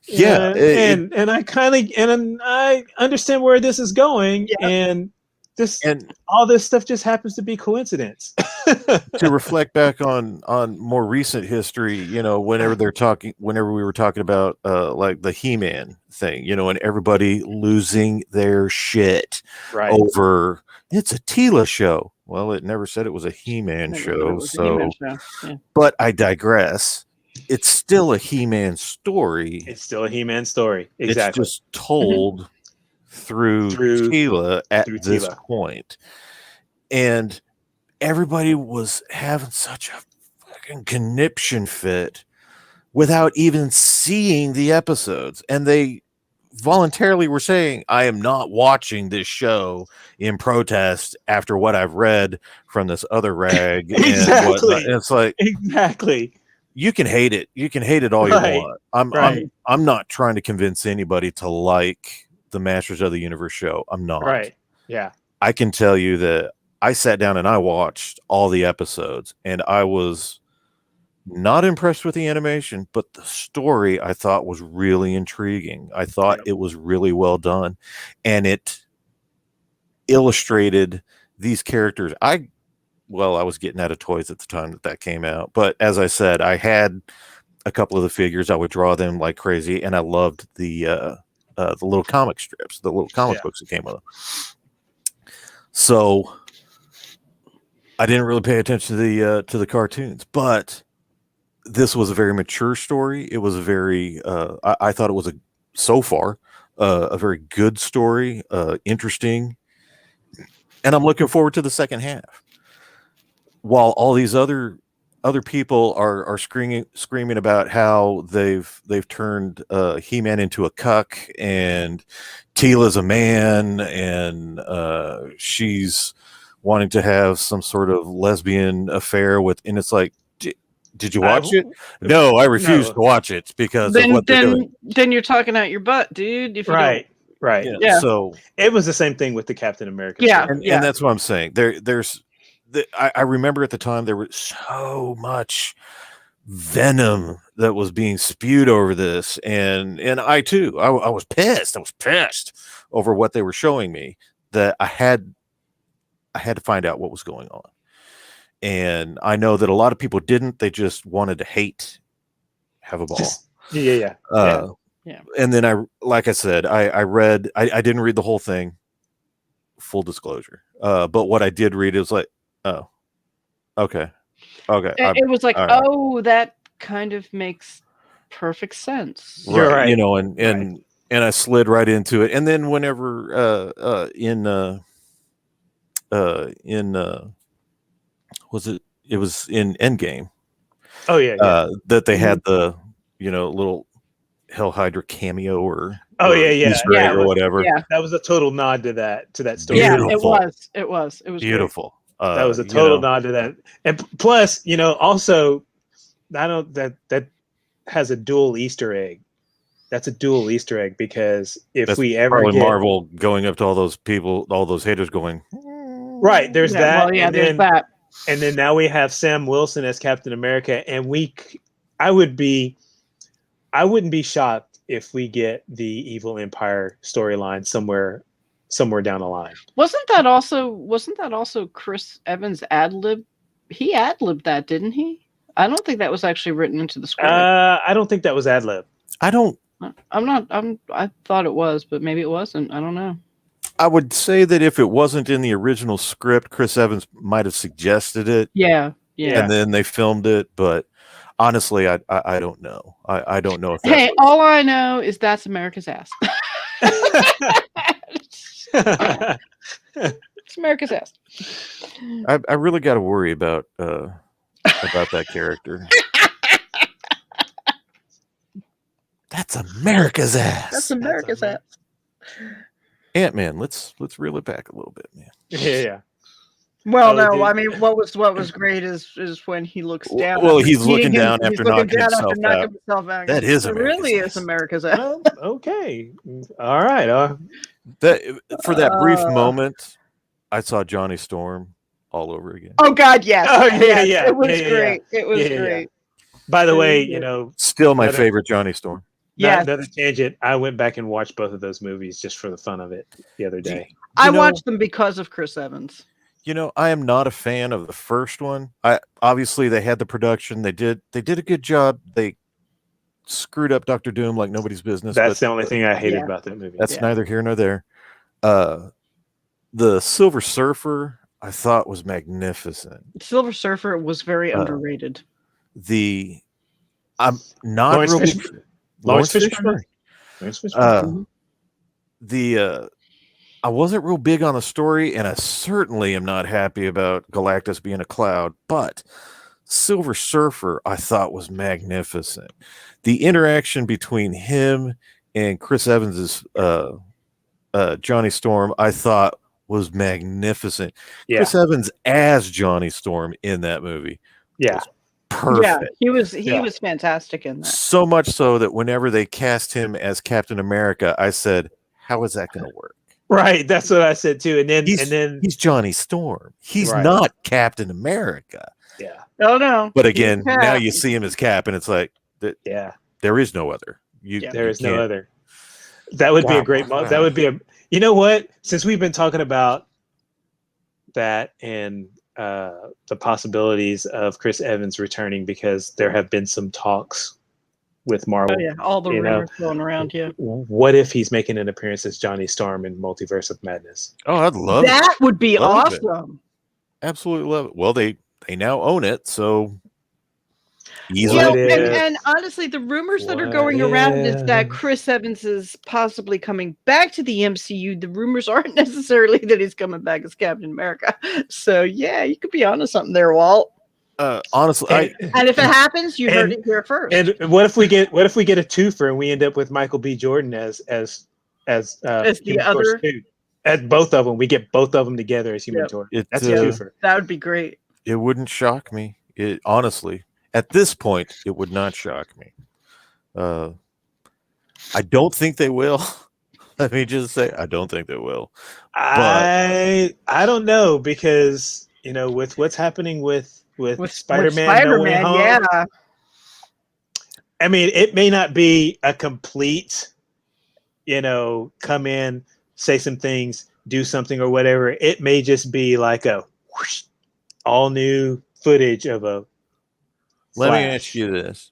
Yeah. And I understand where this is going. Yeah. And all this stuff just happens to be coincidence. To reflect back on more recent history, whenever we were talking about like the He-Man thing, and everybody losing their shit over it's a Tila show. Well, it never said it was a He-Man show. But I digress. It's still a He-Man story. It's still a He-Man story. Exactly. It's just told through Tila at this point. And everybody was having such a fucking conniption fit without even seeing the episodes. And they voluntarily were saying, I am not watching this show in protest after what I've read from this other rag. Exactly. And it's like, exactly. You can hate it. You can hate it all you want. I'm not trying to convince anybody to like the Masters of the Universe show. I'm not. Right. Yeah. I can tell you that I sat down and I watched all the episodes, and I was Not impressed with the animation, but the story I thought was really intriguing. I thought it was really well done, and it illustrated these characters. I was getting out of toys at the time that came out, but as I said, I had a couple of the figures. I would draw them like crazy, and I loved the little comic strips, the little comic books that came with them. So I didn't really pay attention to the cartoons, but this was a very mature story. It was a very I thought it was so far a very good story, interesting, and I'm looking forward to the second half. While all these other people are screaming about how they've turned He-Man into a cuck, and Teela's a man, and she's wanting to have some sort of lesbian affair with, and it's like, did you watch it? No, I refuse to watch it because of what they're doing. Then you're talking out your butt, dude. If you Right. Yeah. So it was the same thing with the Captain America. Yeah, and that's what I'm saying. I remember at the time there was so much venom that was being spewed over this, and I too, I was pissed. I was pissed over what they were showing me, that I had to find out what was going on. And I know that a lot of people didn't. They just wanted to have a ball. Yeah. And then like I said, I read. I didn't read the whole thing. Full disclosure. But what I did read is like, oh, okay. It was like, oh, that kind of makes perfect sense. You're right. You know, and I slid right into it. And then whenever it was in Endgame. Oh yeah. That they had the little Hell Hydra cameo or Easter egg or whatever. Yeah. That was a total nod to that story. Yeah, Beautiful. it was Beautiful. That was a total nod to that. And plus, also, I don't that has a dual Easter egg. That's a dual Easter egg, because if we ever probably get Marvel going up to all those people, all those haters going, right, there's that. Well, and there's then, that. And then now we have Sam Wilson as Captain America, and I wouldn't be shocked if we get the Evil Empire storyline somewhere down the line. Wasn't that also Chris Evans ad-lib? He ad-libbed that, didn't he? I don't think that was actually written into the script. I don't think that was ad-lib. I thought it was, but maybe it wasn't. I don't know. I would say that if it wasn't in the original script, Chris Evans might have suggested it. Yeah. And then they filmed it, but honestly, I don't know. I don't know if that's Hey, all I know is that's America's ass. It's America's ass. I really got to worry about that character. That's America's ass. That's America's ass. Ant-Man, let's reel it back a little bit, man. Yeah. Well, no, I mean, what was great is when he looks down. Well, he's looking down after knocking himself out. That is it really is America's ass. Well, okay. All right. For that brief moment, I saw Johnny Storm all over again. Oh God, yes. Oh yeah. It was great. It was great. By the way, still my favorite Johnny Storm. Yeah. Another tangent. I went back and watched both of those movies just for the fun of it the other day. I watched them because of Chris Evans. I am not a fan of the first one. Obviously they had the production. They did a good job. They screwed up Dr. Doom like nobody's business. That's the only thing I hated about that movie. That's neither here nor there. The Silver Surfer I thought was magnificent. Silver Surfer was very underrated. I'm not Lawrence really Fishburne. Lawrence Fishburne. I wasn't real big on the story, and I certainly am not happy about Galactus being a cloud, but Silver Surfer I thought was magnificent. The interaction between him and Chris Evans's Johnny Storm I thought was magnificent. Yeah. Chris Evans as Johnny Storm in that movie. Yeah. Perfect. Yeah, he was fantastic in that. So much so that whenever they cast him as Captain America, I said, how is that going to work? Right, that's what I said too. And then He's Johnny Storm. He's Right. not Captain America. yeah, Oh no. But He's again, Cap. now you see him as Cap, and it's like yeah. there is no other. There is no can't- other. That would be a Wow. great. That would be a. You know what? Since we've been talking about that and the possibilities of Chris Evans returning, because there have been some talks with Marvel. Oh yeah, all the you know, rumors going around. Yeah, What if he's making an appearance as Johnny Storm in Multiverse of Madness? Oh, I'd love it. that would be Love it. awesome. Absolutely love it. Well, they now own it, so You easily. know, What if- and honestly, the rumors that are What going around is that if- Chris Evans is possibly coming back to the MCU. The rumors aren't necessarily that he's coming back as Captain America. So yeah, you could be onto something there, Walt. Honestly, And if it happens, you heard it here first. And what if we get a twofer and we end up with Michael B. Jordan as the Human other? Torch 2? At both of them, we get both of them together as Human Yep. Torch. It, That's a twofer. That would be great. it wouldn't shock me. It honestly, at this point, it would not shock me. I don't think they will. Let me just say, I don't think they will. I don't know, because with what's happening with Spider-Man, No Way Home, yeah. I mean, it may not be a complete, come in, say some things, do something or whatever. It may just be like a whoosh, all new footage of a Let me flash. ask you this.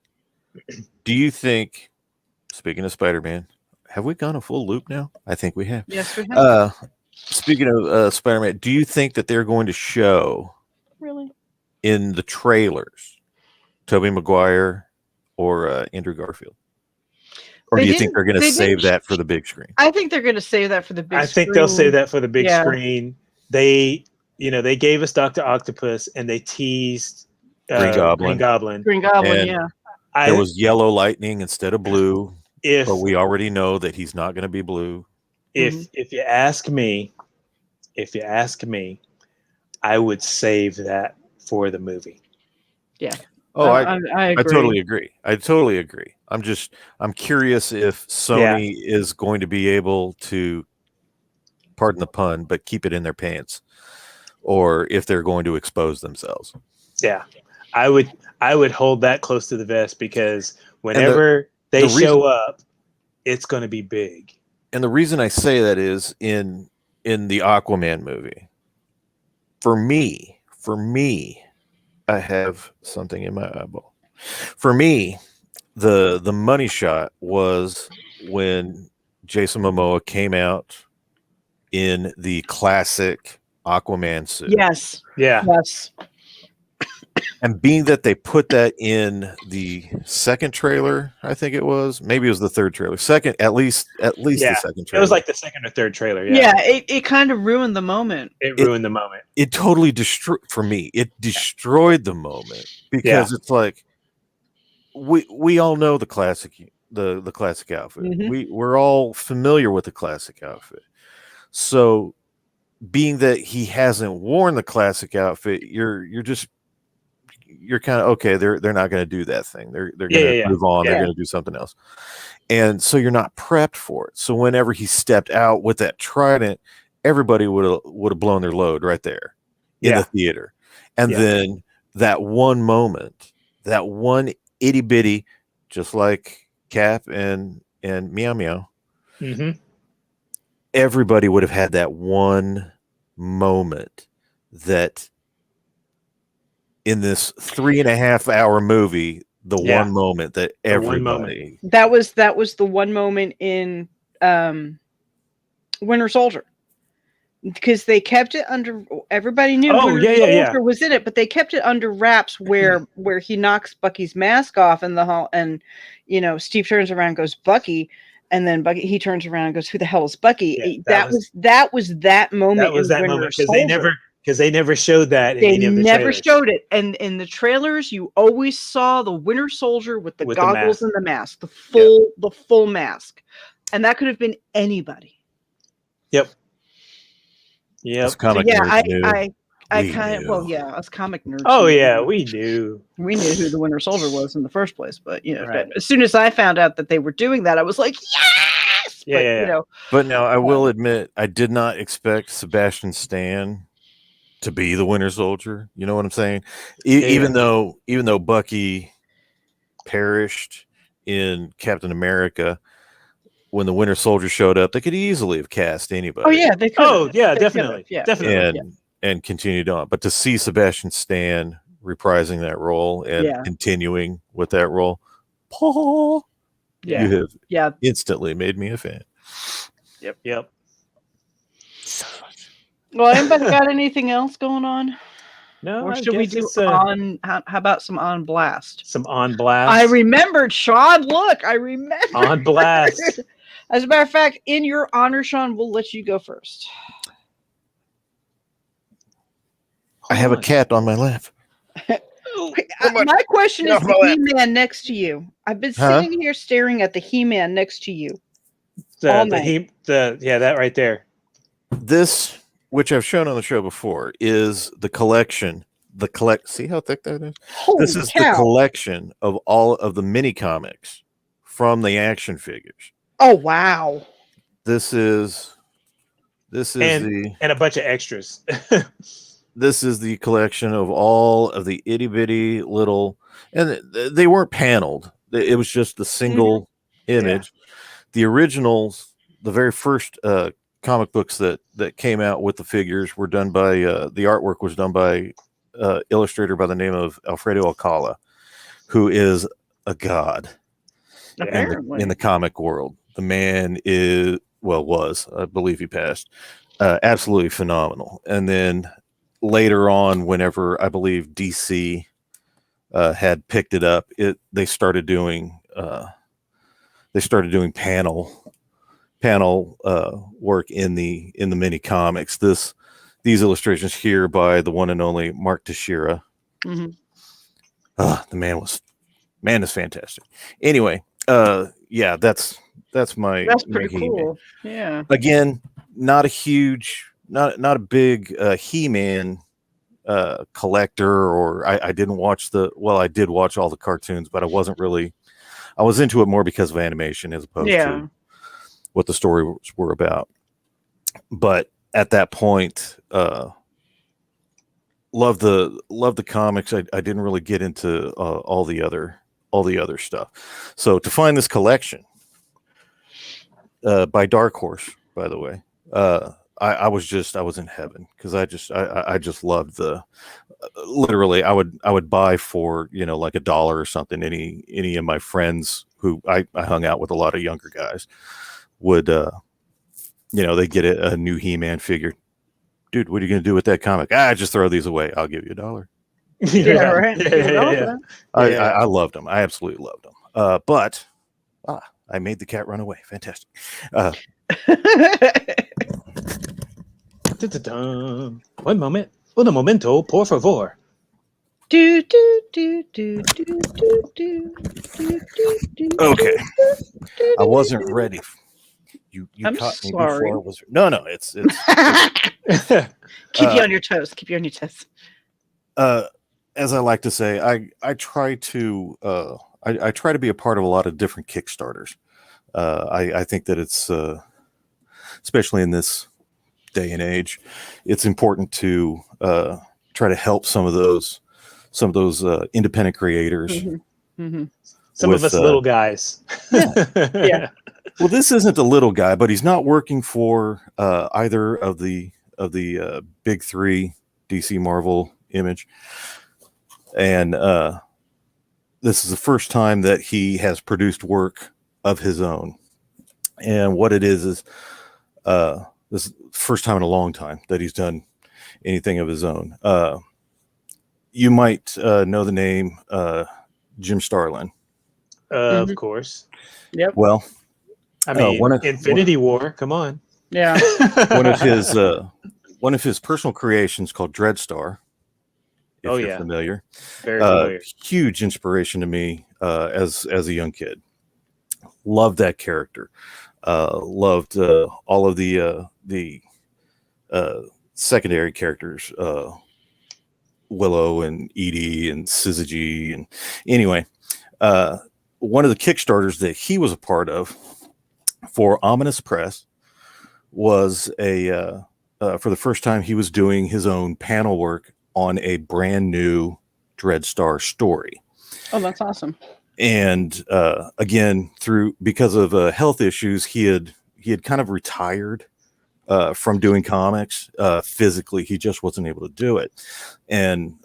Do you think, speaking of Spider-Man, have we gone a full loop now? I think we have. Yes, we have. Speaking of Spider-Man, do you think that they're going to show Really? in the trailers Tobey Maguire or Andrew Garfield? Or They do you think they're going to they save didn't- that for the big screen? I think they're going to save that for the big I screen. think they'll say that for the big Yeah. screen. They gave us Dr. Octopus and they teased Green Goblin. Green Goblin, And- yeah. There was yellow lightning instead of blue, if but we already know that he's not going to be blue. if you ask me, I would save that for the movie. Oh, I agree. totally agree. I totally agree. I'm curious if Sony is going to be able to, pardon the pun, but keep it in their pants, or if they're going to expose themselves. Yeah, I would hold that close to the vest, because whenever they show up, it's going to be big. And the reason I say that is in the Aquaman movie, for me, I have something in my eyeball. For me, the money shot was when Jason Momoa came out in the classic Aquaman suit. Yes. Yeah, Yes. And being that they put that in the second trailer, I think it was, maybe it was the third trailer. Second, at least the second it trailer. was like the second or third trailer. Yeah, it kind of ruined the moment. It ruined the moment. It totally destroyed, for me, it destroyed the moment, because it's like we all know the classic outfit. Mhm. We're all familiar with the classic outfit. So being that he hasn't worn the classic outfit, you're kind of okay. They're not going to do that thing. They're going to move on. They're going to do something else, and so you're not prepped for it. So whenever he stepped out with that trident, everybody would have blown their load right there in the theater. And then that one moment, that one itty bitty, just like Cap and Meow Meow, Mm-hmm. everybody would have had that one moment that in this 3.5 hour movie, the one moment that everybody. That was the one moment in Winter Soldier, because they kept it under. Everybody knew Winter Soldier was in it, but they kept it under wraps where he knocks Bucky's mask off in the hall, and Steve turns around and goes, "Bucky." And then he turns around and goes, "Who the hell is Bucky?" Yeah, that was that moment. That was that moment, because they never showed that. They in any of the never trailers. showed it, and in the trailers, you always saw the Winter Soldier with the goggles and the mask, the full mask, and that could have been anybody. Yep. Us comic nerds knew. Us comic nerds. Oh yeah, we knew. We knew who the Winter Soldier was in the first place, but as soon as I found out that they were doing that, I was like, yes. first. Yeah, But yeah, you yeah. know, But now I will admit, I did not expect Sebastian Stan to be the Winter Soldier. You know what I'm saying? Yeah, Even though Bucky perished in Captain America, when the Winter Soldier showed up, they could easily have cast anybody. oh yeah, they could. Oh, yeah, definitely. Yeah, Definitely. and continued on. But to see Sebastian Stan reprising that role and Yeah. continuing with that role, Paul, yeah, you have yeah. instantly made me a fan. Yep. Well, anybody got anything else going on? No, Or I should we guess do it's on? How about some on blast? some on blast. I remembered, Sean. Look, I remember. On blast. As a matter of fact, in your honor, Sean, we'll let you go first. I have a cat on my lap. My question is the He-Man next to you. I've been Huh? sitting here staring at the He-Man next to you. That right there. This, which I've shown on the show before, is the collection. See how thick that is? Holy This is cow. the collection of all of the mini comics from the action figures. Oh wow. This is And a bunch of extras. this is the collection of all of the itty bitty little, and they weren't paneled. It was just the single image. The originals, the very first comic books that came out with the figures were done by the artwork was done by illustrator by the name of Alfredo Alcala, who is a god in the comic world. The man was, I believe he passed, absolutely phenomenal. And then later on, whenever I believe DC had picked it up, they started doing panel work in the mini comics. These illustrations here by the one and only Mark Teixeira. Mm-hmm. The man is fantastic. Anyway, that's my pretty cool. Yeah. Again, not a big He-Man collector, or I didn't watch I did watch all the cartoons, but I was into it more because of animation as opposed to what the stories were about. But at that point, love the comics. I didn't really get into all the other stuff. So to find this collection by Dark Horse, by the way, I was in heaven, because I just loved literally I would buy for like $1 or something. Any of my friends who I hung out with, a lot of younger guys, would they get a new He-Man figure. Dude, what are you going to do with that comic? Just throw these away. I'll give you $1. Yeah, right. Yeah. I loved them. I absolutely loved them. But I made the cat run away. Fantastic. One moment. Un momento, por favor. Do, do, do, do, do, do, do, do, do, Okay. I wasn't ready. You I'm caught me sorry. before I was. No, it's Keep you on your toes. Keep you on your toes. as I like to say, I try to I try to be a part of a lot of different Kickstarters. I think that it's especially in this day and age, it's important to try to help some of those independent creators. Mm-hmm. Mm-hmm. Some of us little guys. Yeah. Well, this isn't a little guy, but he's not working for either of the big three, DC, Marvel, Image, and this is the first time that he has produced work of his own. And what it is this is the first time in a long time that he's done anything of his own. You might know the name Jim Starlin. Of course. Yep. Well, I mean, Infinity War. Come on. Yeah. one of his personal creations called Dreadstar. If you're familiar. Very familiar. Huge inspiration to me as a young kid. Loved that character. Loved all of the secondary characters, Willow and Edie and Syzygy. And anyway, one of the Kickstarters that he was a part of for Ominous Press was for the first time he was doing his own panel work on a brand new Dreadstar story. Oh, that's awesome. And again, because of health issues, he had kind of retired from doing comics. Physically, he just wasn't able to do it. And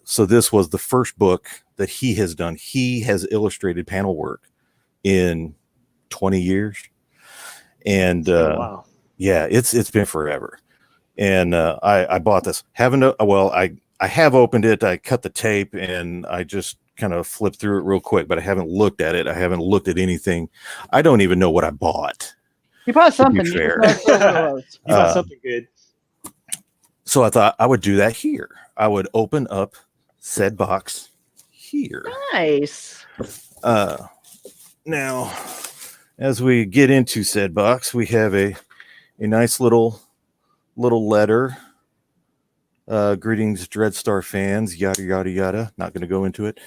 so this was the first book that he has done. He has illustrated panel work in 20 years. And wow. Yeah, it's been forever. And I bought this. I have opened it. I cut the tape and I just kind of flipped through it real quick, but I haven't looked at it. I haven't looked at anything. I don't even know what I bought. You bought something. To be fair. You bought something good. So I thought I would do that here. I would open up said box here. Nice. Now, as we get into said box, we have a nice little letter. Greetings, Dreadstar fans. Yada yada yada. Not going to go into it.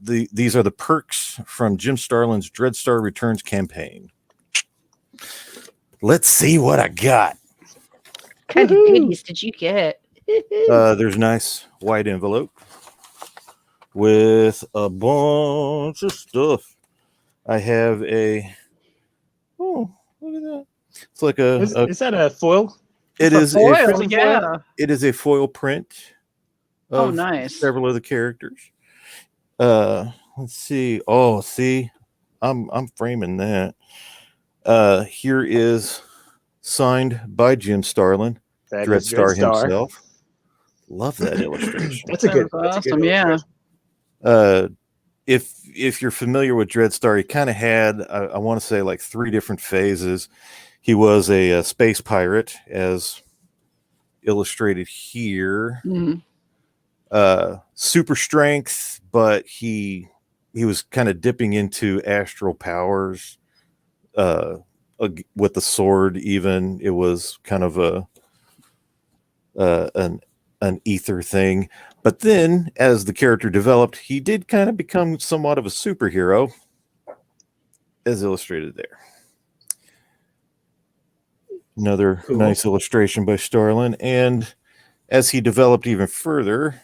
These are the perks from Jim Starlin's Dreadstar Returns campaign. Let's see what I got. What kind of goodies did you get? There's a nice white envelope with a bunch of stuff. I have look at that. It's like is that a foil? It is foil, yeah. It is a foil print of nice. several of the characters. Let's see. Oh, see, I'm framing that. Here is signed by Jim Starlin, Dreadstar himself. Love that illustration. That's awesome. That's a good yeah. If you're familiar with Dreadstar, he kind of had I want to say like 3 different phases. He was a space pirate, as illustrated here. Mm-hmm. Super strength, but he was kind of dipping into astral powers. With the sword, even it was kind of an ether thing. But then, as the character developed, he did kind of become somewhat of a superhero, as illustrated there. Another nice illustration by Starlin. And as he developed even further,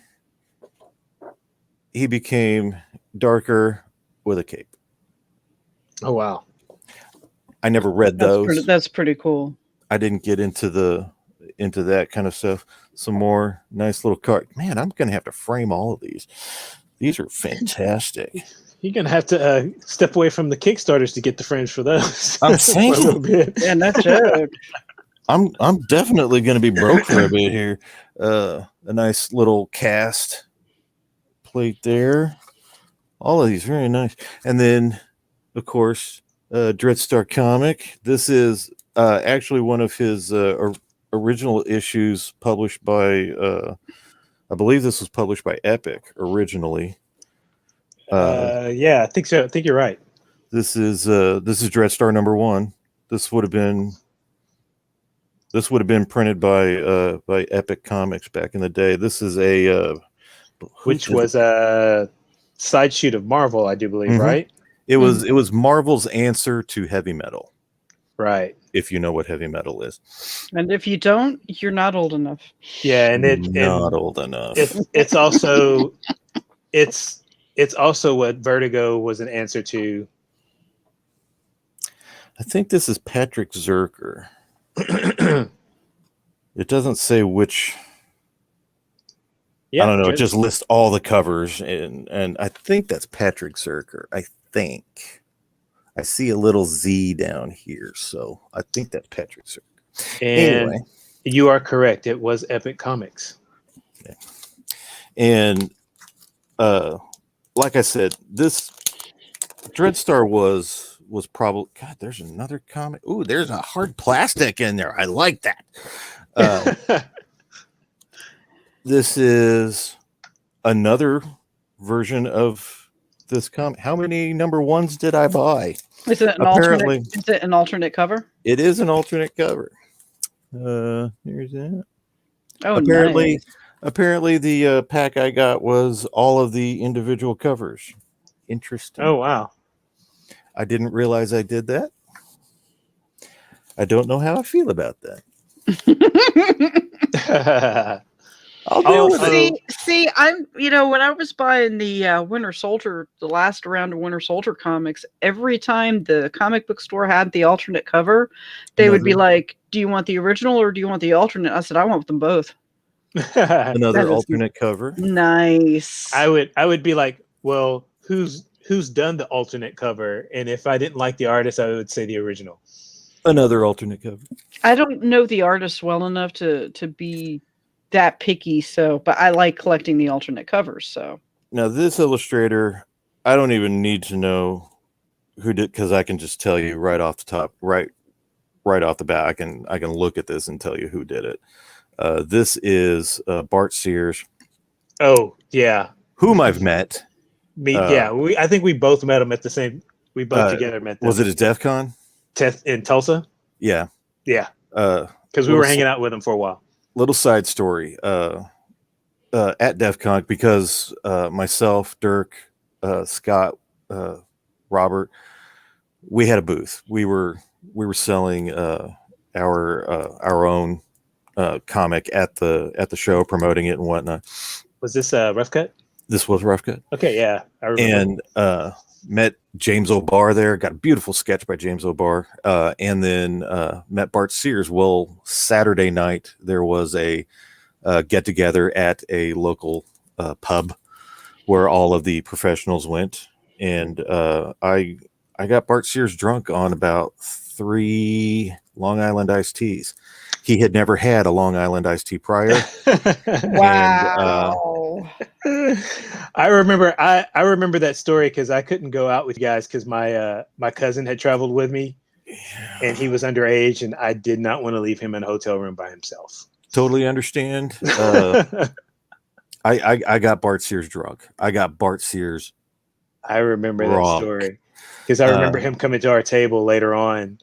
he became darker with a cape. Oh, wow. I never read those. That's pretty cool. I didn't get into that kind of stuff. Some more nice little card. Man, I'm going to have to frame all of these. These are fantastic. You're going to have to step away from the Kickstarters to get the frames for those. I'm saying. For a little bit. Yeah, no joke. I'm definitely going to be broke for a bit here. A nice little cast plate there. All of these very nice. And then, of course, Dreadstar comic. This is actually one of his original issues published by I believe this was published by Epic originally. Yeah, I think so. I think you're right. This is Dreadstar #1. This would have been printed by Epic Comics back in the day. This is which was a side shoot of Marvel, I do believe, mm-hmm. right? It was Marvel's answer to Heavy Metal. Right. If you know what Heavy Metal is. And if you don't, you're not old enough. Yeah, and old enough. It's also it's also what Vertigo was an answer to. I think this is Patrick Zerker. It doesn't say which. Yeah, I don't know. It just lists all the covers, and I think that's Patrick Zerker. I think I see a little Z down here, so I think that's Patrick Zerker. And anyway, you are correct. It was Epic Comics. Okay. And like I said, this Dreadstar was probably God. There's another comic. Ooh, there's a hard plastic in there. I like that. This is another version of this comic. How many #1s did I buy? Is it an alternate cover? It is an alternate cover. Here's that. Oh, apparently the pack I got was all of the individual covers. Interesting. Oh, wow. I didn't realize I did that. I don't know how I feel about that. I'll deal with it. See, I'm, when I was buying the Winter Soldier, the last round of Winter Soldier comics, every time the comic book store had the alternate cover, they would be like, "Do you want the original or do you want the alternate?" I said, "I want them both." Another alternate cover. Nice. I would be like, well, who's done the alternate cover? And if I didn't like the artist, I would say the original. Another alternate cover. I don't know the artist well enough to be that picky, but I like collecting the alternate covers. So now this illustrator, I don't even need to know who did, because I can just tell you right off the top, right off the bat. I can look at this and tell you who did it. This is Bart Sears. Oh yeah, whom I've met. I think we both met him at the same. We both together met them. Was it at DEF CON? In Tulsa? Yeah. Because we were hanging out with him for a while. Little side story. At DEF CON, because myself, Dirk, Scott, Robert, we had a booth. We were selling our own comic at the show, promoting it and whatnot. Was this Rough Cut? This was Rough Cut. Okay, yeah, I remember. And met James O'Barr there. Got a beautiful sketch by James O'Barr. And then met Bart Sears. Well, Saturday night there was a get together at a local pub where all of the professionals went, and I got Bart Sears drunk on about 3 Long Island iced teas. He had never had a Long Island iced tea prior. Wow. And, I remember that story because I couldn't go out with you guys because my cousin had traveled with me, and he was underage, and I did not want to leave him in a hotel room by himself. Totally understand. I got Bart Sears drunk. I got Bart Sears. I remember that story because I remember him coming to our table later on,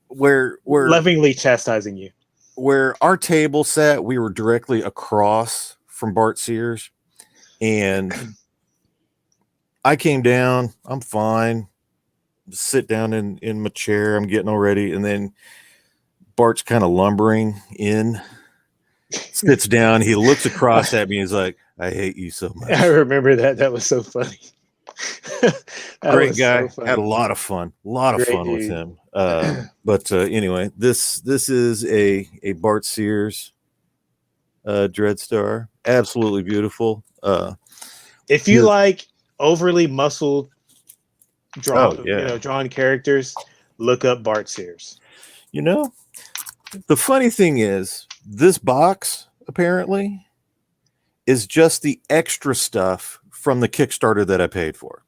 where lovingly chastising you. Where our table sat, we were directly across from Bart Sears, and I came down. I'm fine. Sit down in my chair. I'm getting all ready, and then Bart's kind of lumbering in. Sits down. He looks across at me. He's like, "I hate you so much." I remember that. That was so funny. Great guy. So had a lot of fun. With him. But anyway, this is a Bart Sears Dreadstar. Absolutely beautiful. If you like overly muscled drawn characters, look up Bart Sears. The funny thing is, this box apparently is just the extra stuff from the Kickstarter that I paid for.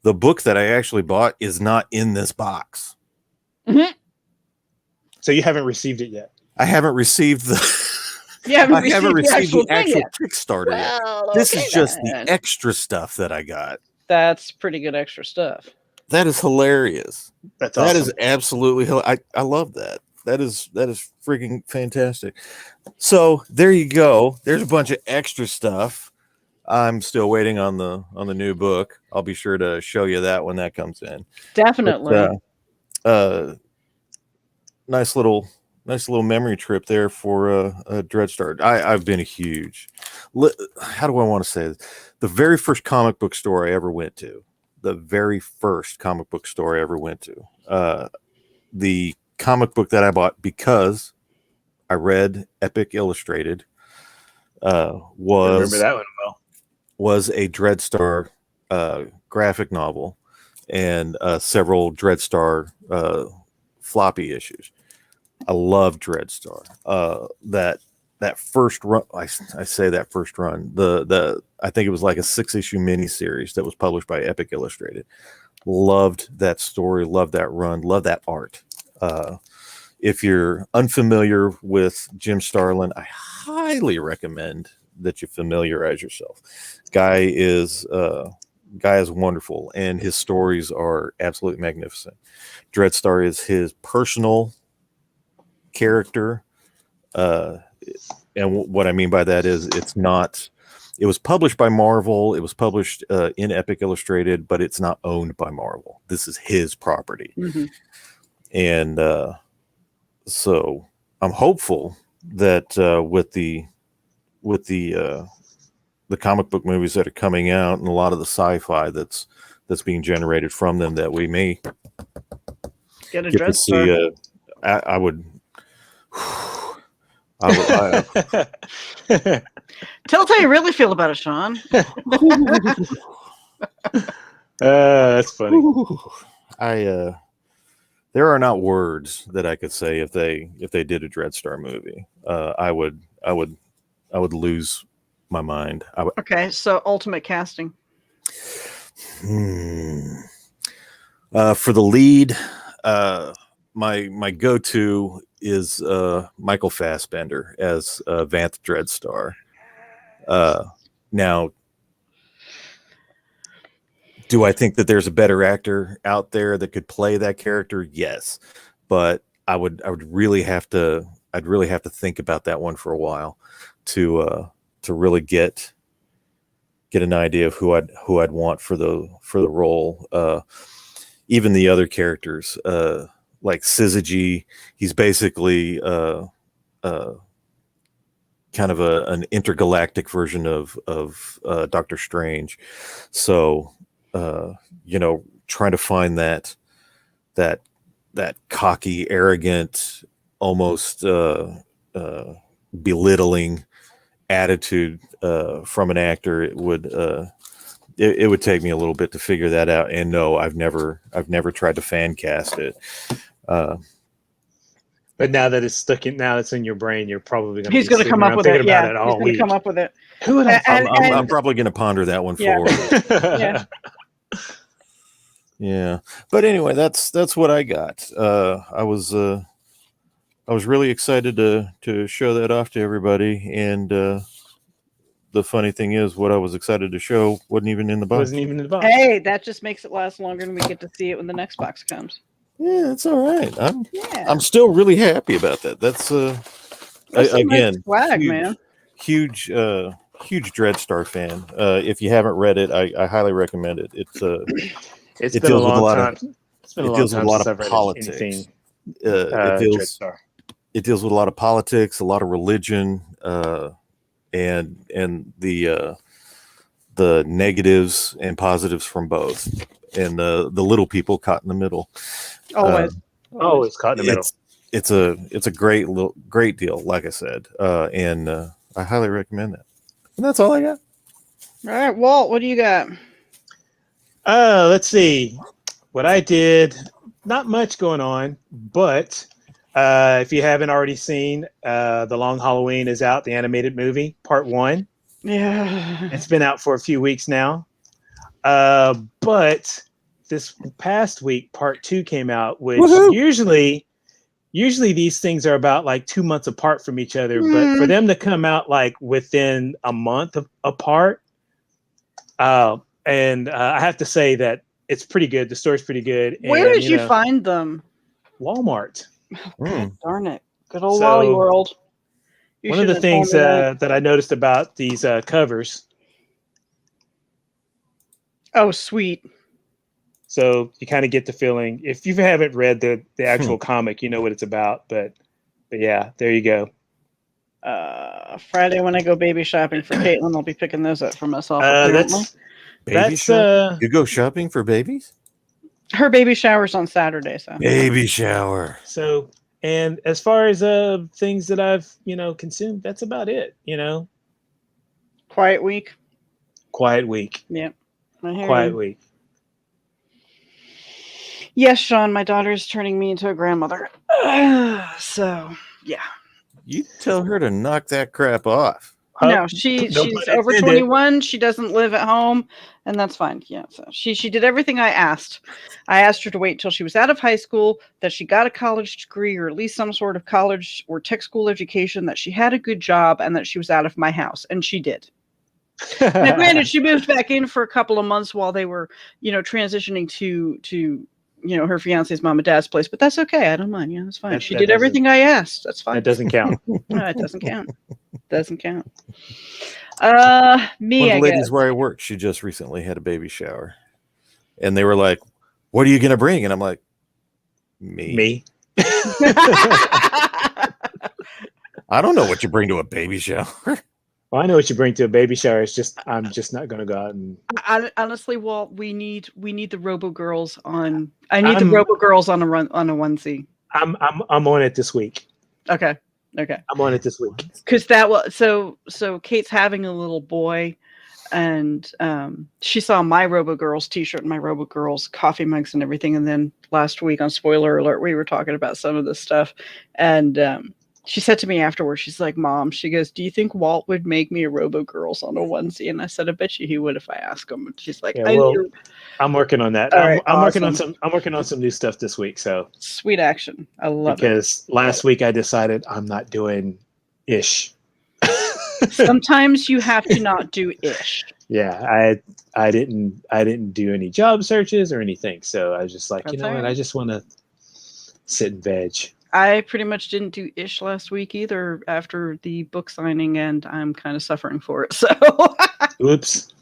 The book that I actually bought is not in this box. Mm-hmm. So you haven't received it yet? I haven't received the actual Kickstarter yet. This is just the extra stuff that I got. That's pretty good extra stuff. That is hilarious. That's awesome. That is absolutely I love that. That is freaking fantastic. So there you go. There's a bunch of extra stuff. I'm still waiting on the new book. I'll be sure to show you that when that comes in. Definitely. But, nice little memory trip there for a Dreadstar. I've been a huge. How do I want to say this? The very first comic book store I ever went to. The comic book that I bought because I read Epic Illustrated was a Dreadstar graphic novel and several Dreadstar floppy issues. I love Dreadstar. That first run, I say that first run, I think it was like a 6-issue miniseries that was published by Epic Illustrated. Loved that story, loved that run, loved that art. If you're unfamiliar with Jim Starlin, I highly recommend that you familiarize yourself. Guy is wonderful, and his stories are absolutely magnificent. Dreadstar is his personal character, and what I mean by that is it's it was published by Marvel. It was published in Epic Illustrated, but it's not owned by Marvel. This is his property. Mm-hmm. And so I'm hopeful that with the comic book movies that are coming out and a lot of the sci-fi that's being generated from them, that we may Get a get to see. I would. Tell us how you really feel about it, Shawn. That's funny. There are not words that I could say if they did a Dreadstar movie. I would lose my mind. Okay, so ultimate casting. For the lead, my go-to is Michael Fassbender as Vanth Dreadstar. Now, do I think that there's a better actor out there that could play that character? Yes, but I would really have to think about that one for a while to really get an idea of who I'd want for the role. Even the other characters, like Syzygy, he's basically kind of an intergalactic version of Doctor Strange. So trying to find that cocky, arrogant, almost belittling attitude from an actor, it would take me a little bit to figure that out. And no, I've never tried to fan cast it. But now that it's now it's in your brain, you're probably going to. He's going to come up with it. Yeah, he's going to come up with it. Who would I? I'm probably going to ponder that one forward. Yeah. Yeah, but anyway, that's what I got. I was really excited to show that off to everybody, and the funny thing is, what I was excited to show wasn't even in the box. Hey, that just makes it last longer, and we get to see it when the next box comes. Yeah, it's all right. I'm still really happy about that. That's again, nice swag, man. Huge Dreadstar fan. If you haven't read it, I highly recommend it. It been a long time. It deals with a lot of politics. It deals with a lot of politics, a lot of religion, and the negatives and positives from both, and the little people caught in the middle. Always caught in the middle. It's a great deal, like I said, and I highly recommend that. And that's all I got. All right, Walt, what do you got? Let's see. What I did, not much going on, but if you haven't already seen, The Long Halloween is out, the animated movie, part 1. Yeah. It's been out for a few weeks now. But this past week, part 2 came out, which usually these things are about like 2 months apart from each other. But for them to come out like within a month apart, and I have to say that it's pretty good. The story's pretty good. Where did you find them? Walmart. Darn it. Good old Wally World. One of the things that I noticed about these covers. Oh, sweet. So you kind of get the feeling, if you haven't read the actual comic, you know what it's about. But yeah, there you go. Friday when I go baby shopping for Caitlin, I'll be picking those up for myself. You go shopping for babies? Her baby shower's on Saturday, so baby shower. So, and as far as things that I've consumed, that's about it. Quiet week. Yep. Quiet week. Yes, Shawn, my daughter is turning me into a grandmother. So, yeah. You tell her to knock that crap off. No, she's over 21. She doesn't live at home, and that's fine. Yeah, so she did everything I asked. I asked her to wait till she was out of high school, that she got a college degree or at least some sort of college or tech school education, that she had a good job, and that she was out of my house, and she did. Now, granted, she moved back in for a couple of months while they were, transitioning to her fiance's mom and dad's place, but that's okay. I don't mind. Yeah, that's fine. She did everything I asked. That's fine. That doesn't count. No, it doesn't count. Doesn't count. One Me, of the I ladies guess. where I work, she just recently had a baby shower, and they were like, "What are you gonna bring?" And I'm like, "Me." I don't know what you bring to a baby shower. Well, I know what you bring to a baby shower. It's just I'm just not going to go out and. Honestly, Walt, we need the Robo Girls on. I need the I'm Robo Girls on a onesie. I'm on it this week. Okay. I'm on it this week. Because that was so Kate's having a little boy, and she saw my Robo Girls t-shirt and my Robo Girls coffee mugs and everything. And then last week on Spoiler Alert, we were talking about some of this stuff, and she said to me afterwards, she's like, "Mom," she goes, "Do you think Walt would make me a Robo Girls on a onesie?" And I said, "I bet you he would if I ask him." And she's like, Yeah, "I well, do." I'm working on that. All right, I'm working on awesome. some new stuff this week. So Sweet action. I love it. because last week I decided I'm not doing ish. Sometimes you have to not do ish. Yeah, I didn't do any job searches or anything. So I was just like, That's you know all what? right. I just want to sit and veg. I pretty much didn't do ish last week either after the book signing, and I'm kind of suffering for it. So, Oops.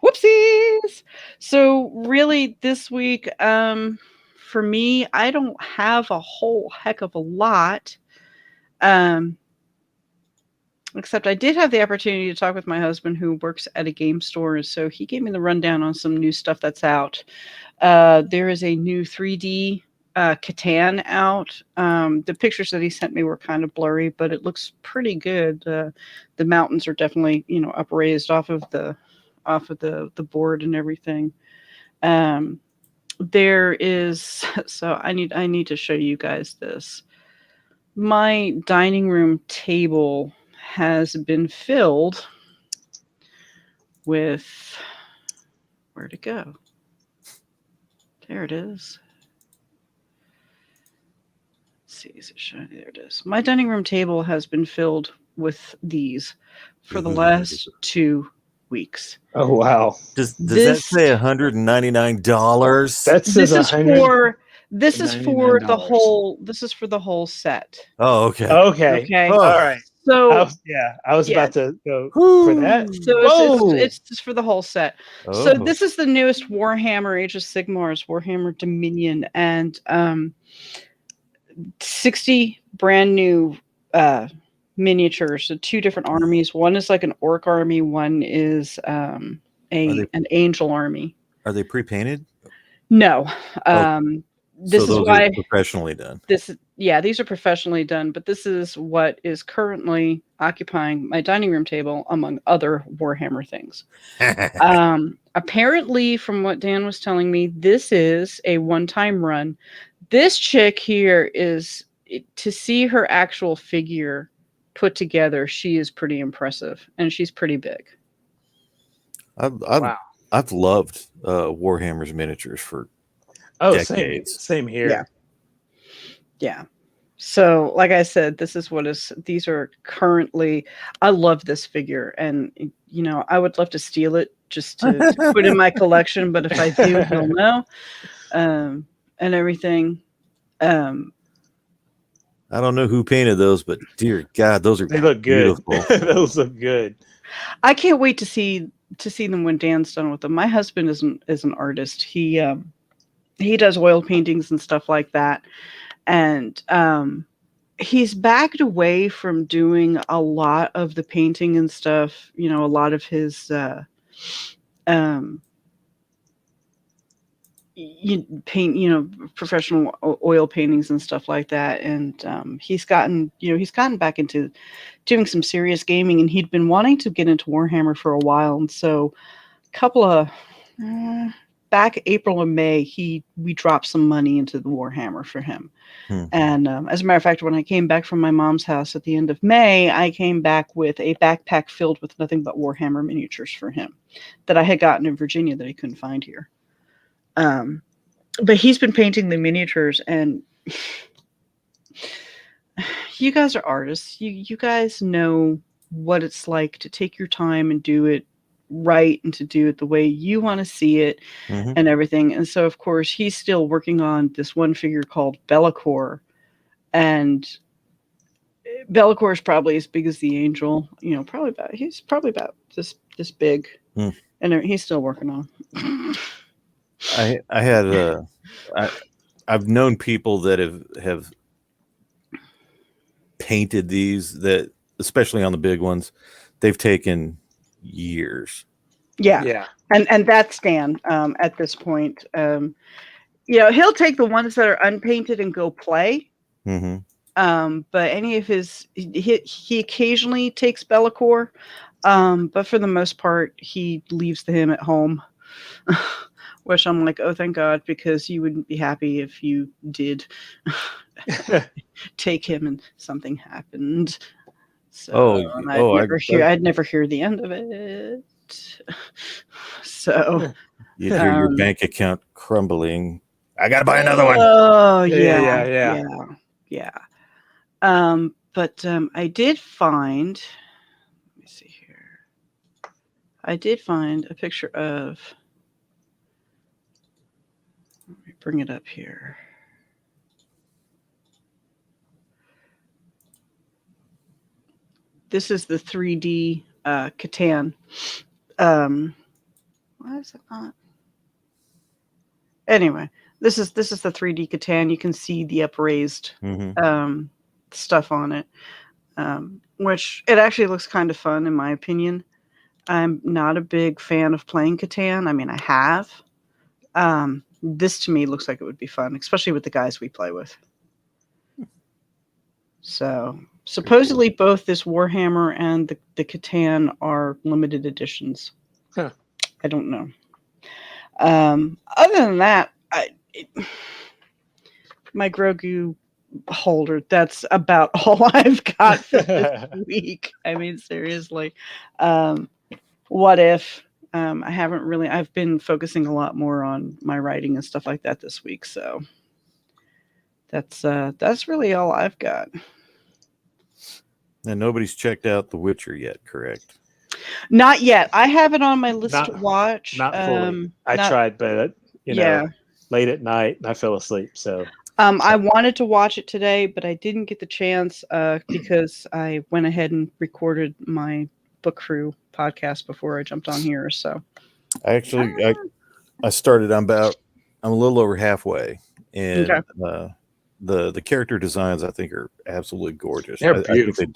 whoopsies. So, really, this week, for me, I don't have a whole heck of a lot. Except I did have the opportunity to talk with my husband who works at a game store. So he gave me the rundown on some new stuff that's out. There is a new 3D Catan out. The pictures that he sent me were kind of blurry, but it looks pretty good. The mountains are definitely, upraised off of the board and everything. There is so I need to show you guys this. My dining room table has been filled with, where'd it go? There it is. Let's see, is it shiny? There it is. My dining room table has been filled with these for the last 2 weeks. Oh wow. Does that say $199? That says This is for the whole set. Oh, okay. Okay. Okay. Oh. All right. So I was yeah. about to go for that. So it's just for the whole set. So Oh. this is the newest Warhammer Age of Sigmar's Warhammer Dominion, and 60 brand new miniatures. So 2 different armies. One is like an orc army. One is an angel army. Are they pre-painted? No. This So is those why are professionally done. These are professionally done, but this is what is currently occupying my dining room table, among other Warhammer things. Apparently, from what Dan was telling me, this is a one-time run. This chick here to see her actual figure put together, she is pretty impressive, and she's pretty big. I've loved Warhammer's miniatures for decades. Same here. Yeah. So, like I said, these are currently, I love this figure, and I would love to steal it just to put in my collection, but if I do, you'll know, and everything. I don't know who painted those, but dear God, they look good. Beautiful. Those look good. I can't wait to see them when Dan's done with them. My husband is an artist. He does oil paintings and stuff like that. And he's backed away from doing a lot of the painting and stuff, a lot of his professional oil paintings and stuff like that. And he's gotten back into doing some serious gaming, and he'd been wanting to get into Warhammer for a while. And so a couple of back April and May, we dropped some money into the Warhammer for him. And as a matter of fact, when I came back from my mom's house at the end of May, I came back with a backpack filled with nothing but Warhammer miniatures for him that I had gotten in Virginia that he couldn't find here. But he's been painting the miniatures, and you guys are artists. You guys know what it's like to take your time and do it right, and to do it the way you want to see it, and everything. And so, of course, he's still working on this one figure called Bellacore, and Bellacor's probably as big as the Angel. He's probably about this big, and he's still working on. I've known people that have painted these, that especially on the big ones, they've taken years. Yeah. And that's Dan at this point. He'll take the ones that are unpainted and go play. But any of his, he occasionally takes Be'lakor, but for the most part, he leaves him at home. Which I'm like, oh, thank God, because you wouldn't be happy if you did take him and something happened. So I'd never hear the end of it. So you'd hear your bank account crumbling. I gotta buy another one. Oh yeah. But I did find. Let me see here. I did find a picture of. Let me bring it up here. This is the 3D Catan. Why is it not? Anyway, this is the 3D Catan. You can see the upraised stuff on it, which it actually looks kind of fun in my opinion. I'm not a big fan of playing Catan. I mean, I have. This to me looks like it would be fun, especially with the guys we play with. So supposedly both this Warhammer and the Catan are limited editions. Huh. I don't know. Other than that, my Grogu holder, that's about all I've got for this week. I mean, seriously. What if? I've been focusing a lot more on my writing and stuff like that this week. So that's really all I've got. And nobody's checked out The Witcher yet, correct? Not yet. I have it on my list to watch. Not fully. I tried, but late at night I fell asleep. So I wanted to watch it today, but I didn't get the chance because I went ahead and recorded my book crew podcast before I jumped on here. So I started. I'm a little over halfway, and the character designs I think are absolutely gorgeous. They're beautiful. I think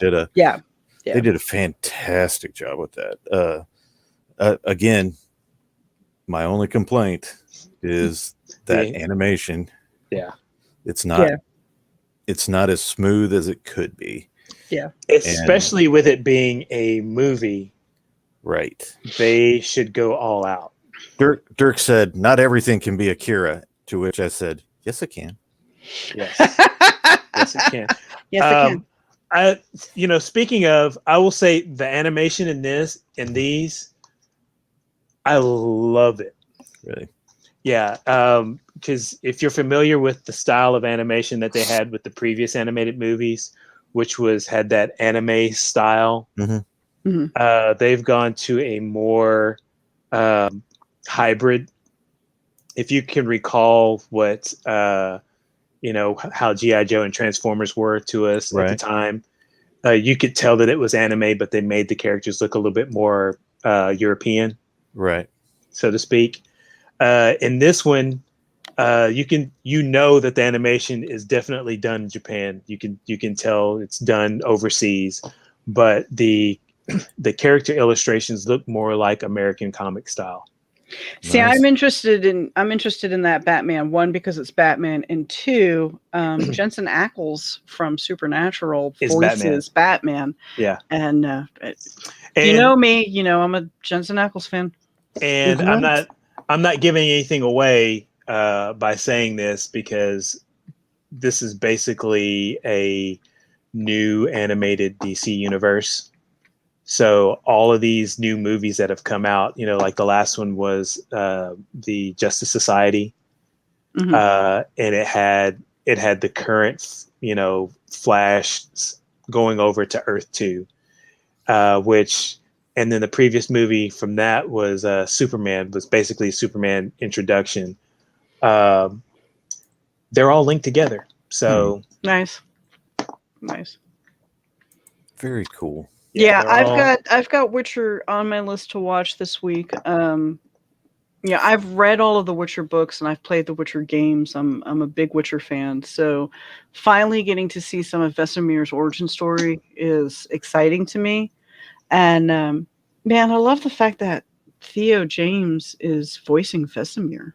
they did a fantastic job with that. Again, my only complaint is that animation. Yeah, it's not as smooth as it could be. Yeah, especially with it being a movie. Right. They should go all out. Dirk said, "Not everything can be Akira," to which I said, "Yes, it can." Yes. Yes, it can. Yes, it can. Speaking of, I will say the animation in these, I love it. Really? Yeah. Because if you're familiar with the style of animation that they had with the previous animated movies, which had that anime style, they've gone to a more hybrid. If you can recall what how G.I. Joe and Transformers were to us at the time, you could tell that it was anime, but they made the characters look a little bit more European, right, so to speak. In this one, you know that the animation is definitely done in Japan. You can tell it's done overseas, but the character illustrations look more like American comic style. See, nice. I'm interested in that Batman, one, because it's Batman, and two, Jensen Ackles from Supernatural voices Batman. Yeah. And you know me, I'm a Jensen Ackles fan. And I'm not giving anything away by saying this, because this is basically a new animated DC universe. So all of these new movies that have come out, like the last one was the Justice Society, and it had the current, Flash going over to Earth 2, and then the previous movie from that was Superman, was basically a Superman introduction. They're all linked together. So nice. Very cool. Yeah, they're I've got Witcher on my list to watch this week. Yeah, I've read all of the Witcher books and I've played the Witcher games. I'm a big Witcher fan. So finally getting to see some of Vesemir's origin story is exciting to me. And man, I love the fact that Theo James is voicing Vesemir.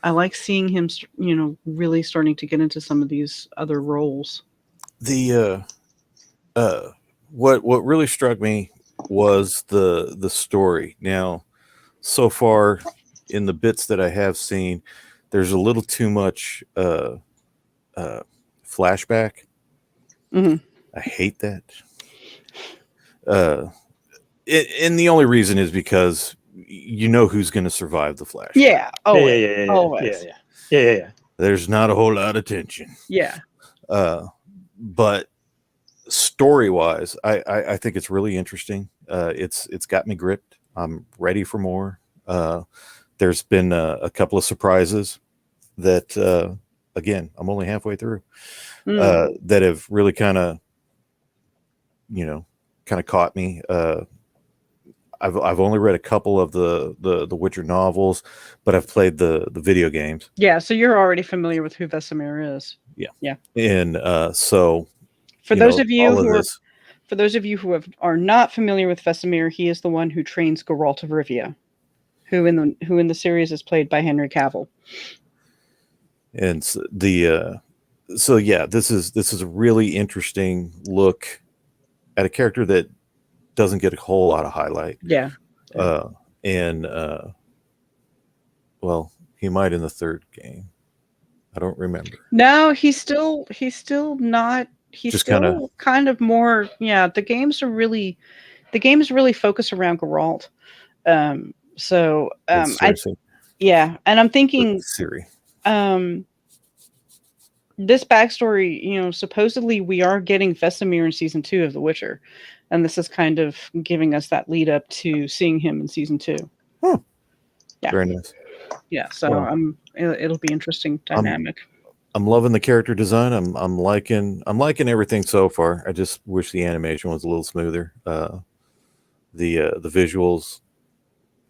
I like seeing him, really starting to get into some of these other roles. The what really struck me was the story. Now, so far in the bits that I have seen, there's a little too much flashback. Mhm. I hate that. And the only reason is because you know who's going to survive the flashback. Yeah, always, yeah. always. Yeah. There's not a whole lot of tension. Yeah. But story-wise, I think it's really interesting. It's got me gripped. I'm ready for more. There's been a couple of surprises that, again, I'm only halfway through, that have really kind of caught me. I've only read a couple of the Witcher novels, but I've played the video games. Yeah, so you're already familiar with who Vesemir is. Yeah. And so For those of you who are not familiar with Vesemir, he is the one who trains Geralt of Rivia, who in the series is played by Henry Cavill. And so yeah, this is a really interesting look at a character that doesn't get a whole lot of highlight. Yeah. Well, he might in the third game. I don't remember. No, he's still not. He's just still kind of more. Yeah, the games really focus around Geralt. And I'm thinking Siri. This backstory, supposedly we are getting Vesemir in season 2 of The Witcher, and this is kind of giving us that lead up to seeing him in season 2. Yeah, very nice. Yeah, so it'll be interesting dynamic. I'm loving the character design. I'm liking everything so far. I just wish the animation was a little smoother. The visuals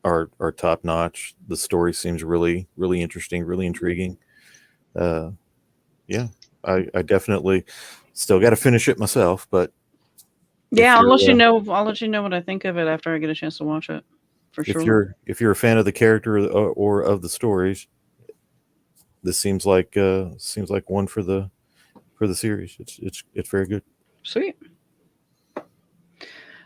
are top notch. The story seems really, really interesting, really intriguing. Yeah, I definitely still got to finish it myself, but yeah, I'll let you know what I think of it after I get a chance to watch it. For sure. If you're a fan of the character or of the stories, this seems like one for the series. It's very good. Sweet.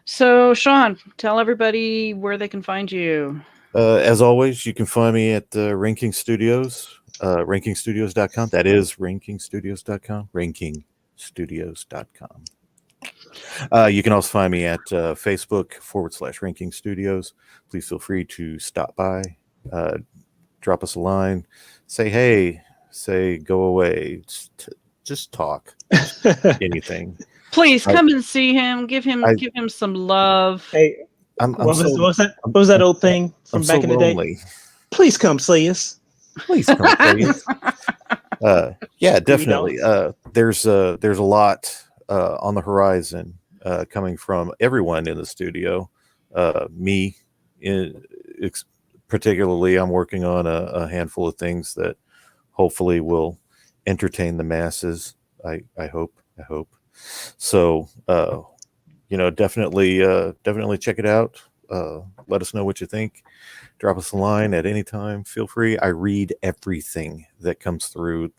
So, Shawn, tell everybody where they can find you. As always, you can find me at Ranking Studios, rankingstudios.com. That is rankingstudios.com, rankingstudios.com. You can also find me at Facebook /Ranking Studios. Please feel free to stop by, drop us a line, say hey, say go away, just talk, anything. Please come and see him. Give him some love. Hey, what was that old thing from back in the day? Please come see us. Please come see us. Yeah, definitely. There's a lot on the horizon coming from everyone in the studio. Me, particularly, I'm working on a handful of things that hopefully will entertain the masses. I hope. So, definitely check it out. Let us know what you think. Drop us a line at any time. Feel free. I read everything that comes through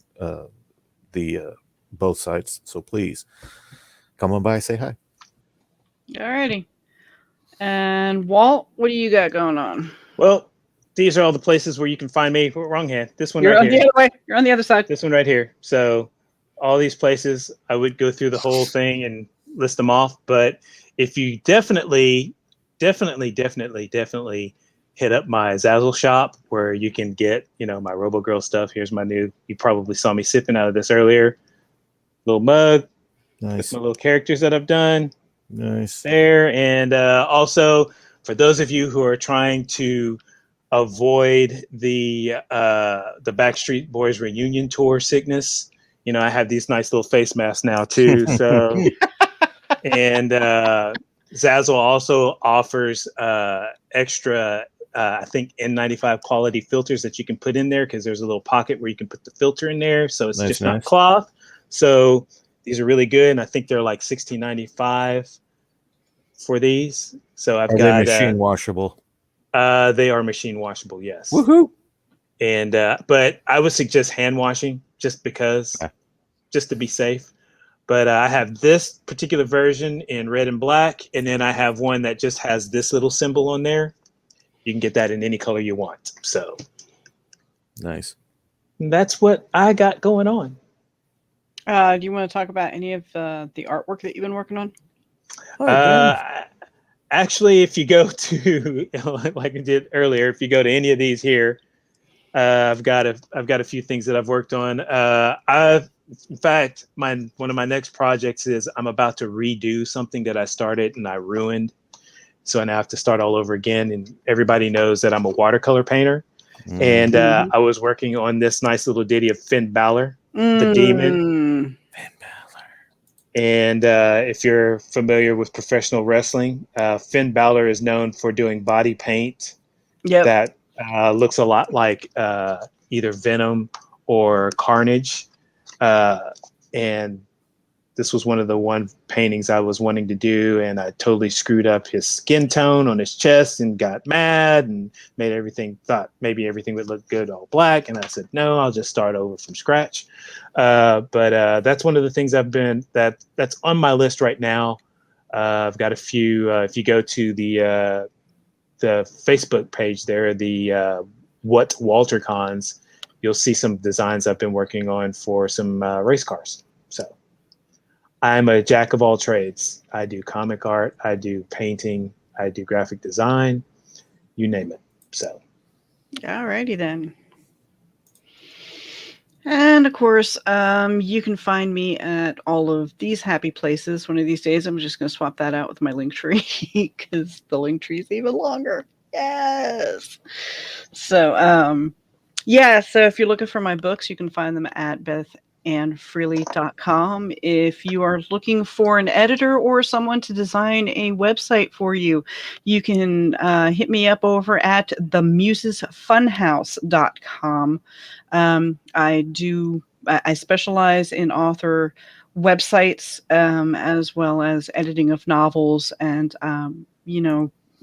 the both sites. So please come on by, say hi. Alrighty. And Walt, what do you got going on? Well, these are all the places where you can find me. Wrong hand. This one You're right on here. the other way. You're on the other side. This one right here. So all these places, I would go through the whole thing and list them off. But if you definitely hit up my Zazzle shop where you can get, my RoboGirl stuff. Here's my new, you probably saw me sipping out of this earlier. Little mug. Nice. That's my little characters that I've done. Nice. There. And also, for those of you who are trying to avoid the Backstreet Boys reunion tour sickness, I have these nice little face masks now too. So And Zazzle also offers extra, I think, N95 quality filters that you can put in there, because there's a little pocket where you can put the filter in there, so it's just not cloth. So these are really good, and I think they're like $16.95 for these. So I've got they machine washable? They are machine washable, yes. Woohoo! And but I would suggest hand washing, just because, just to be safe. But I have this particular version in red and black, and then I have one that just has this little symbol on there. You can get that in any color you want. So nice. That's what I got going on. Do you want to talk about any of the artwork that you've been working on? Actually, if you go to, like I did earlier, if you go to any of these here, I've got a few things that I've worked on. In fact, one of my next projects is I'm about to redo something that I started and I ruined. So I now have to start all over again. And everybody knows that I'm a watercolor painter. Mm-hmm. And I was working on this nice little ditty of Finn Balor, the demon. Finn Balor. And if you're familiar with professional wrestling, Finn Balor is known for doing body paint that looks a lot like either Venom or Carnage. And this was one of the paintings I was wanting to do, and I totally screwed up his skin tone on his chest and got mad and thought maybe everything would look good all black. And I said, no, I'll just start over from scratch. But that's one of the things that's on my list right now. I've got a few, if you go to the Facebook page there, the What Walter Cons, you'll see some designs I've been working on for some race cars. So I'm a jack of all trades. I do comic art, I do painting, I do graphic design, you name it. So, alrighty then. And of course, you can find me at all of these happy places. One of these days, I'm just going to swap that out with my link tree, because the link tree is even longer. Yes. So, so if you're looking for my books, you can find them at bethandfreely.com. If you are looking for an editor or someone to design a website for you, you can hit me up over at themusesfunhouse.com. I specialize in author websites, as well as editing of novels, and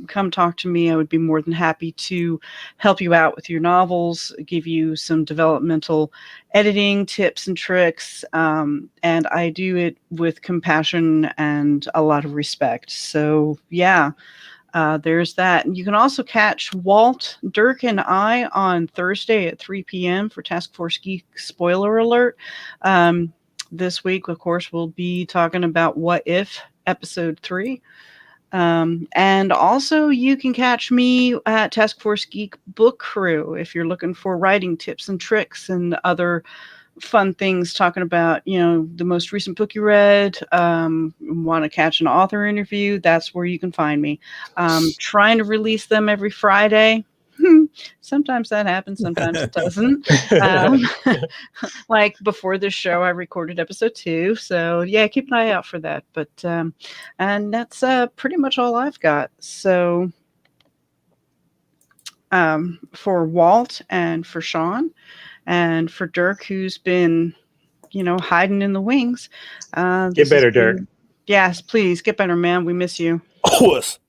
come talk to me. I would be more than happy to help you out with your novels, give you some developmental editing tips and tricks. And I do it with compassion and a lot of respect. So there's that. And you can also catch Walt, Dirk, and I on Thursday at 3 p.m. for Task Force Geek Spoiler Alert. This week, of course, we'll be talking about What If, Episode 3. And also you can catch me at Task Force Geek Book Crew if you're looking for writing tips and tricks and other fun things, talking about, the most recent book you read, want to catch an author interview. That's where you can find me. Trying to release them every Friday. Sometimes that happens, sometimes it doesn't. Like before this show, I recorded episode 2. So keep an eye out for that. But and that's pretty much all I've got. So for Walt and for Shawn and for Dirk, who's been, hiding in the wings. Get better, Dirk. Yes, please get better, man. We miss you. Always.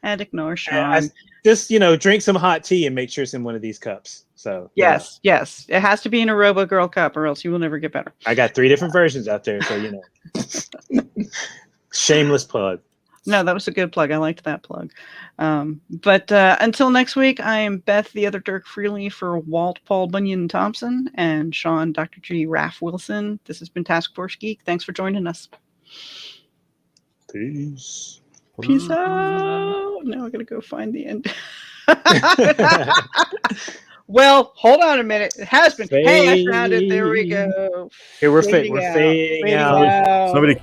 And ignore Shawn. Just, drink some hot tea and make sure it's in one of these cups. So yes. It has to be in a Robo Girl cup, or else you will never get better. I got 3 different versions out there, so shameless plug. No, that was a good plug. I liked that plug. But until next week, I am Beth, the other Dirk Freely, for Walt, Paul Bunyan Thompson, and Shawn, Dr. G. Raph Wilson. This has been Task Force Geek. Thanks for joining us. Peace. Peace out. Now I gotta go find the end. Well, hold on a minute. It has been. Hey, I found it. There we go. Here we're fading out. Somebody